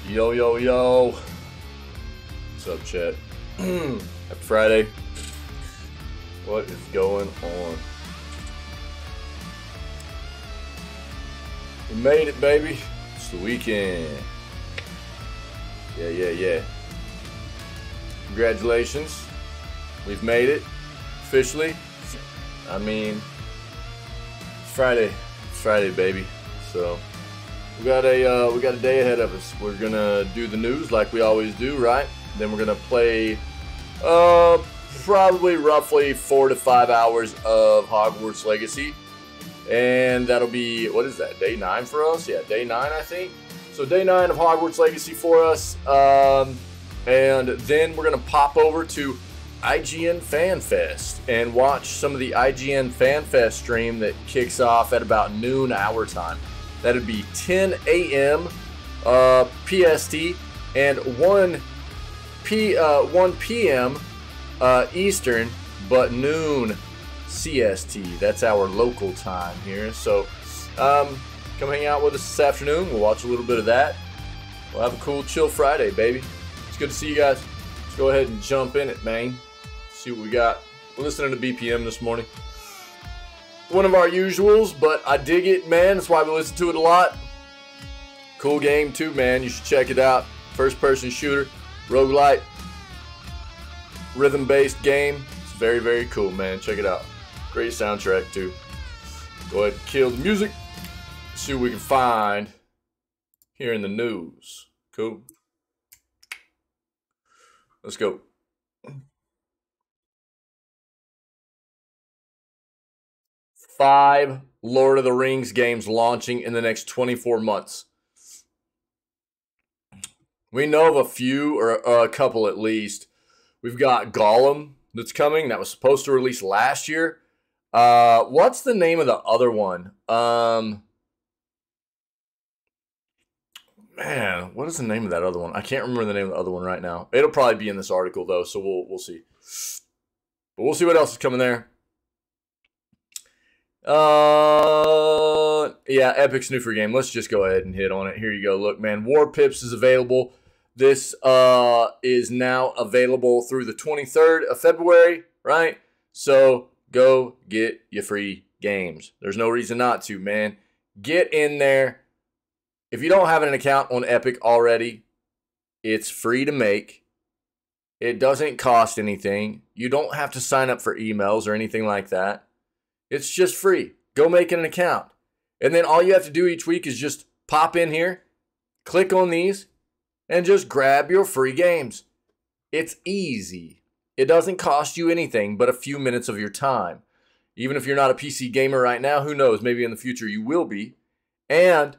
Yo, yo, yo. What's up, chat? Happy Friday. What is going on? We made it, baby. It's the weekend. Yeah. Congratulations. We've made it. Officially. I mean, it's Friday. It's Friday, baby. So we got a day ahead of us. We're gonna do the news like we always do, right? Then we're gonna play probably roughly 4 to 5 hours of Hogwarts Legacy. And that'll be, what is that, day 9 for us? Yeah, day 9, I think. So day 9 of Hogwarts Legacy for us. And then we're going to pop over to IGN Fan Fest and watch some of the IGN Fan Fest stream that kicks off at about noon our time. That'd be 10 a.m. PST and 1 p.m. Eastern, but noon CST. That's our local time here. So come hang out with us this afternoon. We'll watch a little bit of that. We'll have a cool, chill Friday, baby. It's good to see you guys. Let's go ahead and jump in it, man. See what we got. We're listening to BPM this morning. One of our usuals, but I dig it, man. That's why we listen to it a lot. Cool game, too, man. You should check it out. First-person shooter, roguelite, rhythm-based game. It's very, very cool, man. Check it out. Great soundtrack, too. Go ahead and kill the music. See what we can find here in the news. Cool. Let's go. Five Lord of the Rings games launching in the next 24 months. We know of a few, or a couple at least. We've got Gollum that's coming. That was supposed to release last year. What's the name of the other one? Man, what is the name of that other one? I can't remember the name of the other one right now. It'll probably be in this article, though, so we'll see. But we'll see what else is coming there. Yeah, Epic's new free game. Let's just go ahead and hit on it. Here you go. Look, man, War Pips is available. This is now available through the 23rd of February, right? So go get your free games. There's no reason not to, man. Get in there. If you don't have an account on Epic already, it's free to make. It doesn't cost anything. You don't have to sign up for emails or anything like that. It's just free. Go make an account. And then all you have to do each week is just pop in here, click on these, and just grab your free games. It's easy. It doesn't cost you anything but a few minutes of your time. Even if you're not a PC gamer right now, who knows? Maybe in the future you will be. And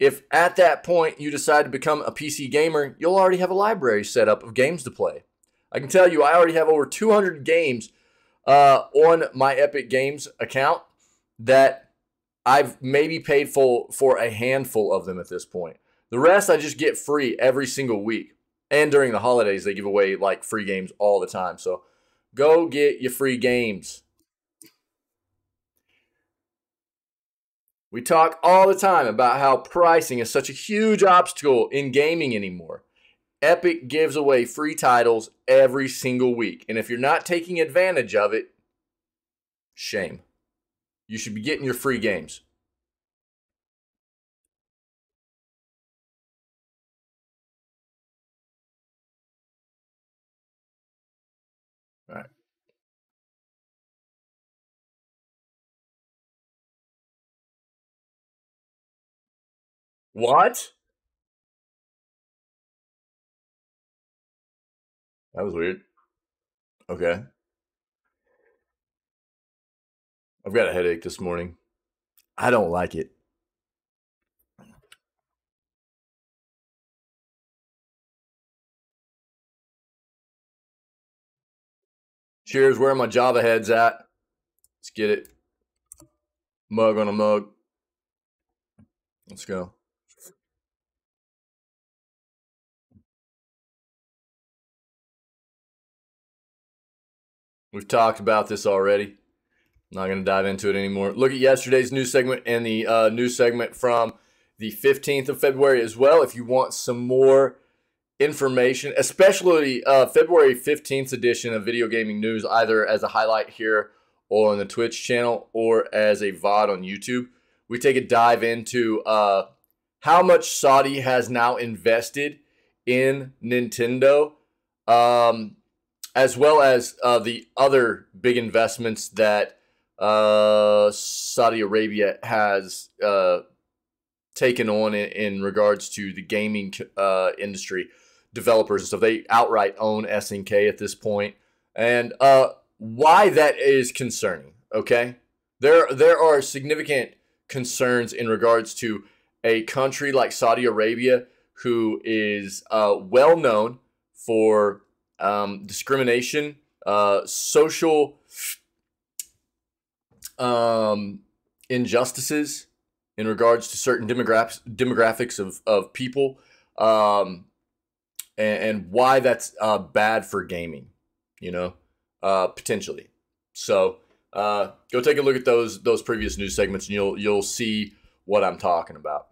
if at that point you decide to become a PC gamer, you'll already have a library set up of games to play. I can tell you I already have over 200 games on my Epic Games account that I've maybe paid for a handful of them at this point. The rest I just get free every single week. And during the holidays, they give away like free games all the time. So go get your free games. We talk all the time about how pricing is such a huge obstacle in gaming anymore. Epic gives away free titles every single week. And if you're not taking advantage of it, shame. You should be getting your free games. All right. What? That was weird. Okay. I've got a headache this morning. I don't like it. Cheers, where are my Java heads at? Let's get it. Mug on a mug. Let's go. We've talked about this already. I'm not going to dive into it anymore. Look at yesterday's news segment and the news segment from the 15th of February as well. If you want some more information, especially February 15th edition of Video Gaming News, either as a highlight here or on the Twitch channel or as a VOD on YouTube, we take a dive into how much Saudi has now invested in Nintendo, as well as the other big investments that Saudi Arabia has taken on in regards to the gaming industry, developers and stuff. They outright own SNK at this point, and why that is concerning. Okay, there are significant concerns in regards to a country like Saudi Arabia, who is well known for discrimination, social injustices in regards to certain demographics of people, and why that's bad for gaming, potentially. So go take a look at those previous news segments, and you'll see what I'm talking about.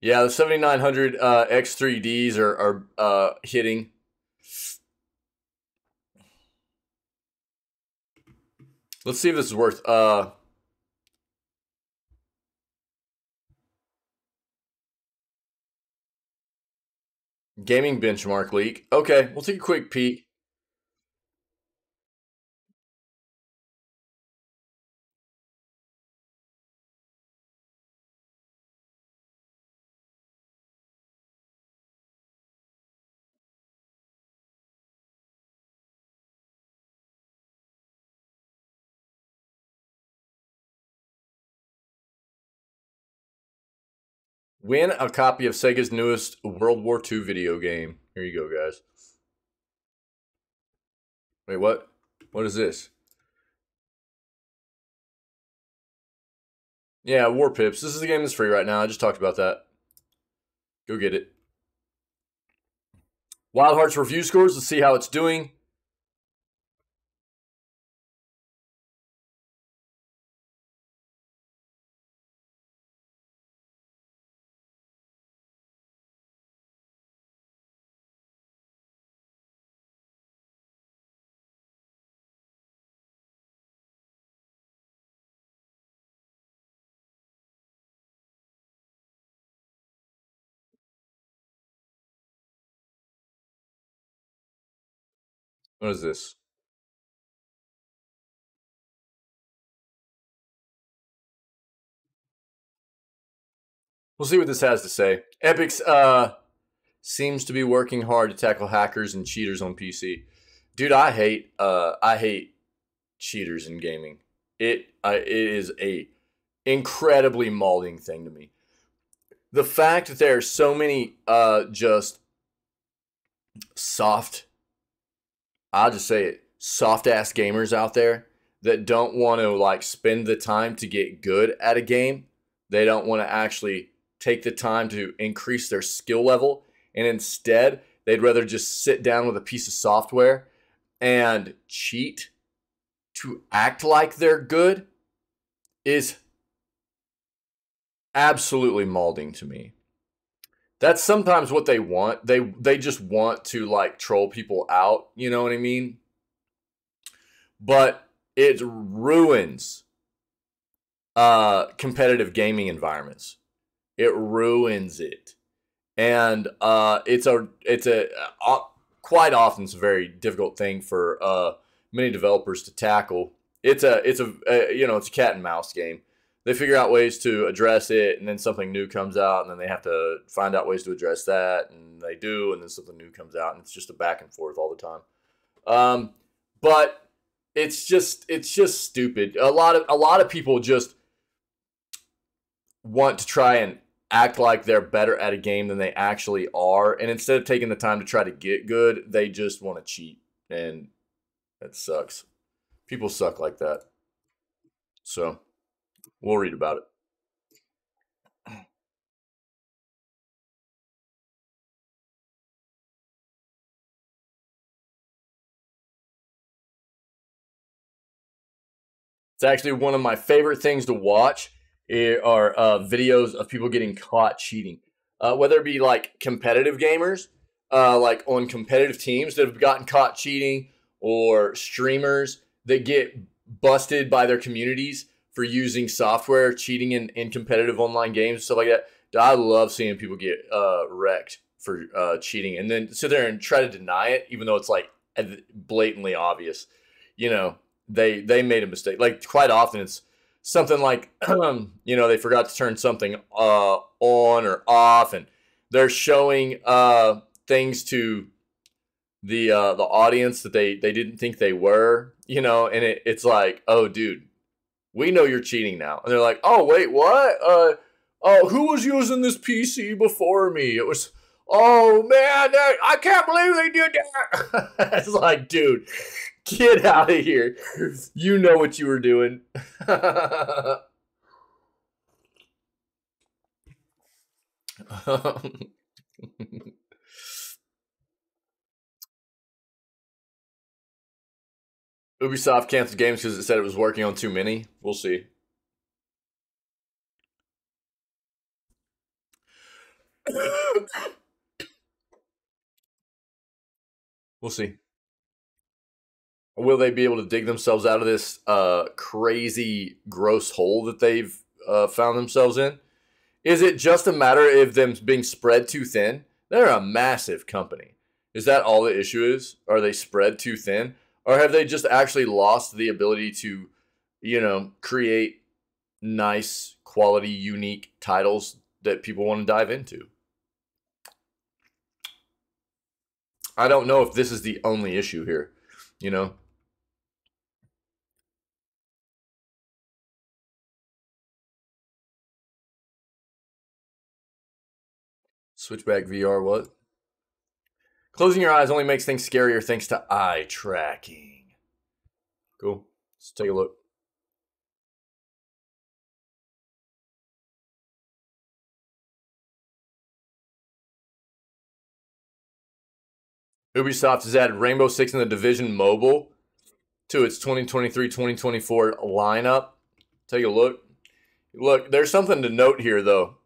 Yeah, the 7900 X3Ds are hitting. Let's see if this is worth. Gaming benchmark leak. Okay, we'll take a quick peek. Win a copy of Sega's newest World War II video game. Here you go, guys. Wait, what? What is this? Yeah, War Pips. This is the game that's free right now. I just talked about that. Go get it. Wild Hearts review scores. Let's see how it's doing. What is this? We'll see what this has to say. Epic's seems to be working hard to tackle hackers and cheaters on PC. Dude, I hate cheaters in gaming. It is a incredibly mauding thing to me. The fact that there are so many just soft, I'll just say it, soft ass gamers out there that don't want to like spend the time to get good at a game. They don't want to actually take the time to increase their skill level, and instead they'd rather just sit down with a piece of software and cheat to act like they're good is absolutely mauding to me. That's sometimes what they want. They just want to like troll people out, you know what I mean? But it ruins competitive gaming environments. It ruins it. And it's quite often it's a very difficult thing for many developers to tackle. It's a cat and mouse game. They figure out ways to address it, and then something new comes out, and then they have to find out ways to address that, and they do, and then something new comes out, and it's just a back and forth all the time. but it's just stupid. A lot of people just want to try and act like they're better at a game than they actually are, and instead of taking the time to try to get good, they just want to cheat, and that sucks. People suck like that. So we'll read about it. It's actually one of my favorite things to watch are videos of people getting caught cheating, whether it be like competitive gamers, like on competitive teams that have gotten caught cheating, or streamers that get busted by their communities for using software, cheating in competitive online games and stuff like that. I love seeing people get wrecked for cheating and then sit there and try to deny it, even though it's like blatantly obvious. You know, they made a mistake. Like quite often, it's something like they forgot to turn something on or off, and they're showing things to the audience that they didn't think they were. And it's like, oh, dude, we know you're cheating now. And they're like, oh, wait, what? Who was using this PC before me? It was, oh, man, I can't believe they did that. It's like, dude, get out of here. You know what you were doing. Ubisoft canceled games because it said it was working on too many. We'll see. We'll see. Will they be able to dig themselves out of this crazy, gross hole that they've found themselves in? Is it just a matter of them being spread too thin? They're a massive company. Is that all the issue is? Are they spread too thin? Or have they just actually lost the ability to, create nice, quality, unique titles that people want to dive into? I don't know if this is the only issue here, you know? Switchback VR, what? Closing your eyes only makes things scarier thanks to eye tracking. Cool. Let's take a look. Ubisoft has added Rainbow Six and The Division Mobile to its 2023-2024 lineup. Take a look. Look, there's something to note here, though.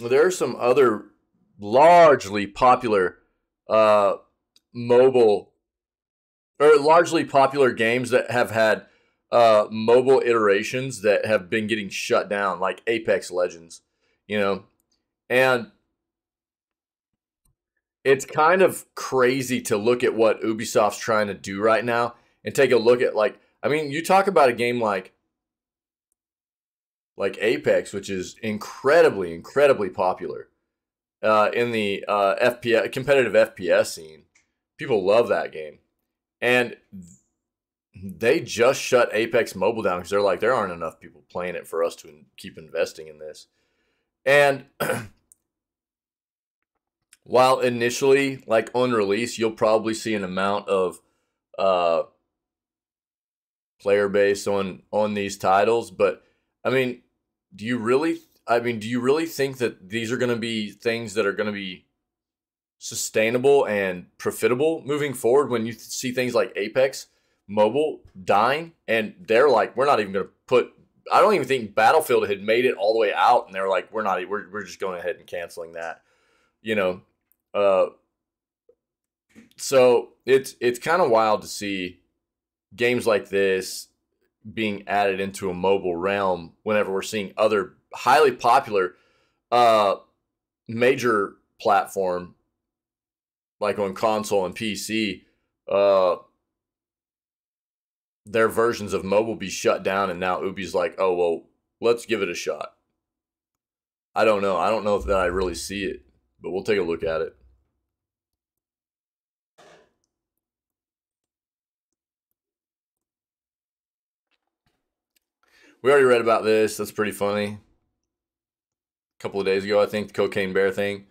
There are some other largely popular mobile or largely popular games that have had mobile iterations that have been getting shut down, like Apex Legends, and it's kind of crazy to look at what Ubisoft's trying to do right now and take a look at you talk about a game like Apex, which is incredibly, incredibly popular in the FPS competitive FPS scene. People love that game, and they just shut Apex Mobile down because they're like, there aren't enough people playing it for us to keep investing in this. And while initially, like on release, you'll probably see an amount of player base on these titles, but do you really think that these are going to be things that are going to be sustainable and profitable moving forward when you see things like Apex Mobile dying and they're like, we're not even going to put, I don't even think Battlefield had made it all the way out and they're like, we're just going ahead and canceling that, so it's kind of wild to see games like this being added into a mobile realm whenever we're seeing other highly popular major platform like on console and PC, their versions of mobile be shut down, and now Ubi's like, oh well, let's give it a shot. I don't know. I don't know if that I really see it, but we'll take a look at it. We already read about this. That's pretty funny. A couple of days ago, I think, the cocaine bear thing.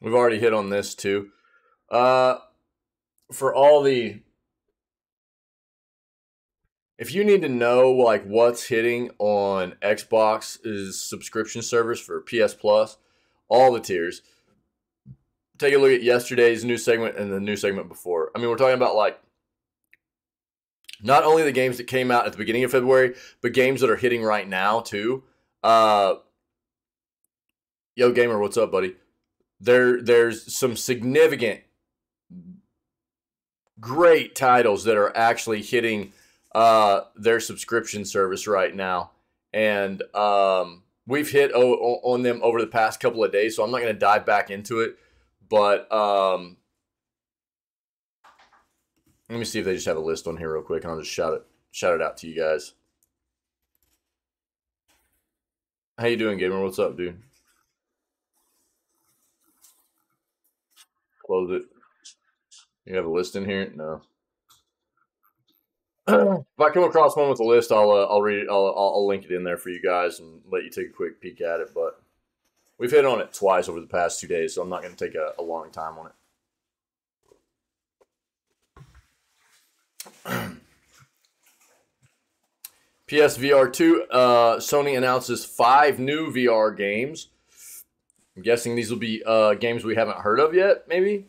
We've already hit on this too. For all the, if you need to know like what's hitting on Xbox's subscription service for PS Plus, all the tiers, take a look at yesterday's news segment and the news segment before. I mean, we're talking about like not only the games that came out at the beginning of February, but games that are hitting right now too. Yo, gamer, what's up, buddy? There's some significant, great titles that are actually hitting their subscription service right now, and we've hit on them over the past couple of days. So I'm not going to dive back into it, but let me see if they just have a list on here real quick, and I'll just shout it out to you guys. How you doing, gamer? What's up, dude? Close it. You have a list in here? No. If I come across one with a list, I'll read it. I'll link it in there for you guys and let you take a quick peek at it. But we've hit on it twice over the past 2 days, so I'm not going to take a long time on it. PSVR 2, Sony announces 5 new VR games. I'm guessing these will be games we haven't heard of yet, maybe?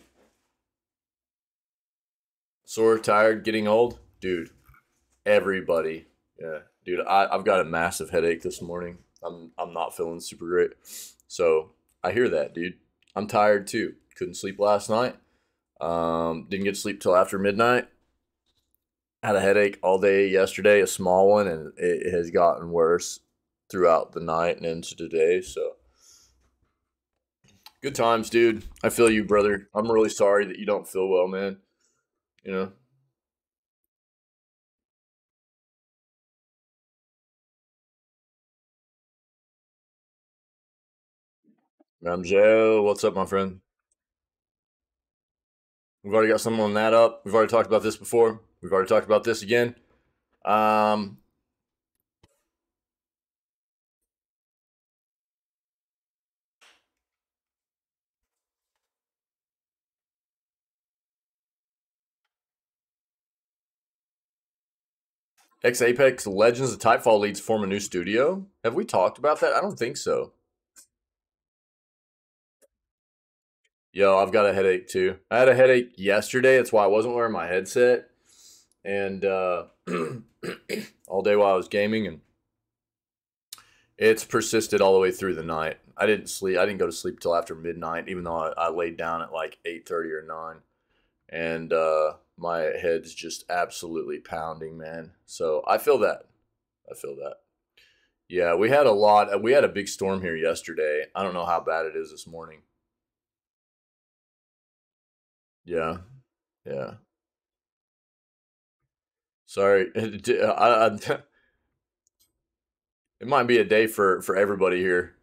Sore, tired, getting old? Dude, everybody. Yeah, dude, I've got a massive headache this morning. I'm not feeling super great. So I hear that, dude. I'm tired too. Couldn't sleep last night. Didn't get to sleep till after midnight. Had a headache all day yesterday, a small one, and it has gotten worse throughout the night and into today. So good times, dude. I feel you, brother. I'm really sorry that you don't feel well, man. You know. Ramjel, what's up, my friend? We've already got someone on that up. We've already talked about this before. We've already talked about this again. Ex Apex Legends, the Typefall leads form a new studio. Have we talked about that? I don't think so. Yo, I've got a headache too. I had a headache yesterday. That's why I wasn't wearing my headset. And all day while I was gaming, and it's persisted all the way through the night. I didn't sleep. I didn't go to sleep till after midnight, even though I laid down at like 8:30 or 9. And my head's just absolutely pounding, man. So I feel that. I feel that. Yeah, we had a lot. We had a big storm here yesterday. I don't know how bad it is this morning. Yeah, yeah. Sorry. It might be a day for everybody here.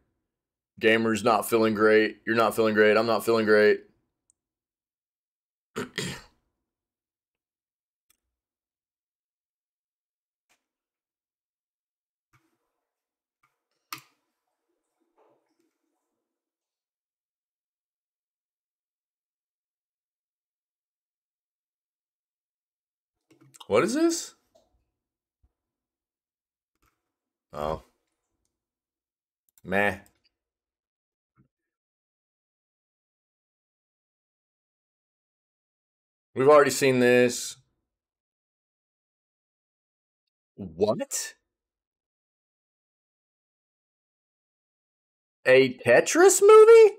Gamers not feeling great. You're not feeling great. I'm not feeling great. What is this? Oh, meh. We've already seen this. What? A Tetris movie?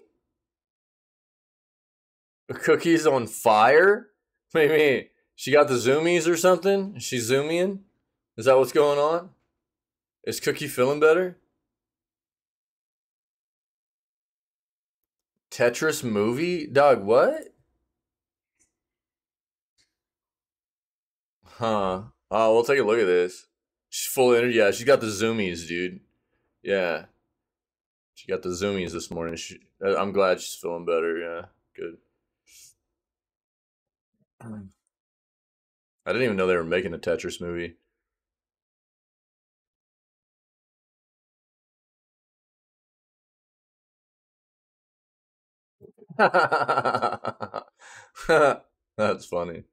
Cookies on fire? Maybe she got the zoomies or something? Is she zooming? Is that what's going on? Is Cookie feeling better? Tetris movie? Dog, what? Huh. Oh, we'll take a look at this. She's full energy. Yeah, she's got the zoomies, dude. Yeah. She got the zoomies this morning. I'm glad she's feeling better. Yeah. Good. I didn't even know they were making a Tetris movie. That's funny.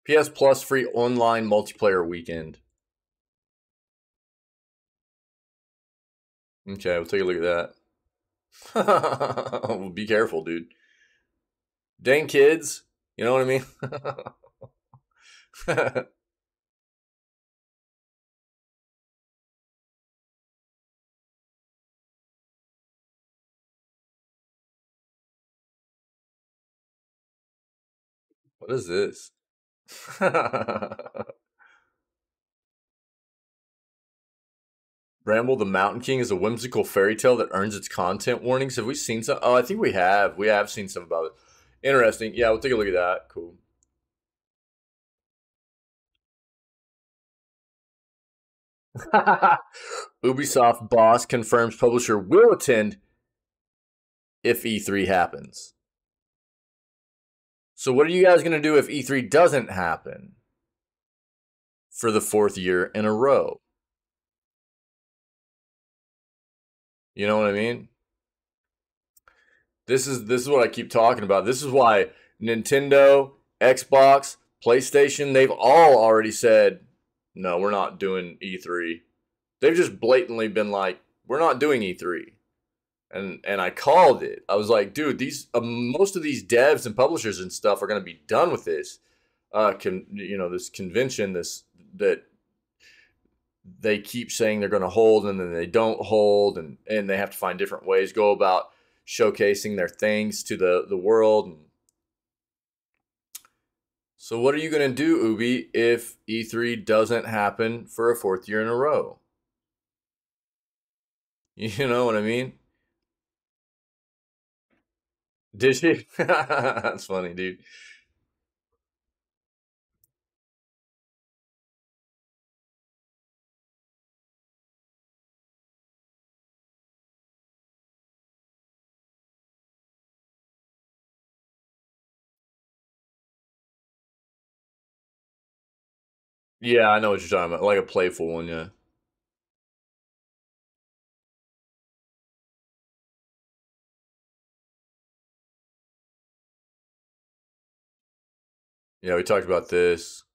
PS Plus free online multiplayer weekend. Okay, we'll take a look at that. Be careful, dude. Dang kids. You know what I mean? What is this? Bramble the Mountain King is a whimsical fairy tale that earns its content warnings. Have we seen some? Oh, I think we have. We have seen some about it. Interesting. Yeah, we'll take a look at that. Cool. Ubisoft boss confirms publisher will attend if E3 happens. So, what are you guys going to do if E3 doesn't happen for the fourth year in a row? You know what I mean? This is what I keep talking about. This is why Nintendo, Xbox, PlayStation, they've all already said, no, we're not doing E3. They've just blatantly been like, we're not doing E3. And I called it. I was like, dude, these most of these devs and publishers and stuff are going to be done with this. This convention, this that they keep saying they're going to hold and then they don't hold, and they have to find different ways go about showcasing their things to the world. And so what are you going to do, Ubi, if E3 doesn't happen for a fourth year in a row? You know what I mean? Did she? That's funny, dude. Yeah, I know what you're talking about. Like a playful one, yeah. Yeah, we talked about this.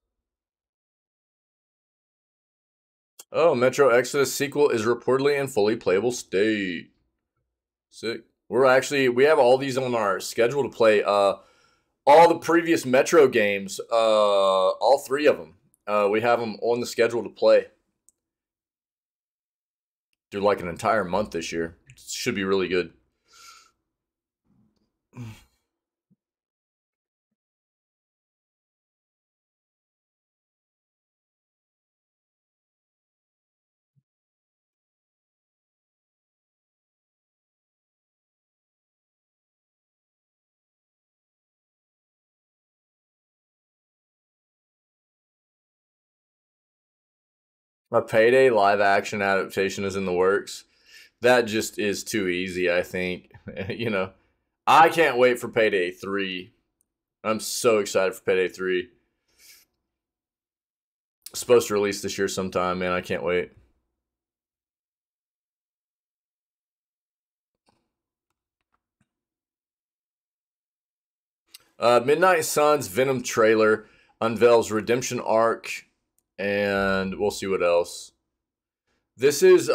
Oh, Metro Exodus sequel is reportedly in fully playable state. Sick. We have all these on our schedule to play. All the previous Metro games, all three of them. We have them on the schedule to play. Do like an entire month this year. Should be really good. A Payday live action adaptation is in the works. That just is too easy, I think. I can't wait for Payday 3. I'm so excited for Payday 3. Supposed to release this year sometime, man. I can't wait. Midnight Suns Venom trailer unveils redemption arc, and we'll see what else. This is,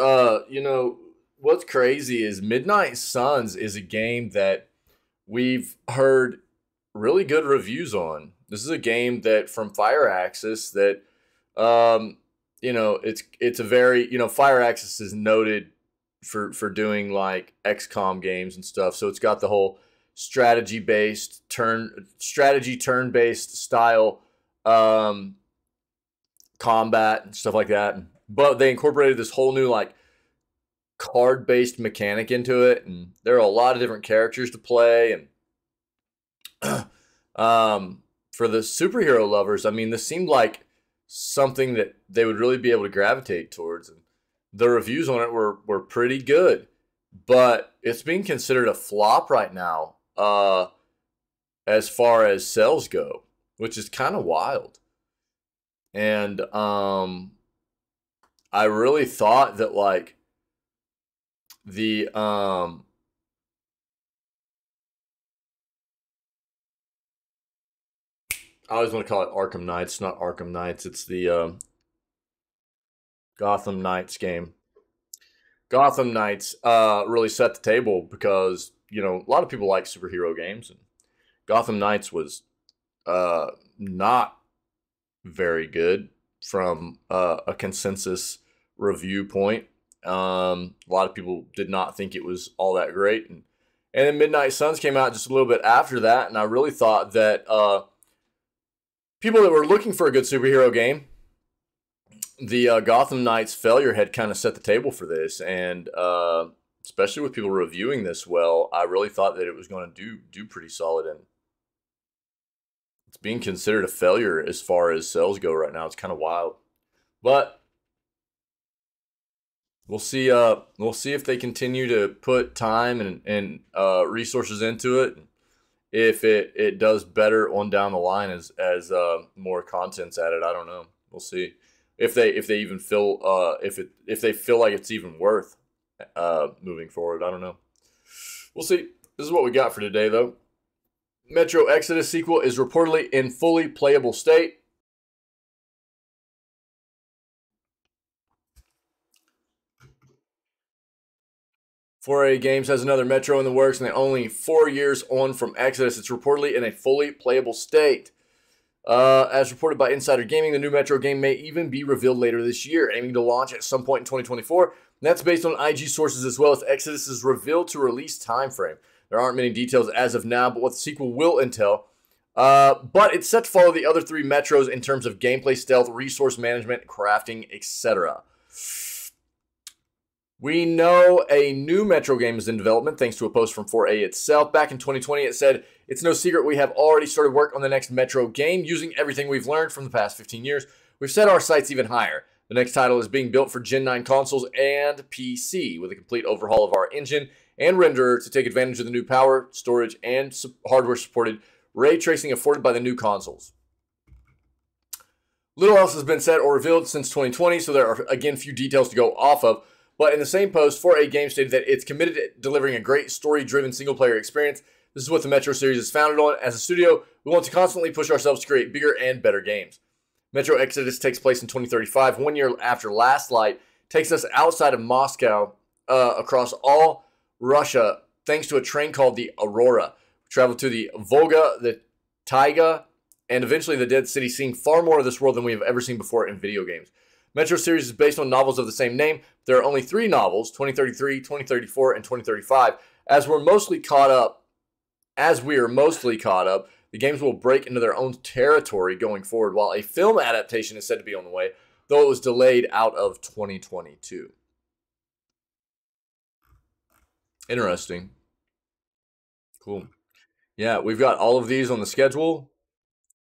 what's crazy is Midnight Suns is a game that we've heard really good reviews on. This is a game that from Fire Axis that, it's a very, Fire Axis is noted for doing like XCOM games and stuff. So it's got the whole strategy turn based style combat and stuff like that. But they incorporated this whole new like card-based mechanic into it, and there are a lot of different characters to play. And for the superhero lovers, I mean, this seemed like something that they would really be able to gravitate towards. And the reviews on it were pretty good, but it's being considered a flop right now as far as sales go, which is kind of wild. And I really thought that like the I always want to call it Arkham Knights, not Arkham Knights. It's the Gotham Knights game. Gotham Knights really set the table because, you know, a lot of people like superhero games, and Gotham Knights was not very good from a consensus review point. A lot of people did not think it was all that great, and then Midnight Suns came out just a little bit after that, and I really thought that people that were looking for a good superhero game, the Gotham Knights failure had kind of set the table for this, and especially with people reviewing this well, I really thought that it was going to do pretty solid, and it's being considered a failure as far as sales go right now. It's kind of wild, but we'll see. We'll see if they continue to put time and resources into it. If it does better on down the line as more content's added, I don't know. We'll see if they even feel if they feel like it's even worth moving forward. I don't know. We'll see. This is what we got for today, though. Metro Exodus sequel is reportedly in fully playable state. "4A Games has another Metro in the works, and they're only 4 years on from Exodus. It's reportedly in a fully playable state. As reported by Insider Gaming, the new Metro game may even be revealed later this year, aiming to launch at some point in 2024. And that's based on IG sources as well as Exodus's revealed to release timeframe. There aren't many details as of now, but what the sequel will entail. But it's set to follow the other 3 Metros in terms of gameplay, stealth, resource management, crafting, etc. We know a new Metro game is in development thanks to a post from 4A itself. Back in 2020, it said, "It's no secret we have already started work on the next Metro game using everything we've learned from the past 15 years. We've set our sights even higher. The next title is being built for Gen 9 consoles and PC with a complete overhaul of our engine and renderer to take advantage of the new power, storage, and hardware-supported ray tracing afforded by the new consoles. Little else has been said or revealed since 2020, so there are, again, few details to go off of. But in the same post, 4A Games stated that it's committed to delivering a great story-driven single-player experience. This is what the Metro series is founded on. As a studio, we want to constantly push ourselves to create bigger and better games. Metro Exodus takes place in 2035, 1 year after Last Light, takes us outside of Moscow, across all Russia, thanks to a train called the Aurora. We travel to the Volga, the Taiga, and eventually the Dead City, seeing far more of this world than we have ever seen before in video games. Metro series is based on novels of the same name. There are only 3 novels, 2033, 2034, and 2035. As we are mostly caught up, the games will break into their own territory going forward, while a film adaptation is said to be on the way, though it was delayed out of 2022. Interesting. Cool. Yeah, we've got all of these on the schedule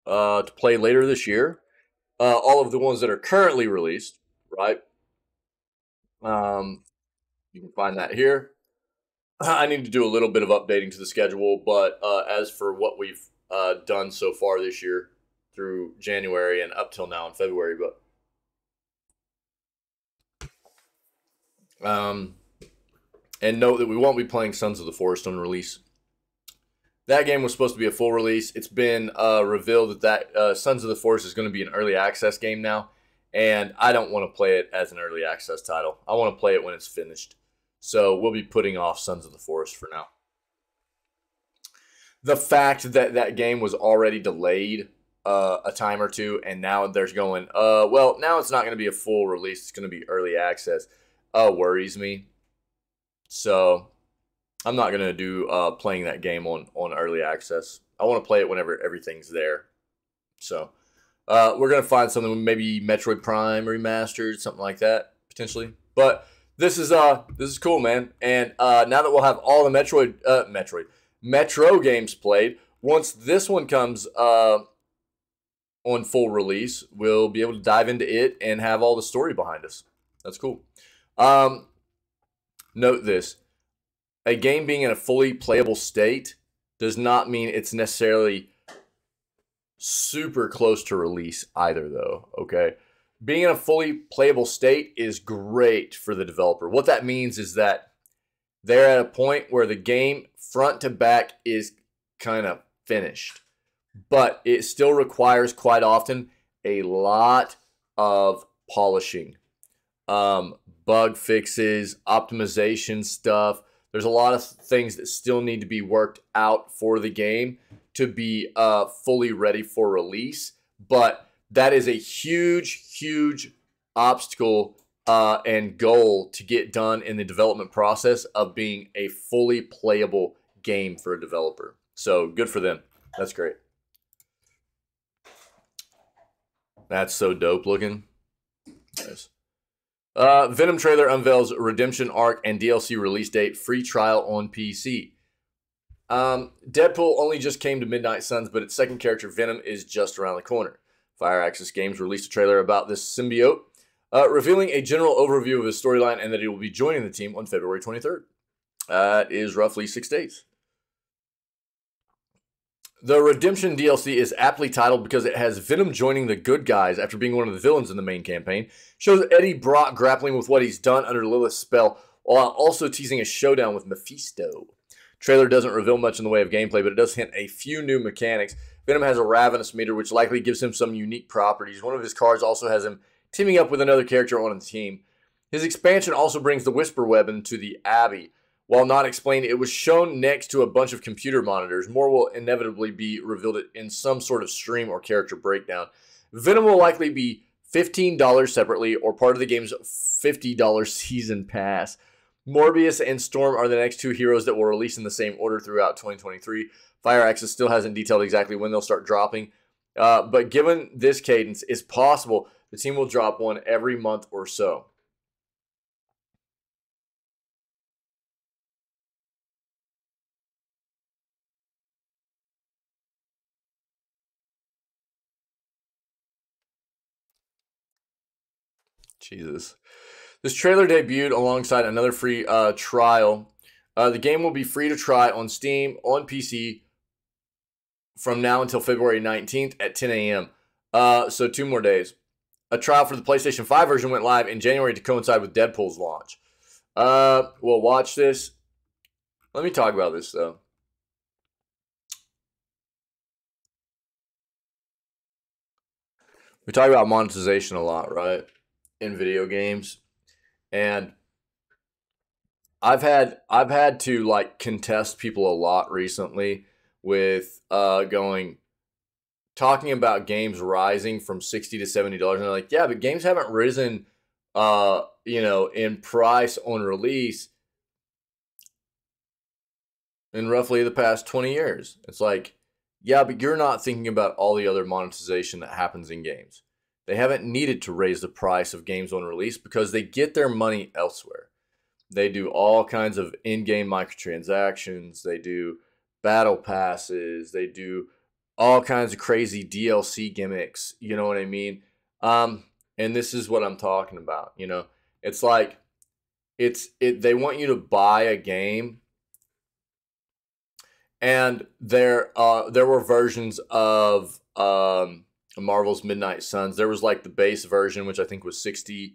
to play later this year. All of the ones that are currently released, right? You can find that here. I need to do a little bit of updating to the schedule, but as for what we've done so far this year through January and up till now in February, and note that we won't be playing Sons of the Forest on release. That game was supposed to be a full release. It's been revealed that Sons of the Forest is going to be an early access game now, and I don't want to play it as an early access title. I want to play it when it's finished. So we'll be putting off Sons of the Forest for now. The fact that that game was already delayed a time or two, and now there's going, well, now it's not going to be a full release. It's going to be early access. Worries me. So I'm not going to do playing that game on early access. I want to play it whenever everything's there. So We're going to find something, maybe Metroid Prime remastered, something like that, potentially. But this is cool, man. And now that we'll have all the Metro games played, once this one comes on full release, we'll be able to dive into it and have all the story behind us. That's cool. Note this. A game being in a fully playable state does not mean it's necessarily super close to release either, though, okay? Being in a fully playable state is great for the developer. What that means is that they're at a point where the game front to back is kind of finished, but it still requires quite often a lot of polishing, bug fixes, optimization stuff. There's a lot of things that still need to be worked out for the game to be fully ready for release. But that is a huge, huge obstacle and goal to get done in the development process of being a fully playable game for a developer. So good for them. That's great. That's so dope looking. Nice. Venom trailer unveils Redemption Arc and DLC release date. Free trial on PC. Deadpool only just came to Midnight Suns, but its second character, Venom, is just around the corner. Firaxis Games released a trailer about this symbiote, revealing a general overview of his storyline and that he will be joining the team on February 23rd. That is roughly 6 days. The Redemption DLC is aptly titled because it has Venom joining the good guys after being one of the villains in the main campaign. Shows Eddie Brock grappling with what he's done under Lilith's spell, while also teasing a showdown with Mephisto. Trailer doesn't reveal much in the way of gameplay, but it does hint a few new mechanics. Venom has a Ravenous meter, which likely gives him some unique properties. One of his cards also has him teaming up with another character on the team. His expansion also brings the Whisper Weapon to the Abbey. While not explained, it was shown next to a bunch of computer monitors. More will inevitably be revealed in some sort of stream or character breakdown. Venom will likely be $15 separately or part of the game's $50 season pass. Morbius and Storm are the next two heroes that will release in the same order throughout 2023. Firaxis still hasn't detailed exactly when they'll start dropping. But given this cadence, it's possible the team will drop one every month or so. Jesus. This trailer debuted alongside another free trial. The game will be free to try on Steam, on PC, from now until February 19th at 10 a.m. So 2 more days. A trial for the PlayStation 5 version went live in January to coincide with Deadpool's launch. We'll watch this. Let me talk about this, though. We talk about monetization a lot, right? In video games. And I've had to like contest people a lot recently with talking about games rising from $60 to $70, and they're like, yeah, but games haven't risen in price on release in roughly the past 20 years. It's like, yeah, but you're not thinking about all the other monetization that happens in games. They haven't needed to raise the price of games on release because they get their money elsewhere. They do all kinds of in-game microtransactions. They do battle passes. They do all kinds of crazy DLC gimmicks. You know what I mean? And this is what I'm talking about. You know, it's like they want you to buy a game, and there were versions of Marvel's Midnight Suns. There was like the base version, which I think was $60.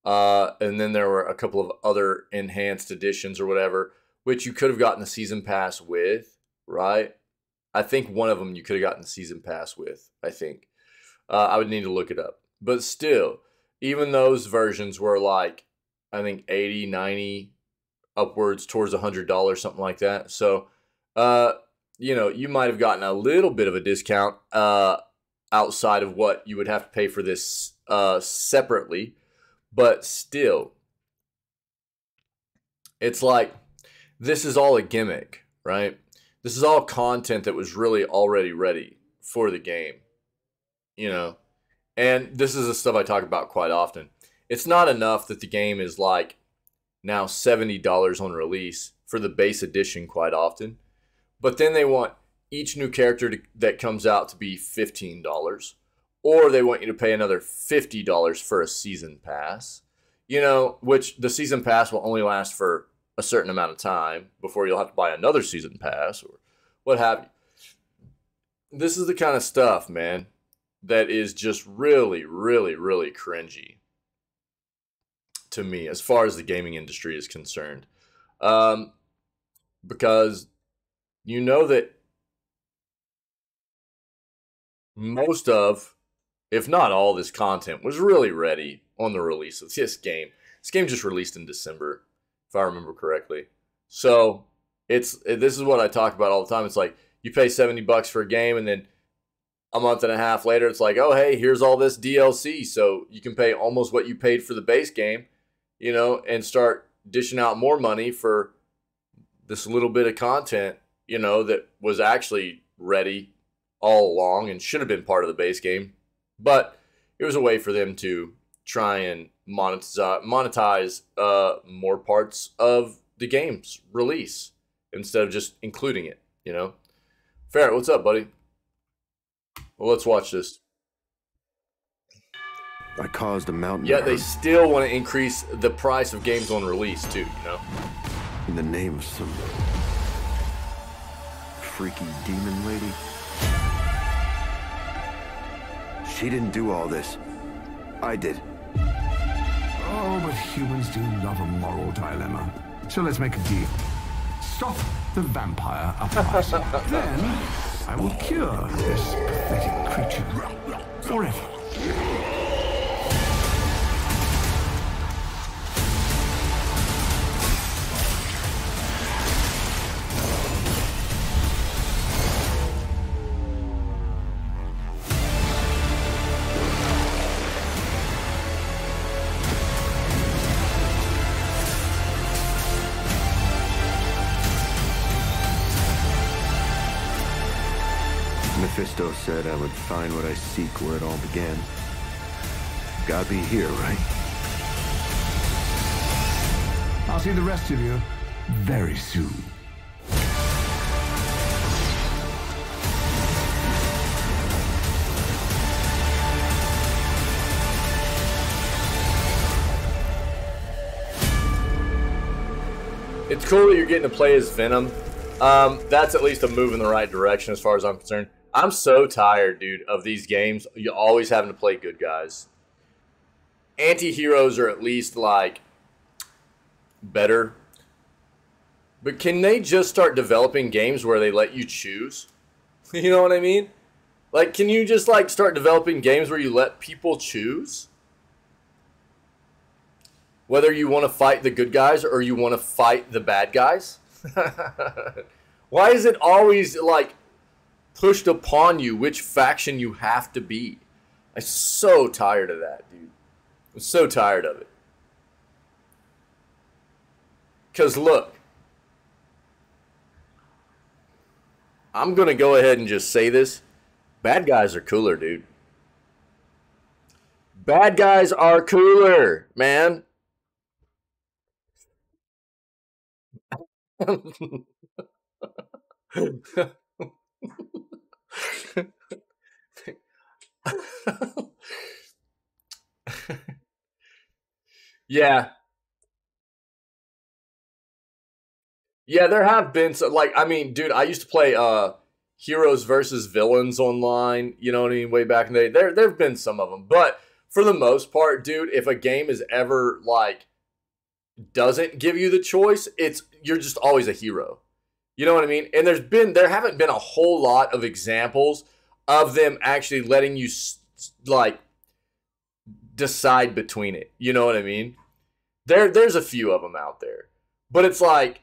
And then there were a couple of other enhanced editions or whatever, which you could have gotten the season pass with, right? I think one of them you could have gotten the season pass with, I think. I would need to look it up. But still, even those versions were like, I think 80, 90, upwards towards $100, something like that. So, you might have gotten a little bit of a discount outside of what you would have to pay for this separately. But still, it's like, this is all a gimmick, right? This is all content that was really already ready for the game, you know? And this is the stuff I talk about quite often. It's not enough that the game is like now $70 on release for the base edition quite often. But then they want each new character that comes out to be $15. Or they want you to pay another $50 for a season pass. You know, which the season pass will only last for a certain amount of time before you'll have to buy another season pass or what have you. This is the kind of stuff, man, that is just really, really, really cringy to me as far as the gaming industry is concerned. Because you know that most of, if not all, this content was really ready on the release of this game. This game just released in December, if I remember correctly. So this is what I talk about all the time. It's like you pay $70 for a game, and then a month and a half later, it's like, oh, hey, here's all this DLC. So you can pay almost what you paid for the base game, you know, and start dishing out more money for this little bit of content, you know, that was actually ready all along and should have been part of the base game. But it was a way for them to try and monetize more parts of the game's release instead of just including it, you know. Ferret, what's up, buddy? Well, let's watch this. I caused a mountain. Yeah, they still want to increase the price of games on release too, you know. In the name of some freaky demon lady. She didn't do all this. I did. Oh, but humans do love a moral dilemma. So let's make a deal. Stop the vampire uprising. Then I will cure this pathetic creature forever. Mephisto said I would find what I seek where it all began. Gotta be here, right? I'll see the rest of you very soon. It's cool that you're getting to play as Venom. That's at least a move in the right direction as far as I'm concerned. I'm so tired, dude, of these games. You're always having to play good guys. Anti-heroes are at least, like, better. But can they just start developing games where they let you choose? You know what I mean? Like, can you just, like, start developing games where you let people choose? Whether you want to fight the good guys or you want to fight the bad guys? Why is it always, like, pushed upon you which faction you have to be? I'm so tired of that, dude. I'm so tired of it. Because, look, I'm going to go ahead and just say this. Bad guys are cooler, dude. Bad guys are cooler, man. Yeah. Yeah, there have been some, like, I mean, dude, I used to play heroes versus villains online, you know what I mean, way back in the day. There've been some of them, but for the most part, dude, if a game is ever, like, doesn't give you the choice, you're just always a hero. You know what I mean? And there haven't been a whole lot of examples of them actually letting you, like, decide between it. You know what I mean? There's a few of them out there. But it's like,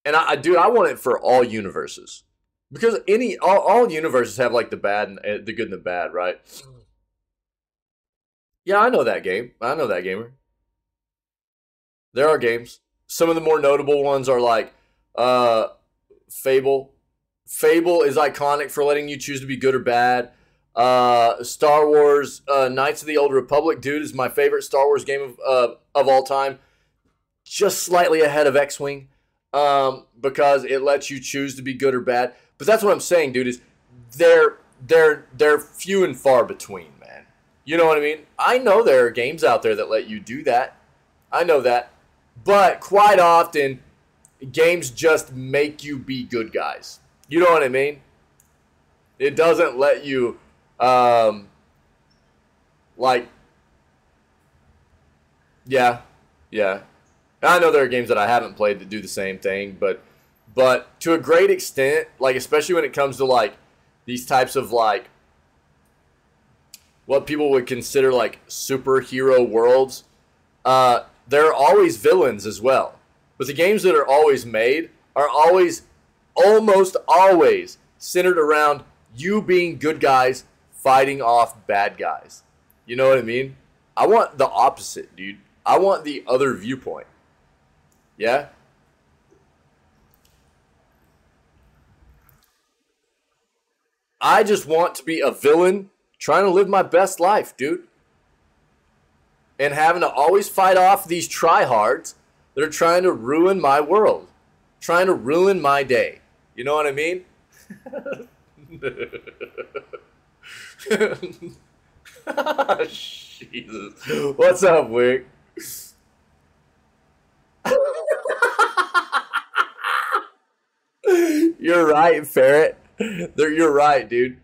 and dude, I want it for all universes. Because all universes have, like, the bad and the good and the bad, right? Yeah, I know that game. I know that gamer. There are games. Some of the more notable ones are like Fable. Fable is iconic for letting you choose to be good or bad. Star Wars Knights of the Old Republic, dude, is my favorite Star Wars game of all time. Just slightly ahead of X-Wing, because it lets you choose to be good or bad. But that's what I'm saying, dude, is they're few and far between, man. You know what I mean? I know there are games out there that let you do that. I know that. But quite often, games just make you be good guys. You know what I mean? It doesn't let you, yeah. I know there are games that I haven't played that do the same thing, but to a great extent, like, especially when it comes to, like, these types of, like, what people would consider, like, superhero worlds, there are always villains as well. But the games that are always made are always, almost always, centered around you being good guys fighting off bad guys. You know what I mean? I want the opposite, dude. I want the other viewpoint. Yeah? I just want to be a villain trying to live my best life, dude. And having to always fight off these tryhards that are trying to ruin my world. Trying to ruin my day. You know what I mean? Jesus. What's up, Wick? You're right, Ferret. You're right, dude.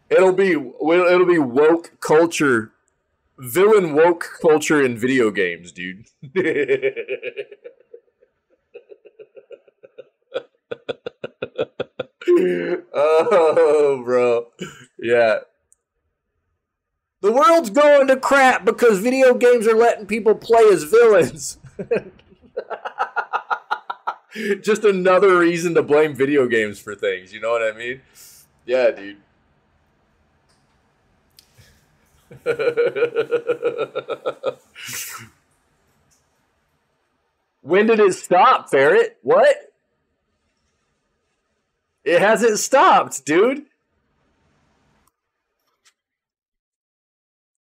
It'll be woke culture, villain woke culture in video games, dude. Oh, bro. Yeah. The world's going to crap because video games are letting people play as villains. Just another reason to blame video games for things. You know what I mean? Yeah, dude. When did it stop, Ferret? What? It hasn't stopped, dude.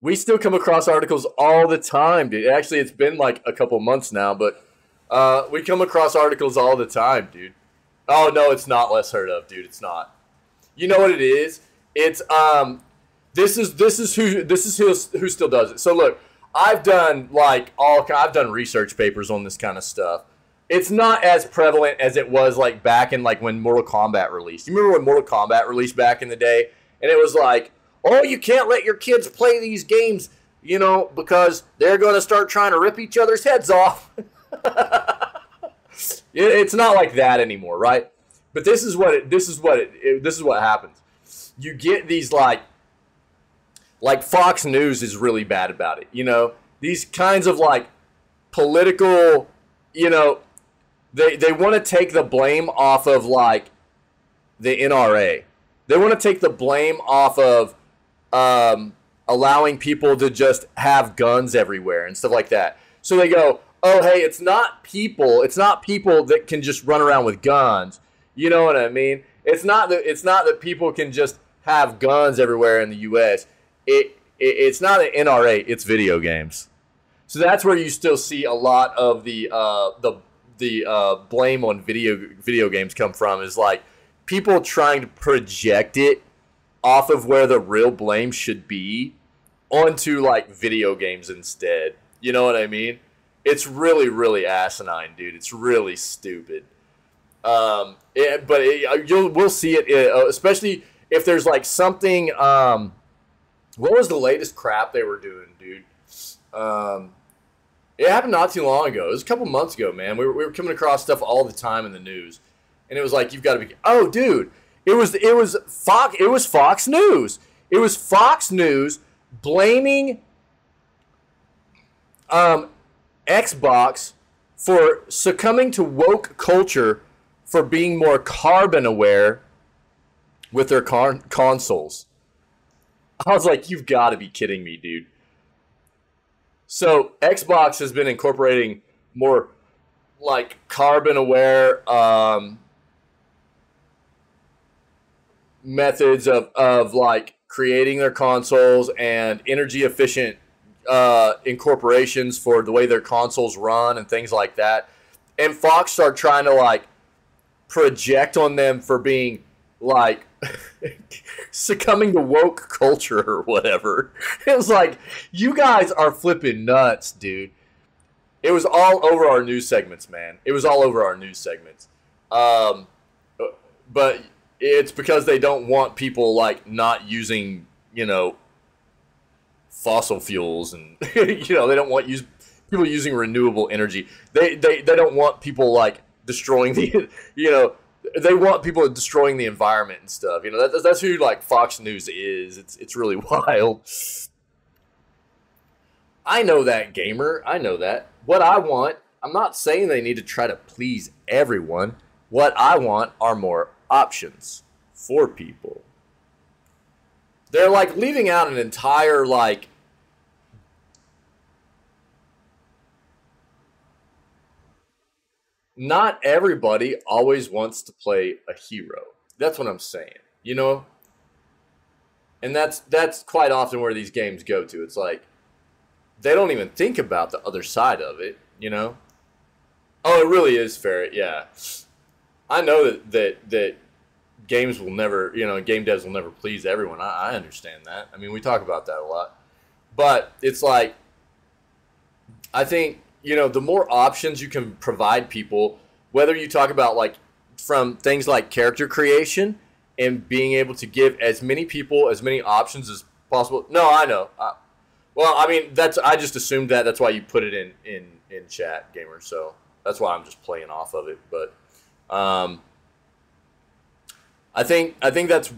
We still come across articles all the time, dude. Actually, it's been like a couple months now, but we come across articles all the time, dude. Oh no, it's not less heard of, dude. It's not. You know what it is? It's this is who still does it. So look, I've done research papers on this kind of stuff. It's not as prevalent as it was like back in like when Mortal Kombat released. You remember when Mortal Kombat released back in the day? And it was like, oh, you can't let your kids play these games, you know, because they're going to start trying to rip each other's heads off. It's not like that anymore, right? But this is what happens. You get these like Fox News is really bad about it, you know. These kinds of like political, you know, they want to take the blame off of like the NRA. They want to take the blame off of allowing people to just have guns everywhere and stuff like that. So they go, oh, hey, it's not people that can just run around with guns. You know what I mean? It's not that people can just have guns everywhere in the U.S. It's not an NRA. It's video games. So that's where you still see a lot of the blame on video games come from, is like people trying to project it off of where the real blame should be onto like video games instead. You know what I mean? It's really, really asinine, dude. It's really stupid. We'll see it, especially if there's like something. What was the latest crap they were doing, dude? It happened not too long ago. It was a couple months ago, man. We were coming across stuff all the time in the news, and it was like, you've got to be. Oh, dude, it was Fox News. It was Fox News blaming Xbox for succumbing to woke culture for being more carbon aware with their consoles. I was like, you've got to be kidding me, dude. So Xbox has been incorporating more like carbon aware methods of like creating their consoles and energy efficient incorporations for the way their consoles run and things like that. And Fox started trying to like project on them for being like succumbing to woke culture or whatever. It was like, you guys are flipping nuts, dude. It was all over our news segments, man. It was all over our news segments. But it's because they don't want people like not using, you know, fossil fuels, and you know, they don't want people using renewable energy. They don't want people like destroying the, you know, they want people destroying the environment and stuff. You know, that's who like Fox News is. It's really wild. I know that, gamer. I know that. What I want, I'm not saying they need to try to please everyone. What I want are more options for people. They're like leaving out an entire like not everybody always wants to play a hero. That's what I'm saying, you know? And that's quite often where these games go to. It's like they don't even think about the other side of it, you know? Oh, it really is fair. Yeah. I know that games will never, you know, game devs will never please everyone. I understand that. I mean, we talk about that a lot. But it's like, I think, you know, the more options you can provide people, whether you talk about like from things like character creation and being able to give as many people as many options as possible. No, I know. Well, I mean, I just assumed that. That's why you put it in chat, gamer. So that's why I'm just playing off of it. But I think that's,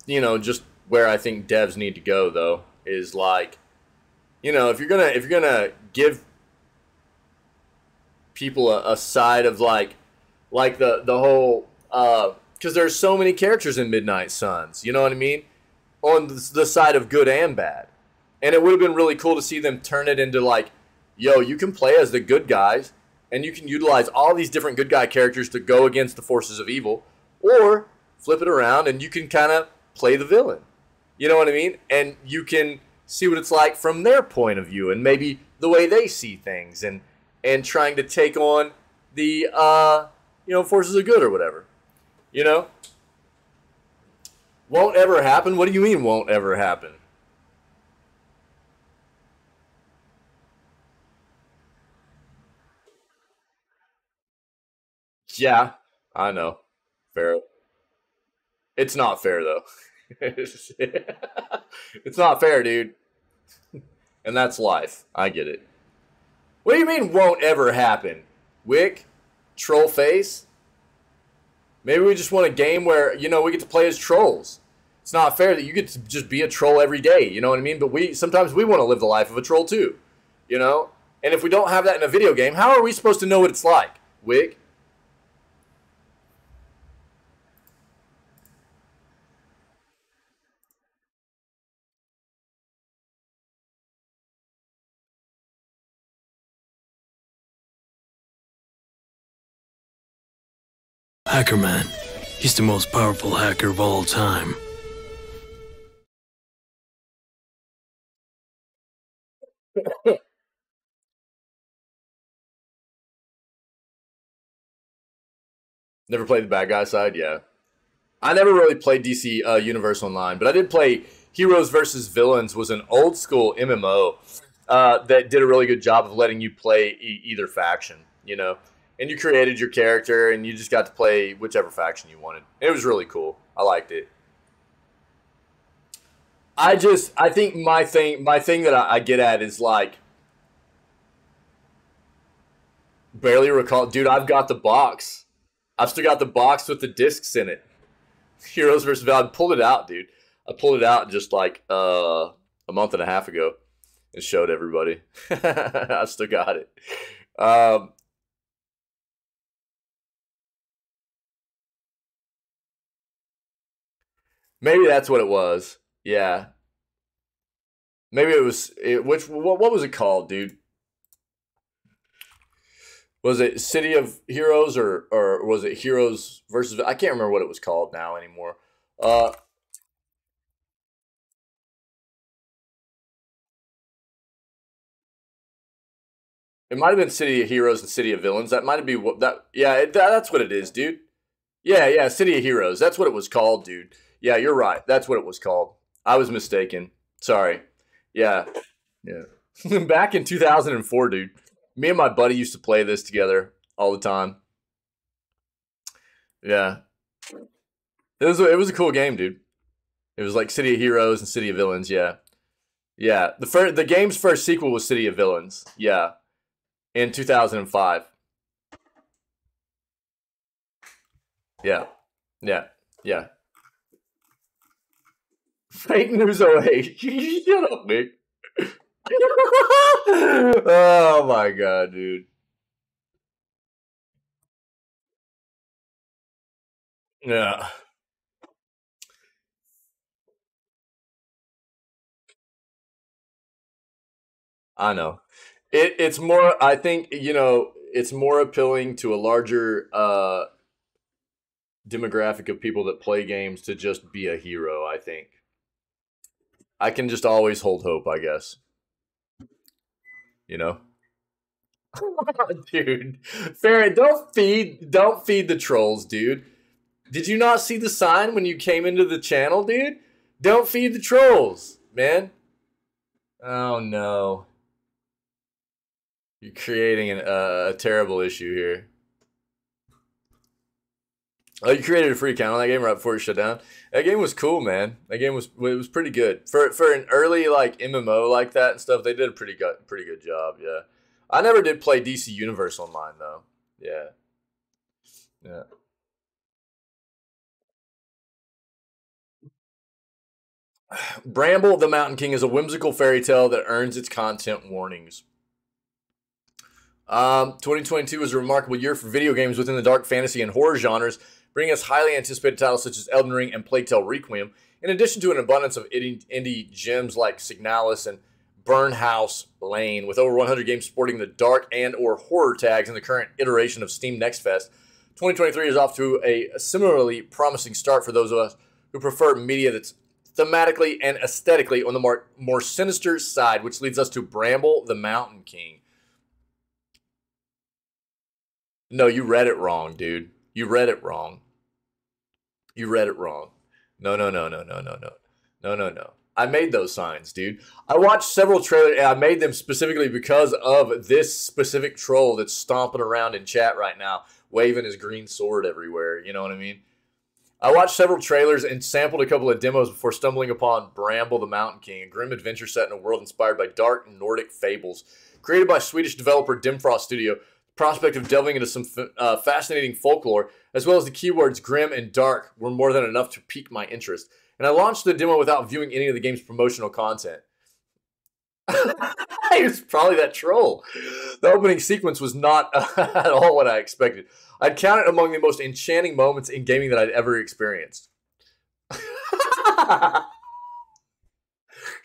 you know, just where I think devs need to go though, is like, you know, if you're gonna give people a side of like the whole because there's so many characters in Midnight Suns, you know what I mean, on the side of good and bad. And it would have been really cool to see them turn it into like, yo, you can play as the good guys and you can utilize all these different good guy characters to go against the forces of evil, or flip it around and you can kind of play the villain, you know what I mean, and you can see what it's like from their point of view and maybe the way they see things, and trying to take on the, you know, forces of good or whatever. You know? Won't ever happen? What do you mean won't ever happen? Yeah, I know. Fair. It's not fair, though. It's not fair, dude. And that's life. I get it. What do you mean won't ever happen? Wick? Troll face? Maybe we just want a game where, you know, we get to play as trolls. It's not fair that you get to just be a troll every day, you know what I mean? But sometimes we want to live the life of a troll too, you know? And if we don't have that in a video game, how are we supposed to know what it's like, Wick? Hacker Man. He's the most powerful hacker of all time. Never played the bad guy side? Yeah. I never really played DC Universe Online, but I did play Heroes versus Villains, was an old school MMO that did a really good job of letting you play either faction, you know? And you created your character, and you just got to play whichever faction you wanted. It was really cool. I liked it. I think my thing that I get at is like, barely recall. Dude, I've got the box. I've still got the box with the discs in it. Heroes versus Villains. I pulled it out, dude. I pulled it out just like a month and a half ago and showed everybody. I still got it. Maybe that's what it was. Yeah. Maybe it was what was it called, dude? Was it City of Heroes or was it Heroes versus, I can't remember what it was called now anymore. It might have been City of Heroes and City of Villains. That might be what that. Yeah, that's what it is, dude. Yeah, City of Heroes. That's what it was called, dude. Yeah, you're right. That's what it was called. I was mistaken. Sorry. Yeah. Back in 2004, dude. Me and my buddy used to play this together all the time. Yeah. It was a cool game, dude. It was like City of Heroes and City of Villains, yeah. Yeah. The game's first sequel was City of Villains. Yeah. In 2005. Yeah. Fake News 08. Shut up, Nick. Oh my god, dude. Yeah. I know. It's more, I think, it's more appealing to a larger demographic of people that play games to just be a hero, I think. I can just always hold hope, I guess. You know? Dude. Farron, don't feed the trolls, dude. Did you not see the sign when you came into the channel, dude? Don't feed the trolls, man. Oh no. You're creating a terrible issue here. Oh, you created a free account on that game right before it shut down? That game was cool, man. That game was pretty good. For an early like MMO like that and stuff, they did a pretty good job, yeah. I never did play DC Universe Online though. Yeah. Yeah. Bramble the Mountain King is a whimsical fairy tale that earns its content warnings. 2022 was a remarkable year for video games within the dark fantasy and horror genres, bringing us highly anticipated titles such as Elden Ring and Plague Tale Requiem, in addition to an abundance of indie gems like Signalis and Burnhouse Lane, with over 100 games sporting the dark and or horror tags in the current iteration of Steam Next Fest. 2023 is off to a similarly promising start for those of us who prefer media that's thematically and aesthetically on the more sinister side, which leads us to Bramble the Mountain King. No, you read it wrong, dude. You read it wrong. You read it wrong. No. I made those signs, dude. I watched several trailers, and I made them specifically because of this specific troll that's stomping around in chat right now, waving his green sword everywhere. You know what I mean? I watched several trailers and sampled a couple of demos before stumbling upon Bramble the Mountain King, a grim adventure set in a world inspired by dark Nordic fables. Created by Swedish developer Dimfrost Studio, prospect of delving into some fascinating folklore, as well as the keywords grim and dark, were more than enough to pique my interest. And I launched the demo without viewing any of the game's promotional content. It was probably that troll. The opening sequence was not at all what I expected. I'd count it among the most enchanting moments in gaming that I'd ever experienced.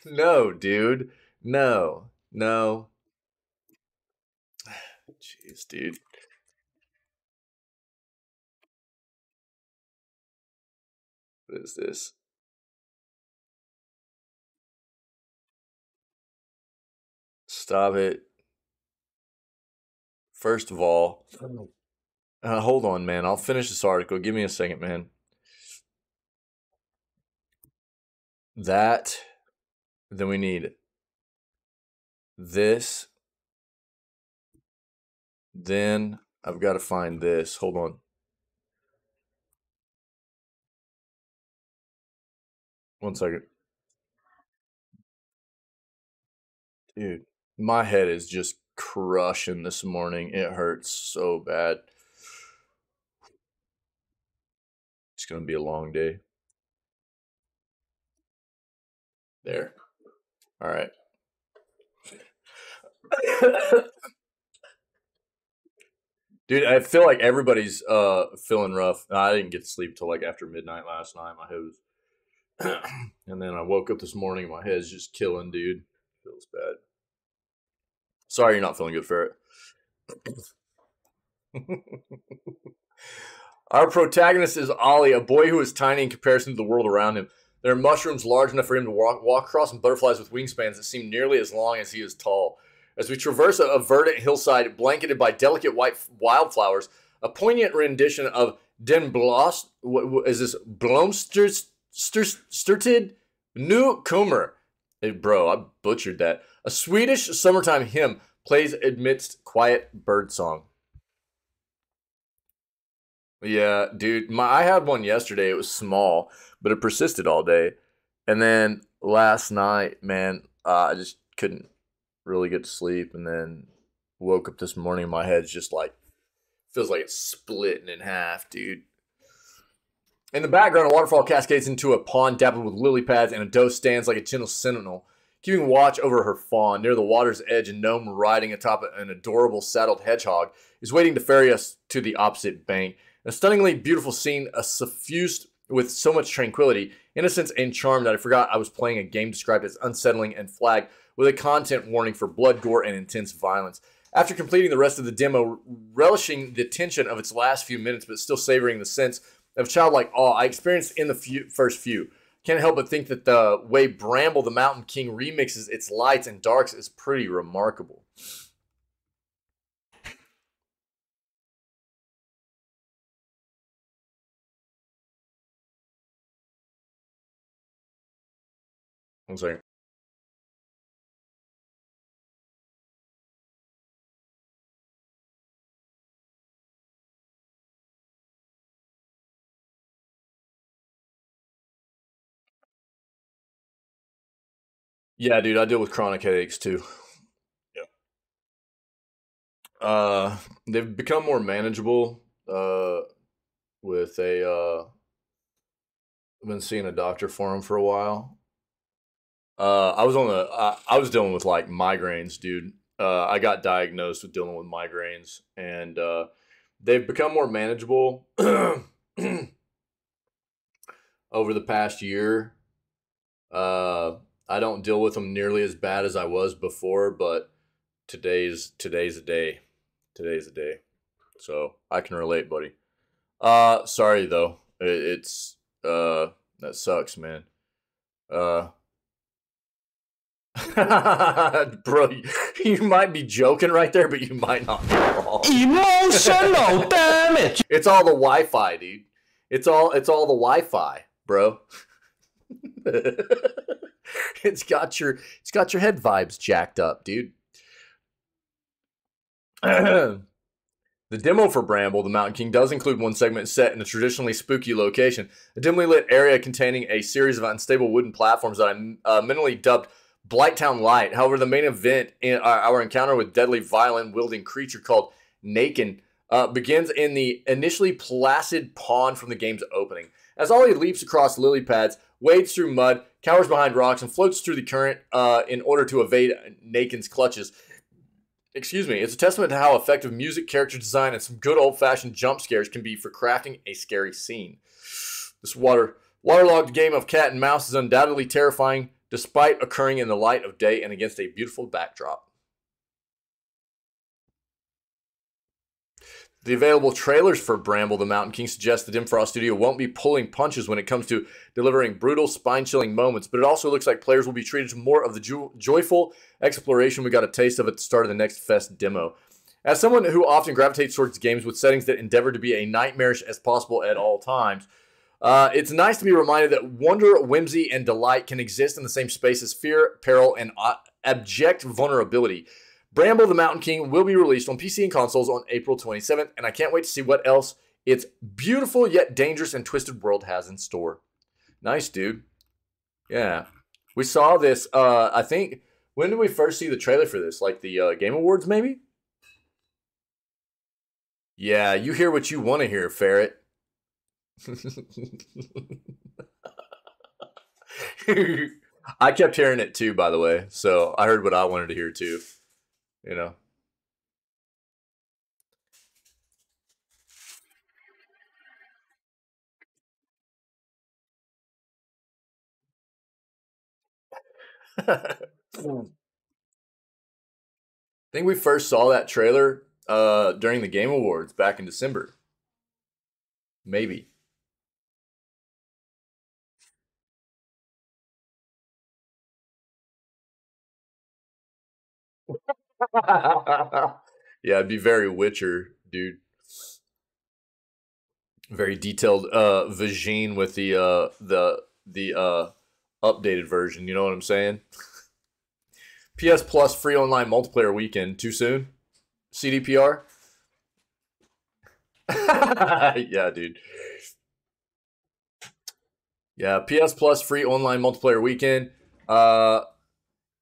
No, dude. No. Jeez, dude. What is this? Stop it. First of all, hold on, man. I'll finish this article. Give me a second, man. That. Then we need this. Then I've got to find this. Hold on. One second. Dude, my head is just crushing this morning. It hurts so bad. It's going to be a long day. There. All right. Dude, I feel like everybody's feeling rough. I didn't get to sleep till like after midnight last night. My head was... and then I woke up this morning and my head's just killing, dude. Feels bad. Sorry you're not feeling good, Ferret. Our protagonist is Ollie, a boy who is tiny in comparison to the world around him. There are mushrooms large enough for him to walk across and butterflies with wingspans that seem nearly as long as he is tall. As we traverse a verdant hillside blanketed by delicate white wildflowers, a poignant rendition of Den Bloss, is this Blomsterstid Nu Kummer. Hey, bro, I butchered that. A Swedish summertime hymn plays amidst quiet birdsong. Yeah, dude, I had one yesterday. It was small, but it persisted all day. And then last night, man, I just couldn't really get to sleep. And then woke up this morning, my head's just like, feels like it's splitting in half, dude. In the background, a waterfall cascades into a pond dappled with lily pads, and a doe stands like a gentle sentinel, keeping watch over her fawn. Near the water's edge, a gnome riding atop an adorable saddled hedgehog is waiting to ferry us to the opposite bank. A stunningly beautiful scene, suffused with so much tranquility, innocence, and charm that I forgot I was playing a game described as unsettling and flagged with a content warning for blood, gore, and intense violence. After completing the rest of the demo, relishing the tension of its last few minutes, but still savoring the sense of childlike awe I experienced in the first few, can't help but think that the way Bramble the Mountain King remixes its lights and darks is pretty remarkable. One second. Yeah, dude, I deal with chronic headaches too. Yeah. They've become more manageable. With I've been seeing a doctor for them for a while. I was dealing with like migraines, dude. I got diagnosed with dealing with migraines, and they've become more manageable over the past year. I don't deal with them nearly as bad as I was before, but today's a day. Today's a day. So I can relate, buddy. Sorry though. It's that sucks, man. Bro, you might be joking right there, but you might not be wrong. Emotional damage. It's all the Wi-Fi, dude. It's all the Wi-Fi, bro. It's got your head vibes jacked up, dude. The demo for Bramble, the Mountain King, does include one segment set in a traditionally spooky location, a dimly lit area containing a series of unstable wooden platforms that I mentally dubbed Blighttown Light. However, the main event in our encounter with deadly violin-wielding creature called Naken begins in the initially placid pond from the game's opening. As Ollie leaps across lily pads, wades through mud, cowers behind rocks, and floats through the current in order to evade Naken's clutches. Excuse me, it's a testament to how effective music, character design, and some good old-fashioned jump scares can be for crafting a scary scene. This waterlogged game of cat and mouse is undoubtedly terrifying, despite occurring in the light of day and against a beautiful backdrop. The available trailers for Bramble the Mountain King suggest that Frost Studio won't be pulling punches when it comes to delivering brutal, spine-chilling moments, but it also looks like players will be treated to more of the joyful exploration we got a taste of at the start of the Next Fest demo. As someone who often gravitates towards games with settings that endeavor to be as nightmarish as possible at all times, it's nice to be reminded that wonder, whimsy, and delight can exist in the same space as fear, peril, and abject vulnerability. Bramble the Mountain King will be released on PC and consoles on April 27th, and I can't wait to see what else its beautiful yet dangerous and twisted world has in store. Nice, dude. Yeah. We saw this, I think, when did we first see the trailer for this? Like the Game Awards, maybe? Yeah, you hear what you want to hear, Ferret. I kept hearing it too, by the way, so I heard what I wanted to hear too. You know. I think we first saw that trailer during the Game Awards back in December. Maybe. Yeah, it'd be very Witcher, dude. Very detailed Vagine with the updated version. You know what I'm saying? PS Plus free online multiplayer weekend. Too soon? CDPR? Yeah, dude. Yeah, PS Plus free online multiplayer weekend.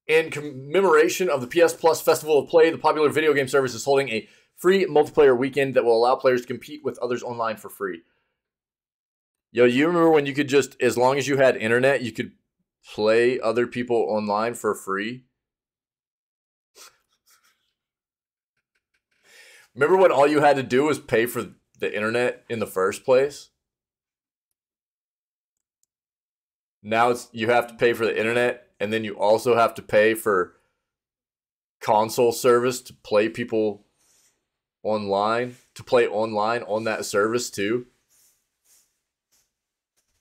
In commemoration of the PS Plus Festival of Play, the popular video game service is holding a free multiplayer weekend that will allow players to compete with others online for free. Yo, you remember when you could just, as long as you had internet, you could play other people online for free? Remember when all you had to do was pay for the internet in the first place? Now you have to pay for the internet, and then you also have to pay for console service to play people online, to play online on that service too.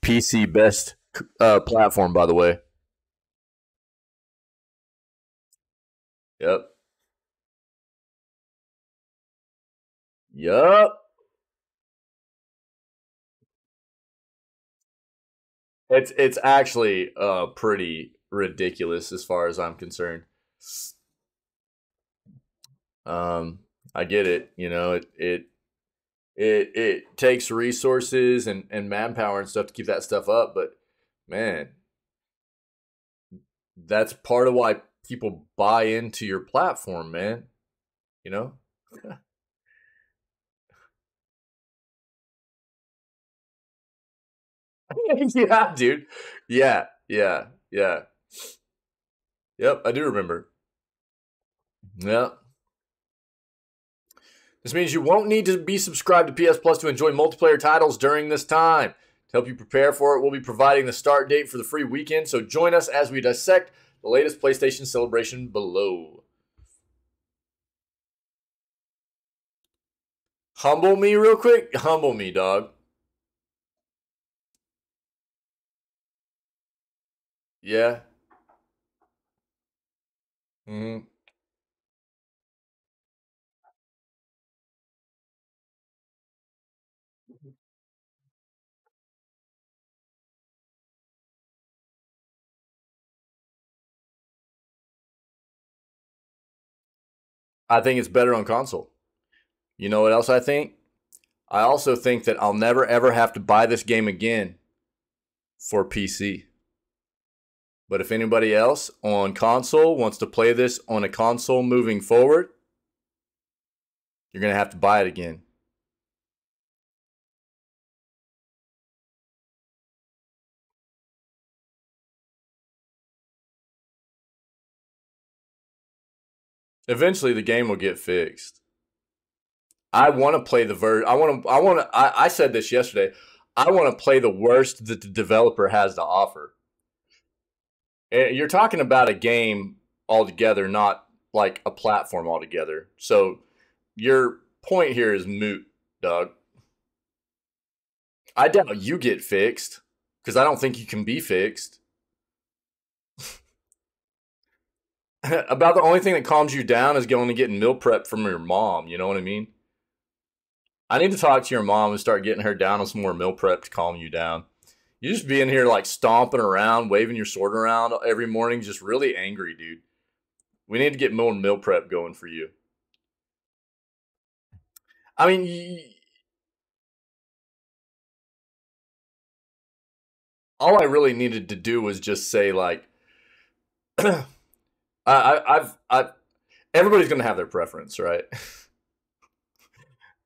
PC best platform, by the way. Yep. Yup. It's actually pretty ridiculous as far as I'm concerned. I get it. You know, it takes resources and manpower and stuff to keep that stuff up, but man, that's part of why people buy into your platform, man. You know? Yeah, dude. Yeah, yeah, yeah. Yep, I do remember. Yeah. This means you won't need to be subscribed to PS Plus to enjoy multiplayer titles during this time. To help you prepare for it, we'll be providing the start date for the free weekend, so join us as we dissect the latest PlayStation celebration below. Humble me real quick? Humble me, dog. Yeah. Mm-hmm. I think it's better on console. You know what else I think? I also think that I'll never ever have to buy this game again for PC. But if anybody else on console wants to play this on a console moving forward, you're going to have to buy it again. Eventually the game will get fixed. I want to play the I said this yesterday. I want to play the worst that the developer has to offer. You're talking about a game altogether, not like a platform altogether. So your point here is moot, Doug. I doubt you get fixed because I don't think you can be fixed. About the only thing that calms you down is going to get meal prep from your mom. You know what I mean? I need to talk to your mom and start getting her down on some more meal prep to calm you down. You just be in here like stomping around, waving your sword around every morning, just really angry, dude. We need to get more meal prep going for you. I mean, all I really needed to do was just say like, I've everybody's gonna have their preference, right?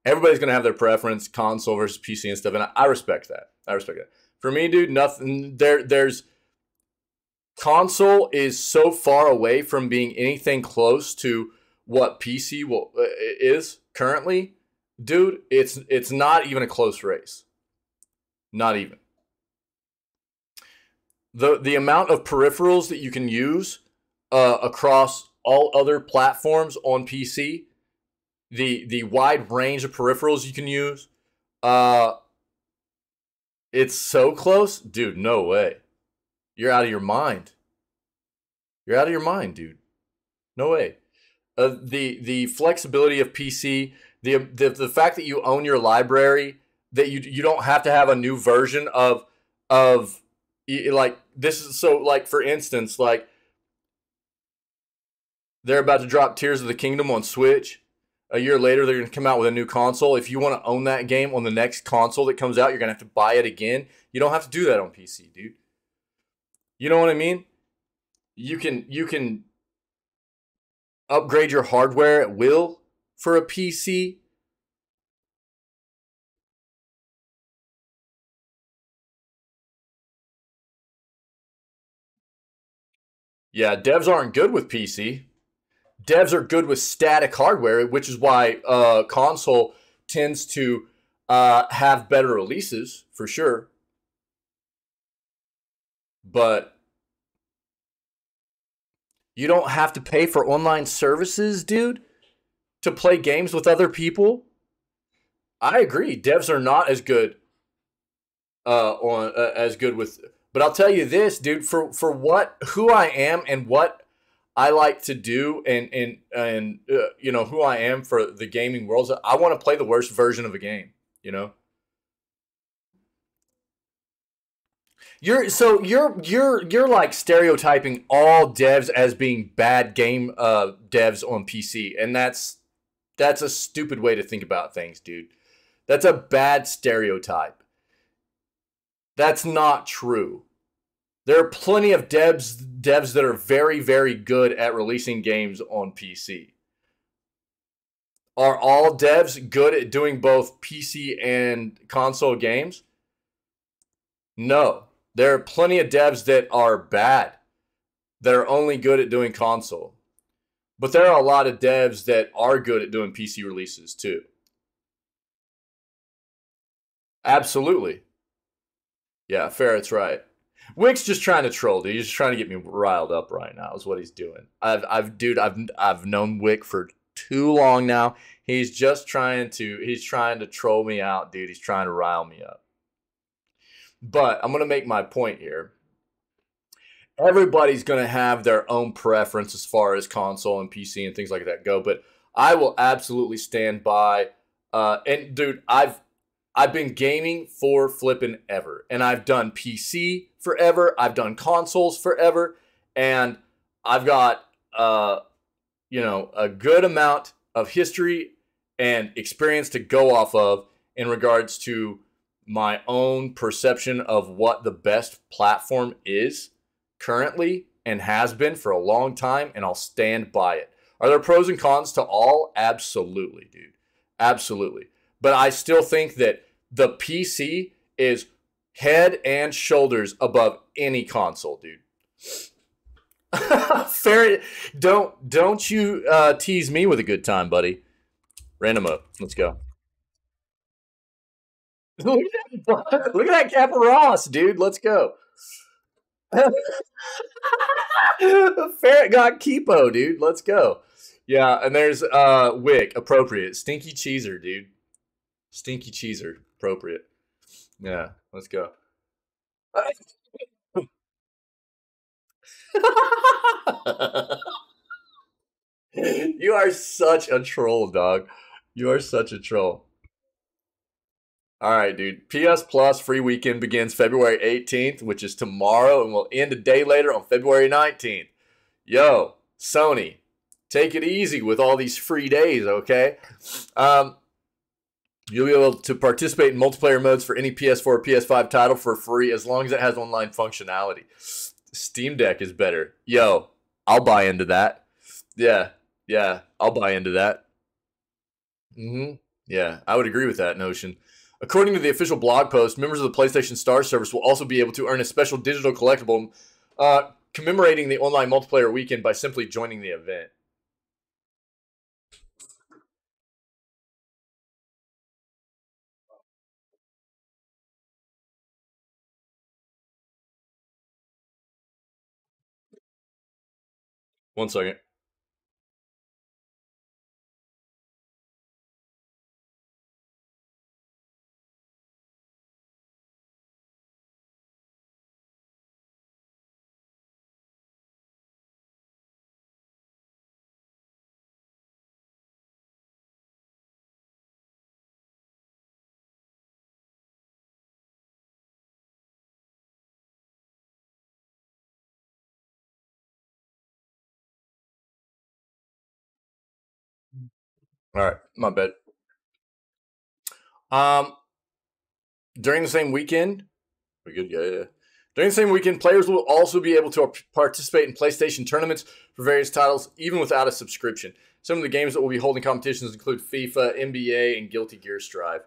Everybody's gonna have their preference, console versus PC and stuff, and I respect that. I respect that. For me, dude, nothing. There's console is so far away from being anything close to what PC is currently, dude. It's not even a close race. Not even. The amount of peripherals that you can use across all other platforms on PC, the wide range of peripherals you can use, it's so close, dude. No way. You're out of your mind. You're out of your mind, dude. No way. The flexibility of PC, the fact that you own your library, that you don't have to have a new version of like this is so like for instance like they're about to drop Tears of the Kingdom on Switch. A year later, they're going to come out with a new console. If you want to own that game on the next console that comes out, you're going to have to buy it again. You don't have to do that on PC, dude. You know what I mean? You can upgrade your hardware at will for a PC. Yeah, devs aren't good with PC. Devs are good with static hardware, which is why console tends to have better releases for sure. But you don't have to pay for online services, dude, to play games with other people. I agree. Devs are not as good as good with. But I'll tell you this, dude. For who I am and what I like to do, and you know who I am for the gaming world. I want to play the worst version of a game. You know. You're like stereotyping all devs as being bad game devs on PC, and that's a stupid way to think about things, dude. That's a bad stereotype. That's not true. There are plenty of devs that are very, very good at releasing games on PC. Are all devs good at doing both PC and console games? No. There are plenty of devs that are bad, that are only good at doing console. But there are a lot of devs that are good at doing PC releases too. Absolutely. Yeah, Ferret's right. Wick's just trying to troll, dude. He's just trying to get me riled up right now. Is what he's doing. I've known Wick for too long now. He's trying to troll me out, dude. He's trying to rile me up. But I'm gonna make my point here. Everybody's gonna have their own preference as far as console and PC and things like that go. But I will absolutely stand by. And dude, I've been gaming for flipping ever. And I've done PC forever. I've done consoles forever. And I've got, a good amount of history and experience to go off of in regards to my own perception of what the best platform is currently and has been for a long time. And I'll stand by it. Are there pros and cons to all? Absolutely, dude. Absolutely. But I still think that the PC is head and shoulders above any console, dude. Fair. Don't you tease me with a good time, buddy. Random up. Let's go. Look at that Kappa Ross, dude. Let's go. Ferret got Kipo, dude. Let's go. Yeah, and there's Wick, appropriate. Stinky Cheeser, dude. Stinky Cheeser, appropriate. Yeah, let's go. You are such a troll, dog. You are such a troll. All right, dude. PS Plus free weekend begins February 18th, which is tomorrow, and will end a day later on February 19th. Yo, Sony, take it easy with all these free days, okay? You'll be able to participate in multiplayer modes for any PS4 or PS5 title for free as long as it has online functionality. Steam Deck is better. Yo, I'll buy into that. Yeah, I'll buy into that. Yeah, I would agree with that notion. According to the official blog post, members of the PlayStation Star service will also be able to earn a special digital collectible commemorating the online multiplayer weekend by simply joining the event. One second. All right, my bad. During the same weekend, we good? Yeah. During the same weekend, players will also be able to participate in PlayStation tournaments for various titles, even without a subscription. Some of the games that will be holding competitions include FIFA, NBA, and Guilty Gear Strive.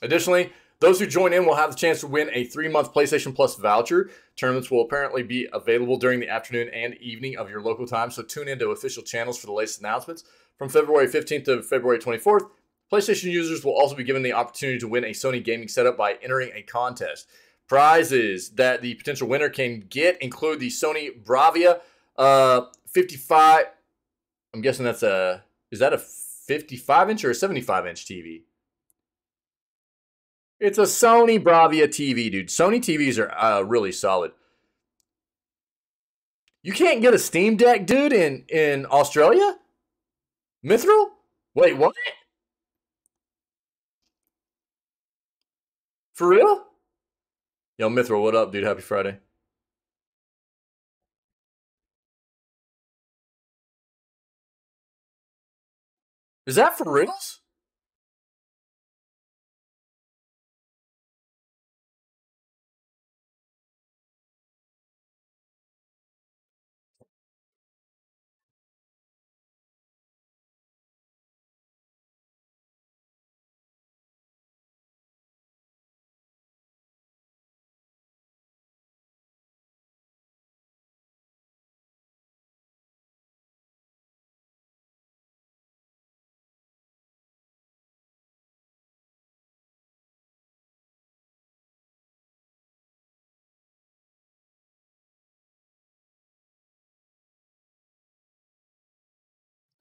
Additionally, those who join in will have the chance to win a 3-month PlayStation Plus voucher. Tournaments will apparently be available during the afternoon and evening of your local time, so tune into official channels for the latest announcements. From February 15th to February 24th, PlayStation users will also be given the opportunity to win a Sony gaming setup by entering a contest. Prizes that the potential winner can get include the Sony Bravia 55. I'm guessing that's is that a 55-inch or a 75-inch TV? It's a Sony Bravia TV, dude. Sony TVs are really solid. You can't get a Steam Deck, dude, in Australia? Mithril? Wait, what? For real? Yo, Mithril, what up, dude? Happy Friday. Is that for reals?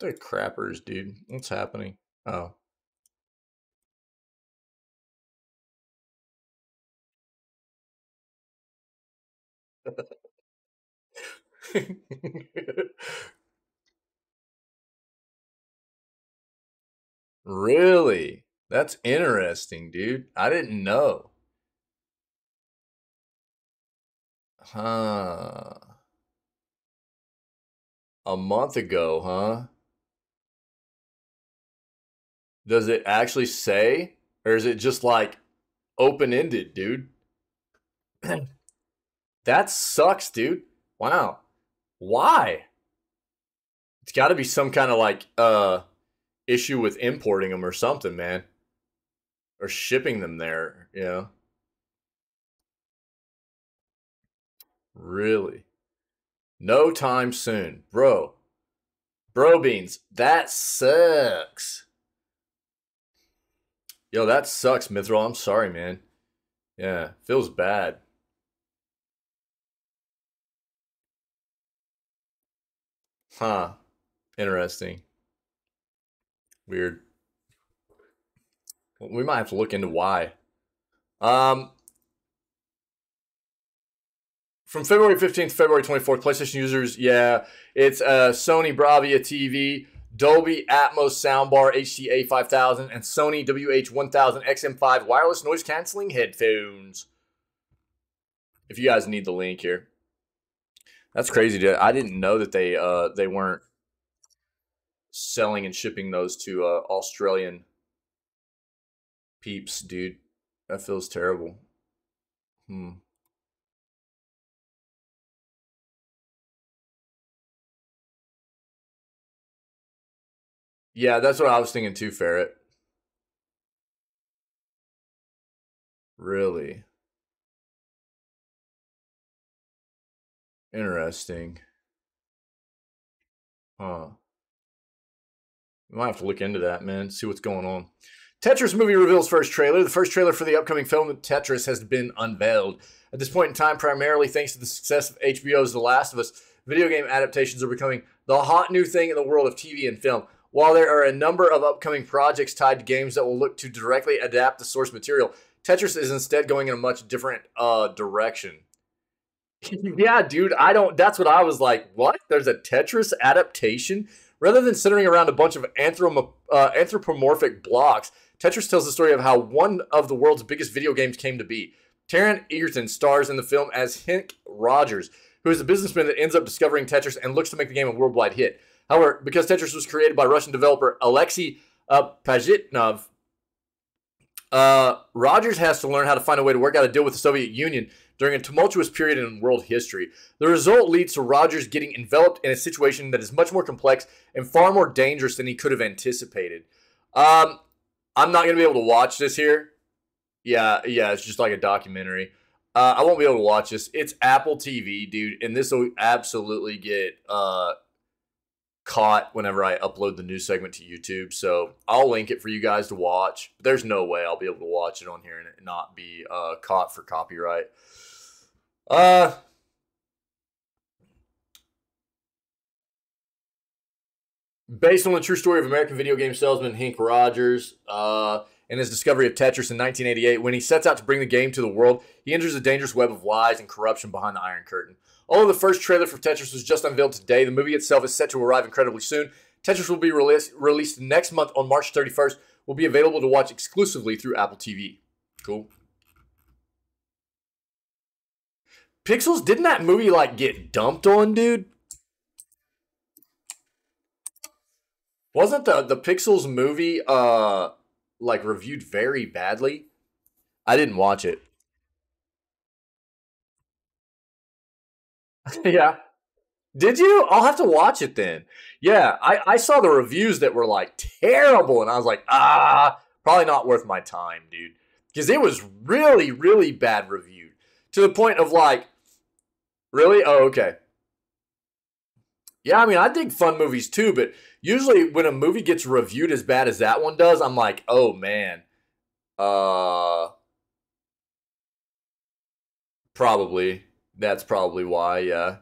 They're crappers, dude. What's happening? Oh. Really? That's interesting, dude. I didn't know. Huh. A month ago, huh? Does it actually say? Or is it just like open-ended, dude? That sucks, dude. Wow. Why? It's got to be some kind of like issue with importing them or something, man. Or shipping them there, you know? Really? No time soon. Bro. Bro beans. That sucks. Yo, that sucks, Mithril. I'm sorry, man. Yeah, feels bad. Huh. Interesting. Weird. We might have to look into why. From February 15th to February 24th, PlayStation users, yeah, it's a Sony Bravia TV, Dolby Atmos soundbar HTA 5000, and Sony WH-1000 XM5 wireless noise canceling headphones. If you guys need the link here. That's crazy, dude. I didn't know that they weren't selling and shipping those to Australian peeps, dude. That feels terrible. Yeah, that's what I was thinking too, Ferret. Really? Interesting. Huh. We might have to look into that, man. See what's going on. Tetris movie reveals first trailer. The first trailer for the upcoming film Tetris has been unveiled. At this point in time, primarily thanks to the success of HBO's The Last of Us, video game adaptations are becoming the hot new thing in the world of TV and film. While there are a number of upcoming projects tied to games that will look to directly adapt the source material, Tetris is instead going in a much different direction. Yeah, dude, that's what I was like, what? There's a Tetris adaptation? Rather than centering around a bunch of anthropomorphic blocks, Tetris tells the story of how one of the world's biggest video games came to be. Taron Egerton stars in the film as Hank Rogers, who is a businessman that ends up discovering Tetris and looks to make the game a worldwide hit. However, because Tetris was created by Russian developer Alexei Pajitnov, Rogers has to learn how to find a way to work out a deal with the Soviet Union during a tumultuous period in world history. The result leads to Rogers getting enveloped in a situation that is much more complex and far more dangerous than he could have anticipated. I'm not going to be able to watch this here. Yeah, it's just like a documentary. I won't be able to watch this. It's Apple TV, dude, and this will absolutely get caught whenever I upload the news segment to YouTube. So I'll link it for you guys to watch. There's no way I'll be able to watch it on here and it not be caught for copyright. Based on the true story of American video game salesman Hank Rogers and his discovery of Tetris in 1988, when he sets out to bring the game to the world, he enters a dangerous web of lies and corruption behind the Iron Curtain. Although the first trailer for Tetris was just unveiled today, the movie itself is set to arrive incredibly soon. Tetris will be released next month on March 31st. Will be available to watch exclusively through Apple TV. Cool. Pixels, didn't that movie like get dumped on, dude? Wasn't the Pixels movie like reviewed very badly? I didn't watch it. Yeah. Did you? I'll have to watch it then. Yeah, I saw the reviews that were like terrible, and I was like, probably not worth my time, dude. Because it was really, really bad reviewed. To the point of like, really? Oh, okay. Yeah, I mean, I dig fun movies too, but usually when a movie gets reviewed as bad as that one does, I'm like, oh man. Probably. That's probably why, yeah.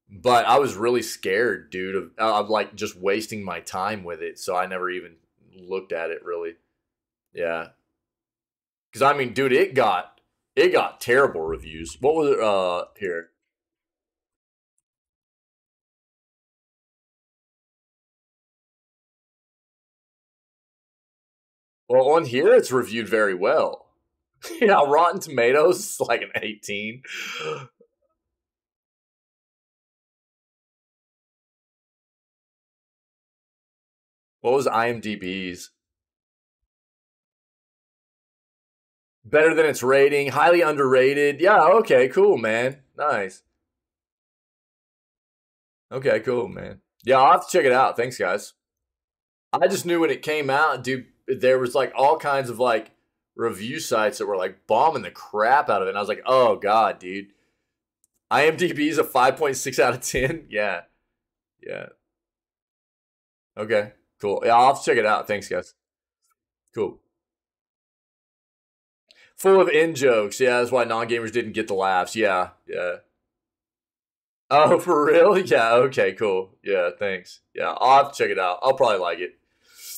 But I was really scared, dude, of like just wasting my time with it, so I never even looked at it really. Yeah. Because I mean, dude, it got terrible reviews. What was it here? Well, on here it's reviewed very well. Yeah, Rotten Tomatoes is like an 18. What was IMDb's? Better than its rating, highly underrated. Yeah, okay, cool, man. Nice. Okay, cool, man. Yeah, I'll have to check it out. Thanks, guys. I just knew when it came out, dude, there was like all kinds of like review sites that were like bombing the crap out of it. And I was like, oh god, dude. IMDb is a 5.6 out of 10. Yeah. Yeah. Okay. Cool. Yeah, I'll have to check it out. Thanks, guys. Cool. Full of in jokes. Yeah, that's why non-gamers didn't get the laughs. Yeah. Yeah. Oh, for real? Yeah, okay, cool. Yeah, thanks. Yeah, I'll have to check it out. I'll probably like it.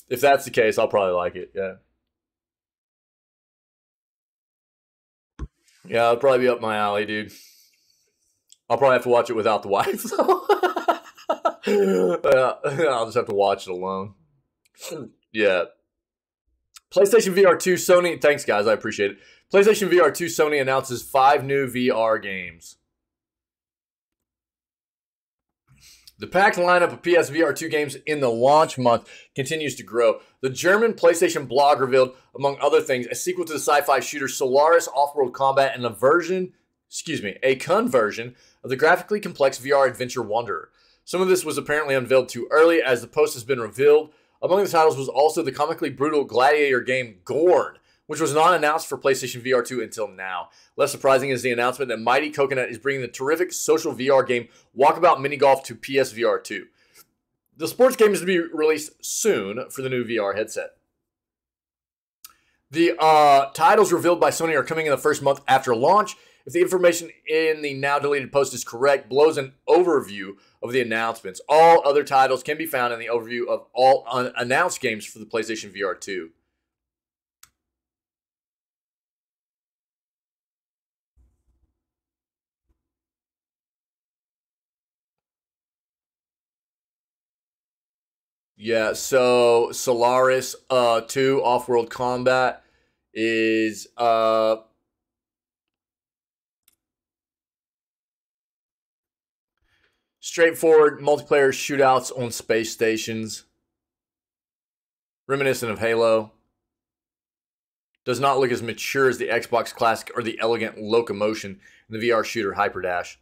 If that's the case, I'll probably like it. Yeah. Yeah, it'll probably be up my alley, dude. I'll probably have to watch it without the wife, though. I'll just have to watch it alone. Yeah. PlayStation VR 2, Sony. Thanks, guys. I appreciate it. PlayStation VR 2, Sony announces 5 new VR games. The packed lineup of PSVR 2 games in the launch month continues to grow. The German PlayStation blog revealed, among other things, a sequel to the sci-fi shooter Solaris Off-World Combat and a conversion of the graphically complex VR adventure Wanderer. Some of this was apparently unveiled too early, as the post has been revealed. Among the titles was also the comically brutal gladiator game Gorn, which was not announced for PlayStation VR 2 until now. Less surprising is the announcement that Mighty Coconut is bringing the terrific social VR game Walkabout Mini Golf to PSVR 2. The sports game is to be released soon for the new VR headset. The titles revealed by Sony are coming in the first month after launch. If the information in the now deleted post is correct, below an overview of the announcements. All other titles can be found in the overview of all unannounced games for the PlayStation VR 2. Yeah, so Solaris 2 Off-World Combat is Straightforward multiplayer shootouts on space stations. Reminiscent of Halo. Does not look as mature as the Xbox Classic or the elegant locomotion in the VR shooter Hyperdash.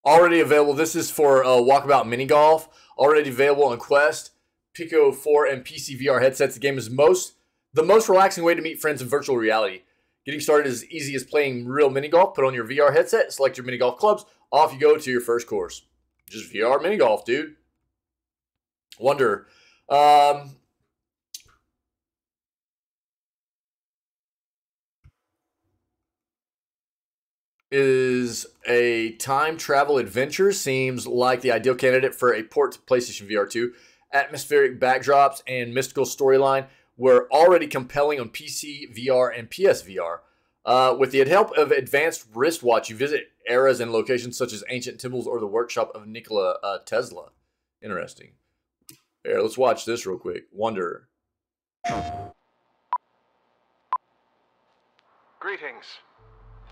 Already available. This is for Walkabout Mini Golf. Already available on Quest, Pico 4, and PC VR headsets. The game is the most relaxing way to meet friends in virtual reality. Getting started is as easy as playing real mini golf. Put on your VR headset, select your mini golf clubs. Off you go to your first course. Just VR mini golf, dude. Wonder. Is a time travel adventure. Seems like the ideal candidate for a port to PlayStation VR 2. Atmospheric backdrops and mystical storyline were already compelling on PC, VR, and PSVR. With the help of advanced wristwatch, you visit eras and locations such as ancient temples or the workshop of Nikola Tesla. Interesting. Here, let's watch this real quick. Wanderer. Greetings.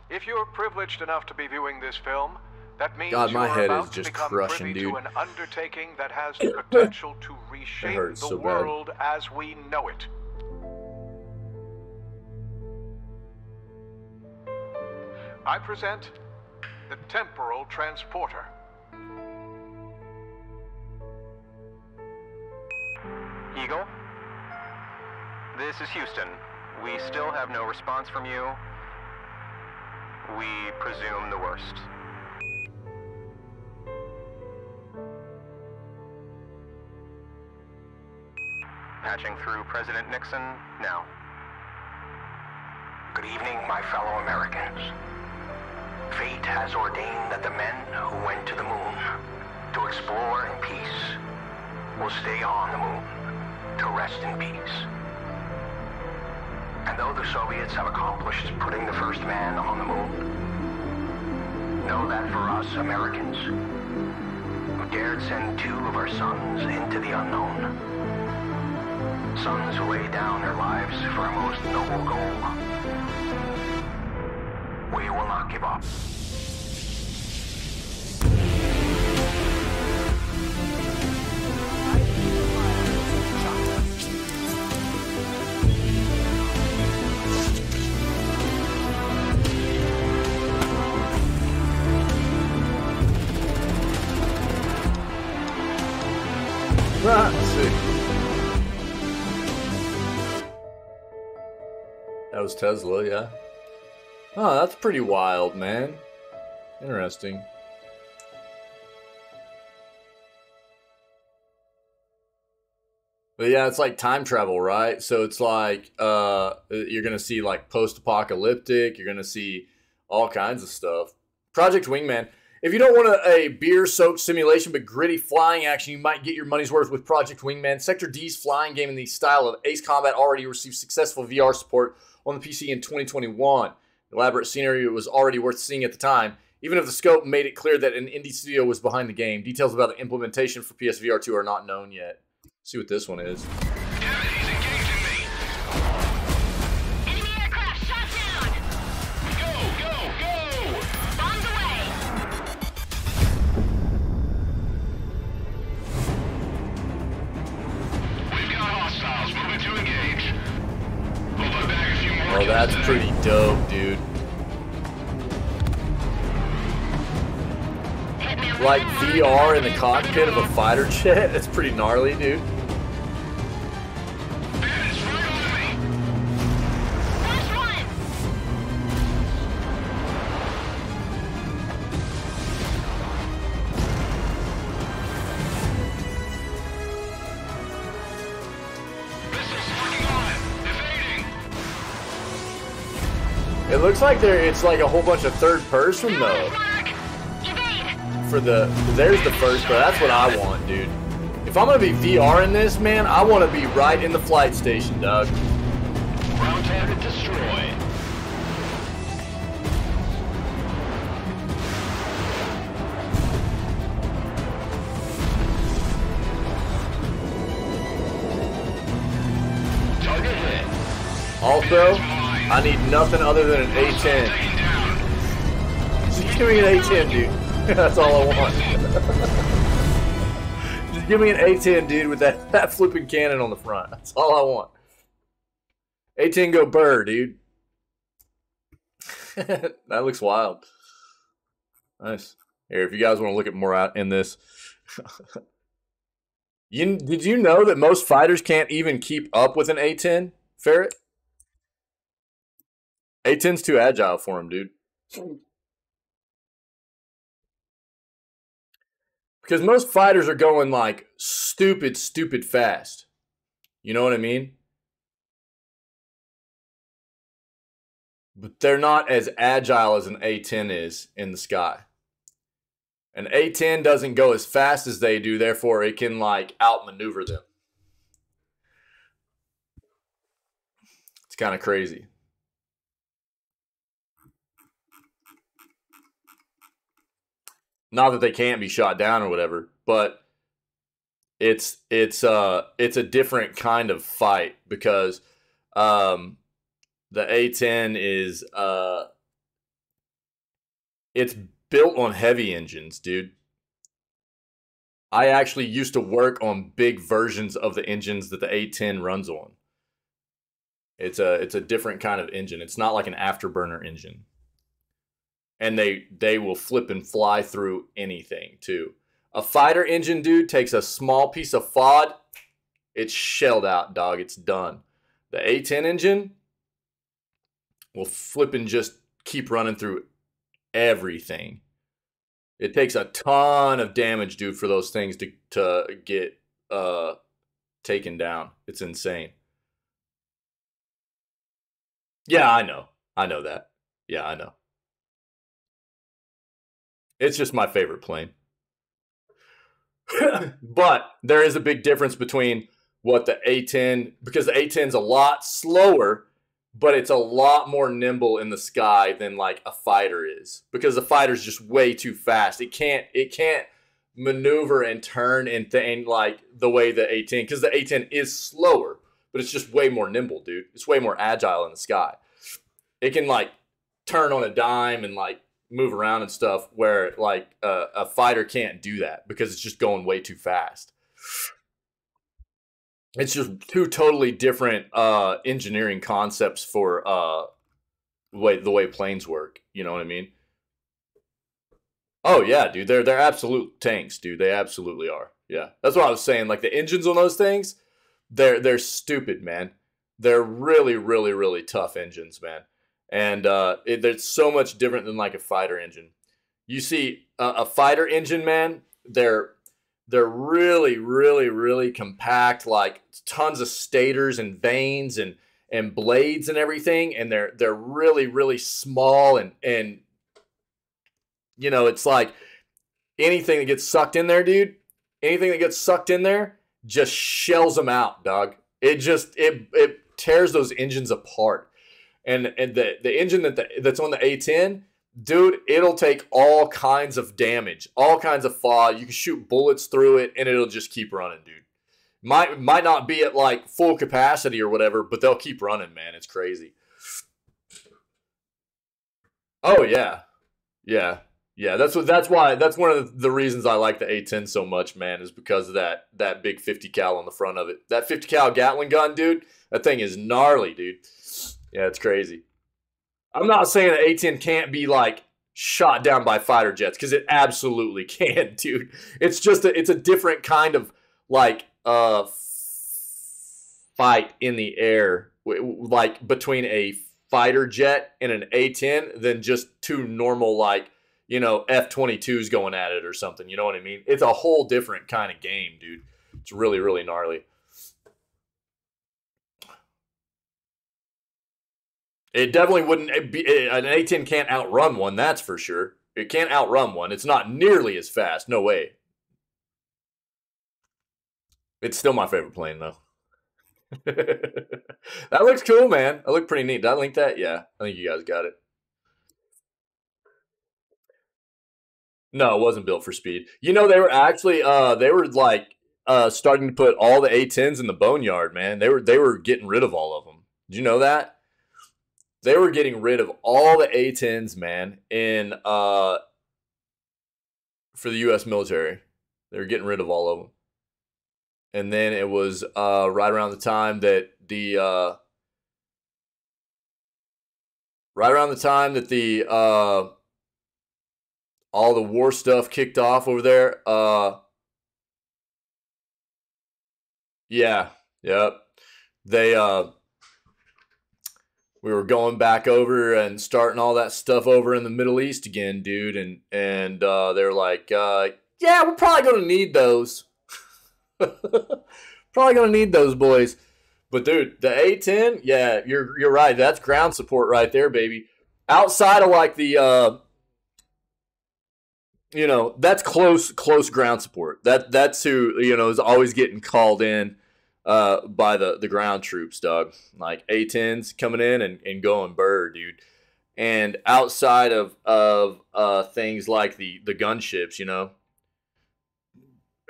If you're privileged enough to be viewing this film, that means God, my you are head about is to just become crushing, privy dude. to an undertaking that has the potential to reshape hurts the so bad. world as we know it. I present the Temporal Transporter. Eagle? This is Houston. We still have no response from you. We presume the worst. Patching through President Nixon now. Good evening, my fellow Americans. Fate has ordained that the men who went to the moon to explore in peace will stay on the moon to rest in peace. And though the Soviets have accomplished putting the first man on the moon, know that for us Americans, who dared send 2 of our sons into the unknown, sons who laid down their lives for a most noble goal, we will not give up. Sick. That was Tesla, yeah. Oh, that's pretty wild, man. Interesting. But yeah, it's like time travel, right? So it's like you're gonna see like post-apocalyptic. You're gonna see all kinds of stuff. Project Wingman. If you don't want a beer-soaked simulation but gritty flying action, you might get your money's worth with Project Wingman. Sector D's flying game in the style of Ace Combat already received successful VR support on the PC in 2021. The elaborate scenery was already worth seeing at the time, even if the scope made it clear that an indie studio was behind the game. Details about the implementation for PSVR 2 are not known yet. Let's see what this one is. Oh, that's pretty dope, dude. Like VR in the cockpit of a fighter jet? That's pretty gnarly, dude. It looks like it's like a whole bunch of third person though. There's the first, but that's what I want, dude. If I'm gonna be VR in this, man, I want to be right in the flight station, dog. Ground target destroyed. Target hit. Also, I need nothing other than an A-10. give me an A10, dude. That's all I want. Just give me an A10, dude, with that flipping cannon on the front. That's all I want. A10 go burr, dude. That looks wild. Nice. Here, if you guys want to look at more out in this. Did you know that most fighters can't even keep up with an A10 ferret? A10's too agile for him, dude. Because most fighters are going like stupid fast. You know what I mean? But they're not as agile as an A10 is in the sky. An A10 doesn't go as fast as they do, therefore it can like outmaneuver them. It's kind of crazy. Not that they can't be shot down or whatever, but it's a different kind of fight because the A10 is it's built on heavy engines, dude. I actually used to work on big versions of the engines that the A10 runs on. It's a different kind of engine. It's not like an afterburner engine. And they will flip and fly through anything, too. A fighter engine, dude, takes a small piece of FOD. It's shelled out, dog. It's done. The A10 engine will flip and just keep running through everything. It takes a ton of damage, dude, for those things to get taken down. It's insane. Yeah, I know. I know that. Yeah, I know. It's just my favorite plane. But there is a big difference between what the A10, because the A10's a lot slower, but it's a lot more nimble in the sky than like a fighter is. Because the fighter's just way too fast. It can't maneuver and turn and like the way the A10, because the A10 is slower, but it's just way more nimble, dude. It's way more agile in the sky. It can like turn on a dime and like move around and stuff where like a fighter can't do that because it's just going way too fast. It's just two totally different engineering concepts for the way planes work. You know what I mean? Oh yeah, dude, they're absolute tanks, dude. They absolutely are. Yeah, that's what I was saying. Like the engines on those things, they're stupid, man. They're really tough engines, man. And they're so much different than like a fighter engine. You see, a fighter engine, man, they're really compact, like tons of stators and vanes and blades and everything, and they're really small and you know, it's like anything that gets sucked in there, dude, anything that gets sucked in there just shells them out, dog. It tears those engines apart. And the engine that's on the A10, dude, it'll take all kinds of damage, all kinds of FOD. You can shoot bullets through it, and it'll just keep running, dude. Might not be at like full capacity or whatever, but they'll keep running, man. It's crazy. Oh yeah. That's one of the reasons I like the A10 so much, man, is because of that big 50 cal on the front of it. That 50 cal Gatling gun, dude. That thing is gnarly, dude. Yeah, it's crazy. I'm not saying that A10 can't be like shot down by fighter jets, because it absolutely can, dude. It's just it's a different kind of like fight in the air, like between a fighter jet and an A10 than just two normal like, you know, F-22s going at it or something. You know what I mean? It's a whole different kind of game, dude. It's really gnarly. It definitely wouldn't be, an A10 can't outrun one, that's for sure. It can't outrun one. It's not nearly as fast. No way. It's still my favorite plane, though. That looks cool, man. That looked pretty neat. Did I link that? Yeah, I think you guys got it. No, it wasn't built for speed. You know, they were actually, they were like starting to put all the A10s in the boneyard, man. They were getting rid of all of them. Did you know that? they were getting rid of all the A-10s, man, for the U.S. military. They were getting rid of all of them. And then it was right around the time that all the war stuff kicked off over there. Yeah, yep. We were going back over and starting all that stuff over in the Middle East again, dude. And they were like, yeah, we're probably going to need those. Probably going to need those, boys. But, dude, the A-10, yeah, you're right. That's ground support right there, baby. Outside of, like, the, that's close ground support. That's who, is always getting called in by the ground troops, dog. Like A-10s coming in and going burr, dude. And outside of things like the gunships,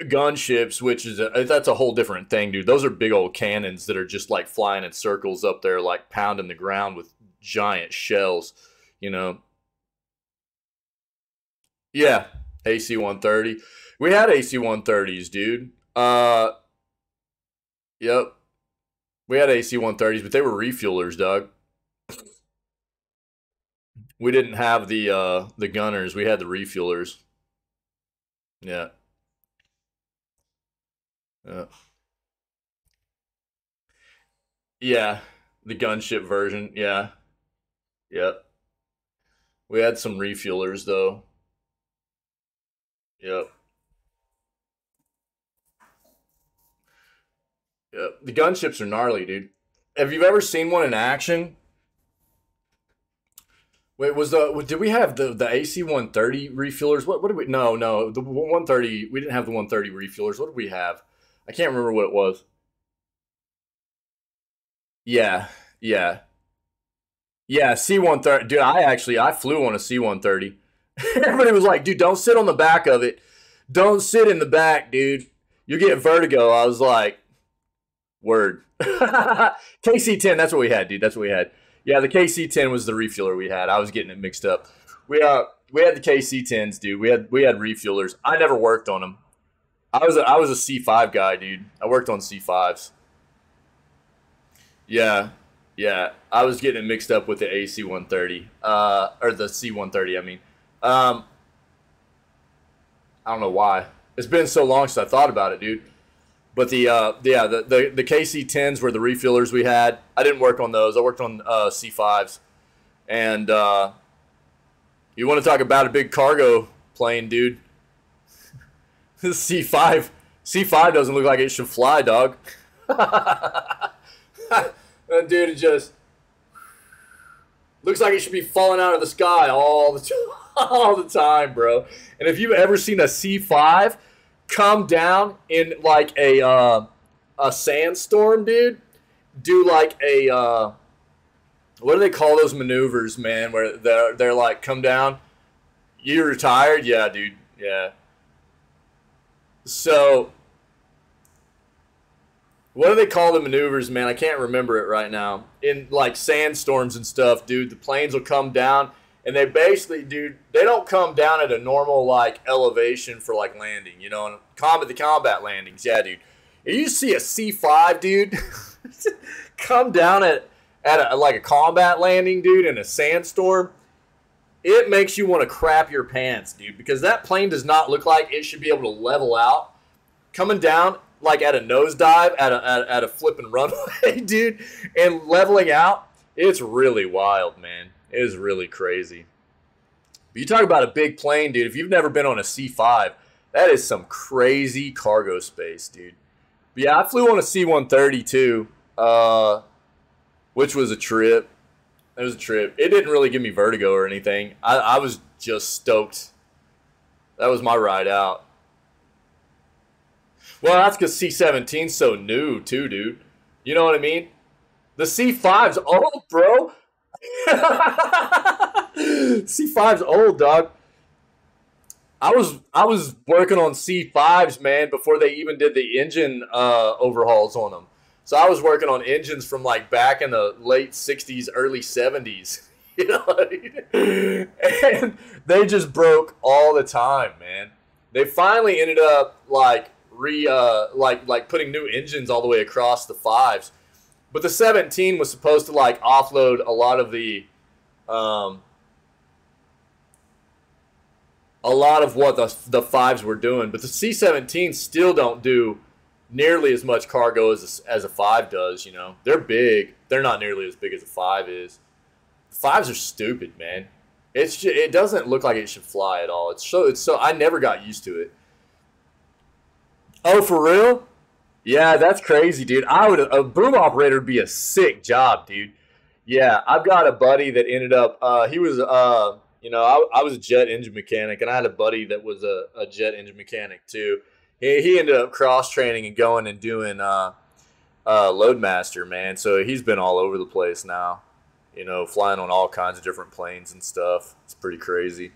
gunships, which is that's a whole different thing, dude. Those are big old cannons that are just like flying in circles up there, like pounding the ground with giant shells, Yeah, AC-130. We had AC-130s, dude. Yep. We had AC-130s, but they were refuelers, dog. We didn't have the gunners. We had the refuelers. Yeah. Yeah, the gunship version. Yeah. Yep. We had some refuelers, though. Yep. Yep. The gunships are gnarly, dude. Have you ever seen one in action? Wait, did we have the AC-130 refuelers? What did we? No, the 130. We didn't have the 130 refuelers. What did we have? I can't remember what it was. Yeah, C-130. Dude, I flew on a C-130. Everybody was like, dude, don't sit on the back of it. Don't sit in the back, dude. You get vertigo. I was like, word. KC-10, that's what we had, dude. That's what we had. Yeah, the KC-10 was the refueler we had. I was getting it mixed up. We had the KC-10s, dude. We had refuelers. I never worked on them. I was a C5 guy, dude. I worked on C5s. Yeah. I was getting it mixed up with the AC-130, or the C-130. I mean, I don't know why. It's been so long since I thought about it, dude. But the KC-10s were the refuelers we had. I didn't work on those. I worked on C5s. And you want to talk about a big cargo plane, dude? C5 doesn't look like it should fly, dog. That dude, it just looks like it should be falling out of the sky all the time, bro. And if you've ever seen a C5 come down in like a sandstorm, dude, do like a what do they call those maneuvers, man? Where they're like come down. You retired? Yeah, dude. Yeah. So, what do they call the maneuvers, man? I can't remember it right now. In like sandstorms and stuff, dude, the planes will come down, and they basically, dude, they don't come down at a normal like elevation for like landing, and the combat landings. Yeah, dude. If you see a C5, dude, come down at a combat landing, dude, in a sandstorm, it makes you want to crap your pants, dude, because that plane does not look like it should be able to level out. Coming down like at a nosedive, at a flipping runway, dude, and leveling out, it's really wild, man. It is really crazy. But you talk about a big plane, dude. If you've never been on a C5, that is some crazy cargo space, dude. But yeah, I flew on a C-130 too, which was a trip. It was a trip. It didn't really give me vertigo or anything. I was just stoked. That was my ride out. Well, that's because C-17's so new too, dude. You know what I mean? The C-5's old, bro. C-5's old, dog. I was working on C-5s, man, before they even did the engine overhauls on them. So I was working on engines from like back in the late 60s, early 70s. You know, and they just broke all the time, man. They finally ended up like putting new engines all the way across the 5s. But the 17 was supposed to like offload a lot of the a lot of what the 5s were doing, but the C-17 still don't do nearly as much cargo as a 5 does. You know, they're big. They're not nearly as big as a 5 is. 5s are stupid, man. It doesn't look like it should fly at all. It's so I never got used to it. Oh, for real? Yeah, that's crazy, dude. A boom operator would be a sick job, dude. Yeah, I've got a buddy that ended up. He was you know, I was a jet engine mechanic, and I had a buddy that was a jet engine mechanic too. He ended up cross training and going and doing Loadmaster, man. So he's been all over the place now. You know, flying on all kinds of different planes and stuff. It's pretty crazy.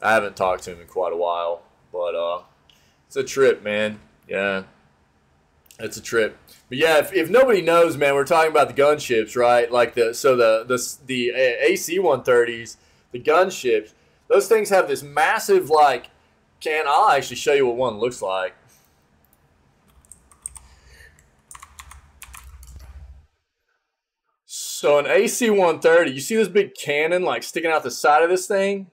I haven't talked to him in quite a while, but it's a trip, man. Yeah, it's a trip. But yeah, if nobody knows, man, we're talking about the gunships, right? Like the AC-130s, the gunships. Those things have this massive like. I'll actually show you what one looks like. So an AC-130, you see this big cannon like sticking out the side of this thing?